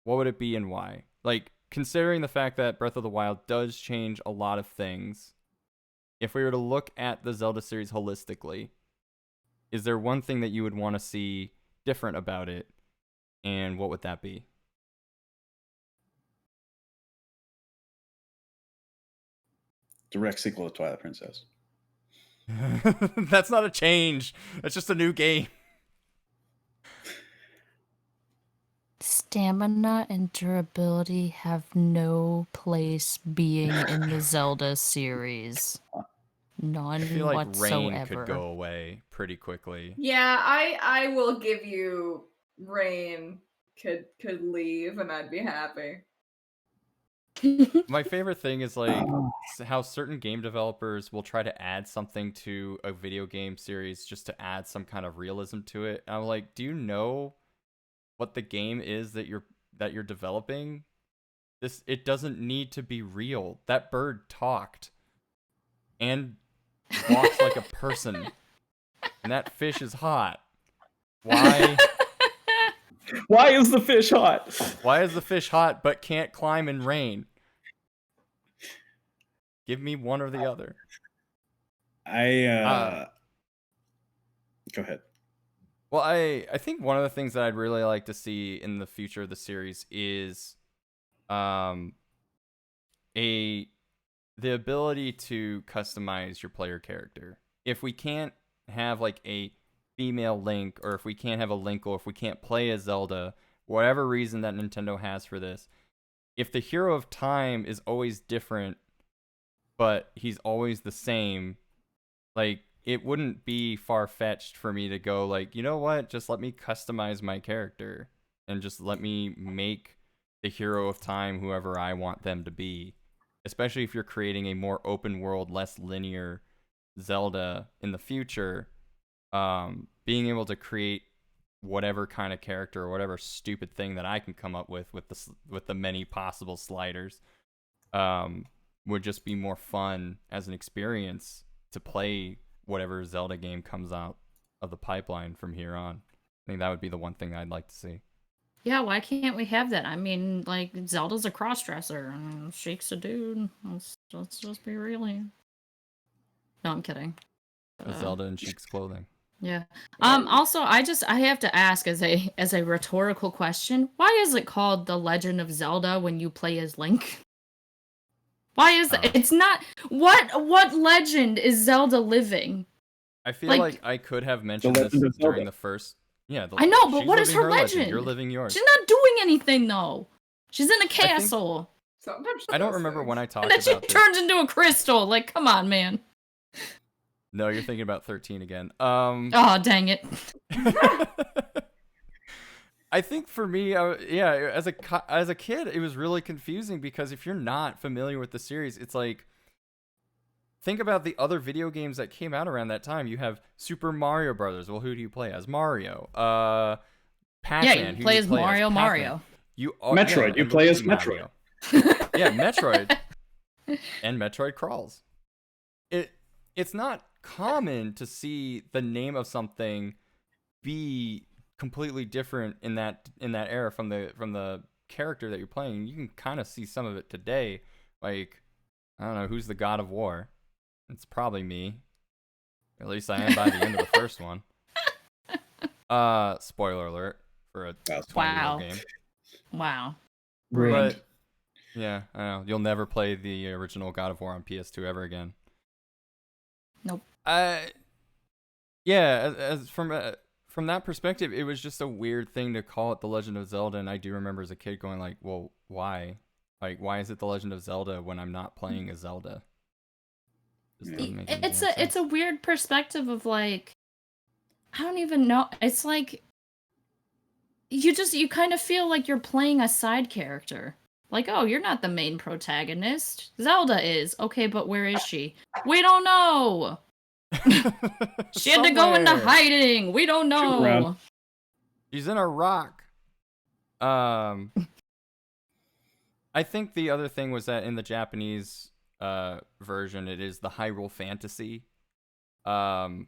what would it be and why? Like, considering the fact that Breath of the Wild does change a lot of things, if we were to look at the Zelda series holistically, is there one thing that you would want to see different about it, and what would that be? Direct sequel to Twilight Princess. That's not a change. That's just a new game. Stamina and durability have no place being in the Zelda series. None I feel like whatsoever. rain could go away pretty quickly. Yeah, I will give you Rain could leave and I'd be happy. My favorite thing is like how certain game developers will try to add something to a video game series just to add some kind of realism to it. And I'm like, do you know what the game is that you're developing? It doesn't need to be real. That bird talked and walks like a person. And that fish is hot. Why? Why is the fish hot? Why is the fish hot but can't climb in rain? Give me one or the other. Go ahead. Well, I think one of the things that I'd really like to see in the future of the series is the ability to customize your player character. If we can't have like a female Link, or if we can't have a Link, or if we can't play as Zelda, whatever reason that Nintendo has for this, if the hero of time is always different, but he's always the same, like, it wouldn't be far-fetched for me to go like, you know what, just let me customize my character and just let me make the hero of time whoever I want them to be. Especially if you're creating a more open world, less linear Zelda in the future, being able to create whatever kind of character or whatever stupid thing that I can come up with the many possible sliders, would just be more fun as an experience to play whatever Zelda game comes out of the pipeline from here on. I think that would be the one thing I'd like to see. Yeah, why can't we have that? I mean, like, Zelda's a cross-dresser. Sheik's a dude. Let's just be real here. No, I'm kidding. Zelda in Sheik's clothing. Yeah. Also, I have to ask as a rhetorical question, why is it called The Legend of Zelda when you play as Link? Why is that? It's not. What legend is Zelda living? I feel like I could have mentioned this during the first. Yeah, I know, but what is her legend? You're living yours. She's not doing anything though. She's in a castle. I don't remember when I talked and then about she turns into a crystal. Like, come on, man. No, you're thinking about 13 again. Oh, dang it. I think for me, as a kid, it was really confusing because if you're not familiar with the series, it's like, think about the other video games that came out around that time. You have Super Mario Brothers. Well, who do you play as? Mario. Pac-Man. Yeah, you play as Mario. Metroid. Yeah, you play as Metroid. Yeah, Metroid. And Metroid crawls. It's not common to see the name of something be completely different in that era from the character that you're playing. You can kind of see some of it today. Like, I don't know, who's the God of War? It's probably me. At least I am by the end of the first one. Spoiler alert for a 20-year-old game. Wow. But yeah, I don't know. You'll never play the original God of War on PS2 ever again. Nope. Yeah, as from that perspective, it was just a weird thing to call it The Legend of Zelda, and I do remember as a kid going like, well, why? Like, why is it The Legend of Zelda when I'm not playing as Zelda? It's a weird perspective of like, I don't even know. It's like you kind of feel like you're playing a side character. Like, oh, you're not the main protagonist. Zelda is. Okay, but where is she? We don't know. She had to go into hiding. We don't know. She's in a rock. I think the other thing was that in the Japanese version, it is the Hyrule Fantasy. They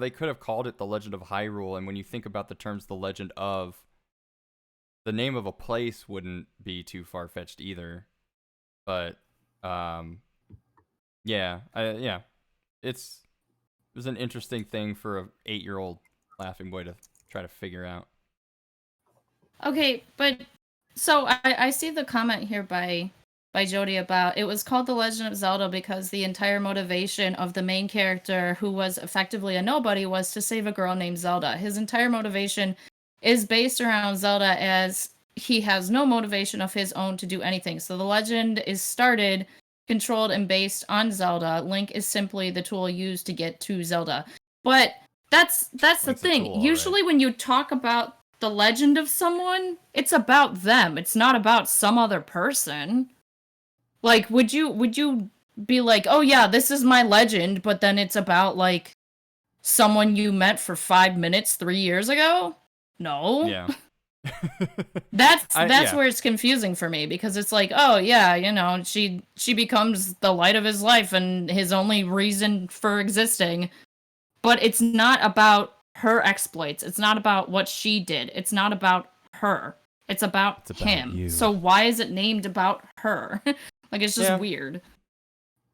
could have called it The Legend of Hyrule, and when you think about the terms The Legend of, the name of a place wouldn't be too far-fetched either. But it was an interesting thing for a 8-year-old Laughingboy to try to figure out. Okay, but so I see the comment here by by Jody about, it was called The Legend of Zelda because the entire motivation of the main character, who was effectively a nobody, was to save a girl named Zelda. His entire motivation is based around Zelda, as he has no motivation of his own to do anything. So the legend is started, controlled, and based on Zelda. Link is simply the tool used to get to Zelda. But that's the thing. Tool, usually when you talk about the legend of someone, it's about them. It's not about some other person. Like, would you be like, oh yeah, this is my legend, but then it's about like someone you met for 5 minutes 3 years ago? No. Yeah. That's where it's confusing for me, because it's like, oh yeah, you know, she becomes the light of his life and his only reason for existing. But it's not about her exploits. It's not about what she did. It's not about her. It's about him. You. So why is it named about her? Like, it's just weird.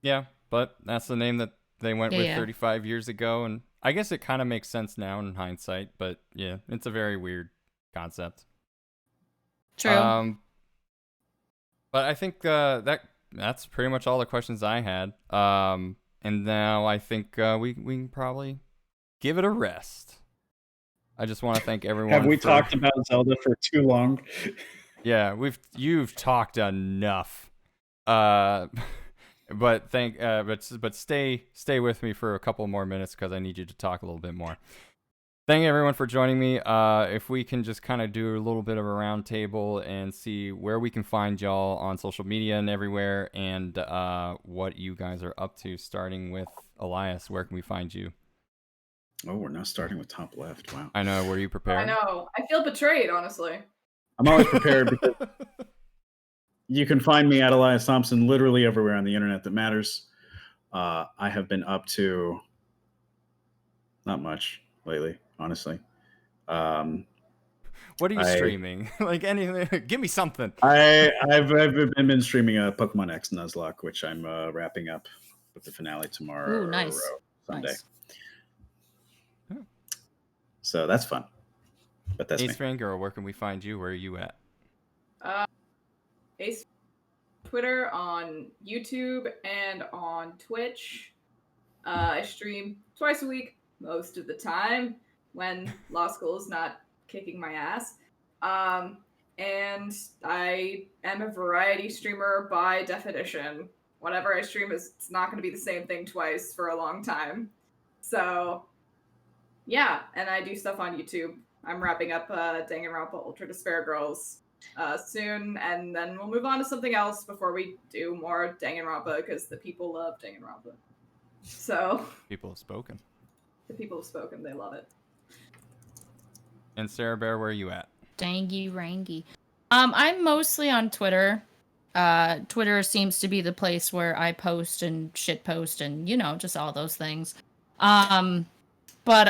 Yeah, but that's the name that they went with 35 years ago, and I guess it kind of makes sense now in hindsight, but yeah, it's a very weird concept. True. But I think that's pretty much all the questions I had. And now I think we can probably give it a rest. I just want to thank everyone. Have we talked about Zelda for too long? Yeah, you've talked enough. But stay with me for a couple more minutes because I need you to talk a little bit more. Thank everyone for joining me. If we can just kind of do a little bit of a round table and see where we can find y'all on social media and everywhere, and what you guys are up to, starting with Elias. Where can we find you? Oh, we're now starting with top left. Wow. I know. Were you prepared? I know. I feel betrayed, honestly. I'm always prepared because you can find me at Elias Thompson literally everywhere on the internet that matters. I have been up to not much lately, honestly. What are you streaming? Like anything? Give me something. I've been streaming Pokemon X Nuzlocke, which I'm wrapping up with the finale tomorrow. Ooh, nice. Sunday. Nice. So that's fun. But that's me. AceFangirl, where can we find you? Where are you at? Ace Twitter, on YouTube, and on Twitch. I stream twice a week most of the time when law school is not kicking my ass. And I am a variety streamer by definition. Whatever I stream it's not going to be the same thing twice for a long time. So yeah, and I do stuff on YouTube. I'm wrapping up Danganronpa Ultra Despair Girls soon, and then we'll move on to something else before we do more Danganronpa, because the people love Danganronpa. So people have spoken. The people have spoken. They love it. And SerahBear, where are you at? Dangy rangy. I'm mostly on Twitter. Twitter seems to be the place where I post and shit post and, you know, just all those things. But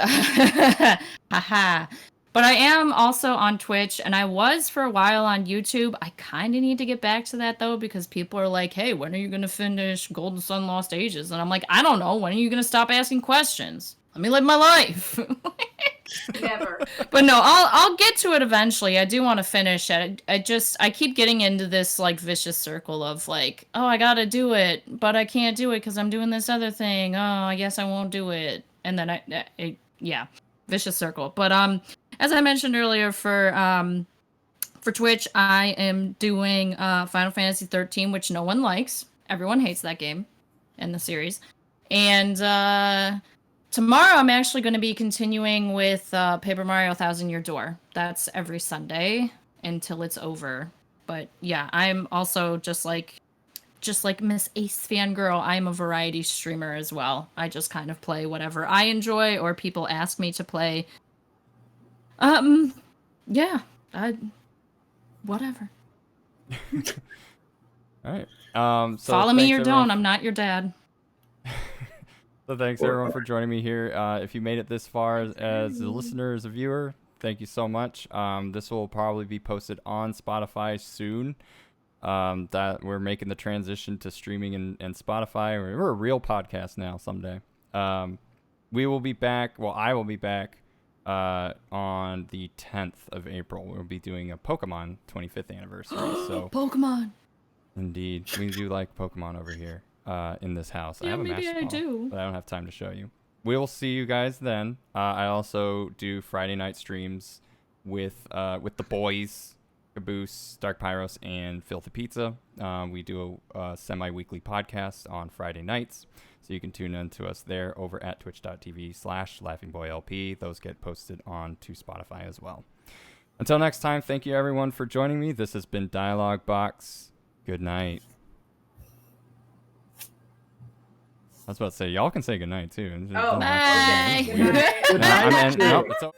haha. But I am also on Twitch, and I was for a while on YouTube. I kind of need to get back to that, though, because people are like, hey, when are you going to finish Golden Sun Lost Ages? And I'm like, I don't know. When are you going to stop asking questions? Let me live my life. Never. But no, I'll get to it eventually. I do want to finish it. I keep getting into this like vicious circle of like, oh, I gotta do it, but I can't do it because I'm doing this other thing. Oh, I guess I won't do it. And then yeah, vicious circle. But as I mentioned earlier, for Twitch, I am doing Final Fantasy 13, which no one likes. Everyone hates that game in the series. And tomorrow I'm actually going to be continuing with Paper Mario 1000 Year Door. That's every Sunday until it's over. But yeah, I'm also just like Miss AceFangirl, I'm a variety streamer as well. I just kind of play whatever I enjoy or people ask me to play. Yeah, whatever. All right. So follow me or don't. I'm not your dad. So thanks everyone for joining me here. If you made it this far as a listener, as a viewer, thank you so much. This will probably be posted on Spotify soon. That we're making the transition to streaming and Spotify. We're a real podcast now someday. We will be back. Well, I will be back on the 10th of April. We'll be doing a Pokemon 25th anniversary. So Pokemon. Indeed, we do like Pokemon over here in this house. I Yeah, have a maybe Master I Ball, do. but I don't have time to show you. We'll see you guys then. I also do Friday night streams with the boys, Caboose, Dark Pyros, and Filthy Pizza. We do a semi-weekly podcast on Friday nights, so you can tune in to us there over at twitch.tv/LaughingboyLP. Those get posted on to Spotify as well. Until next time, thank you everyone for joining me. This has been DialogBOX. Good night. I was about to say, y'all can say good night too. Oh, Bye. good night. Good night. Nope, it's over.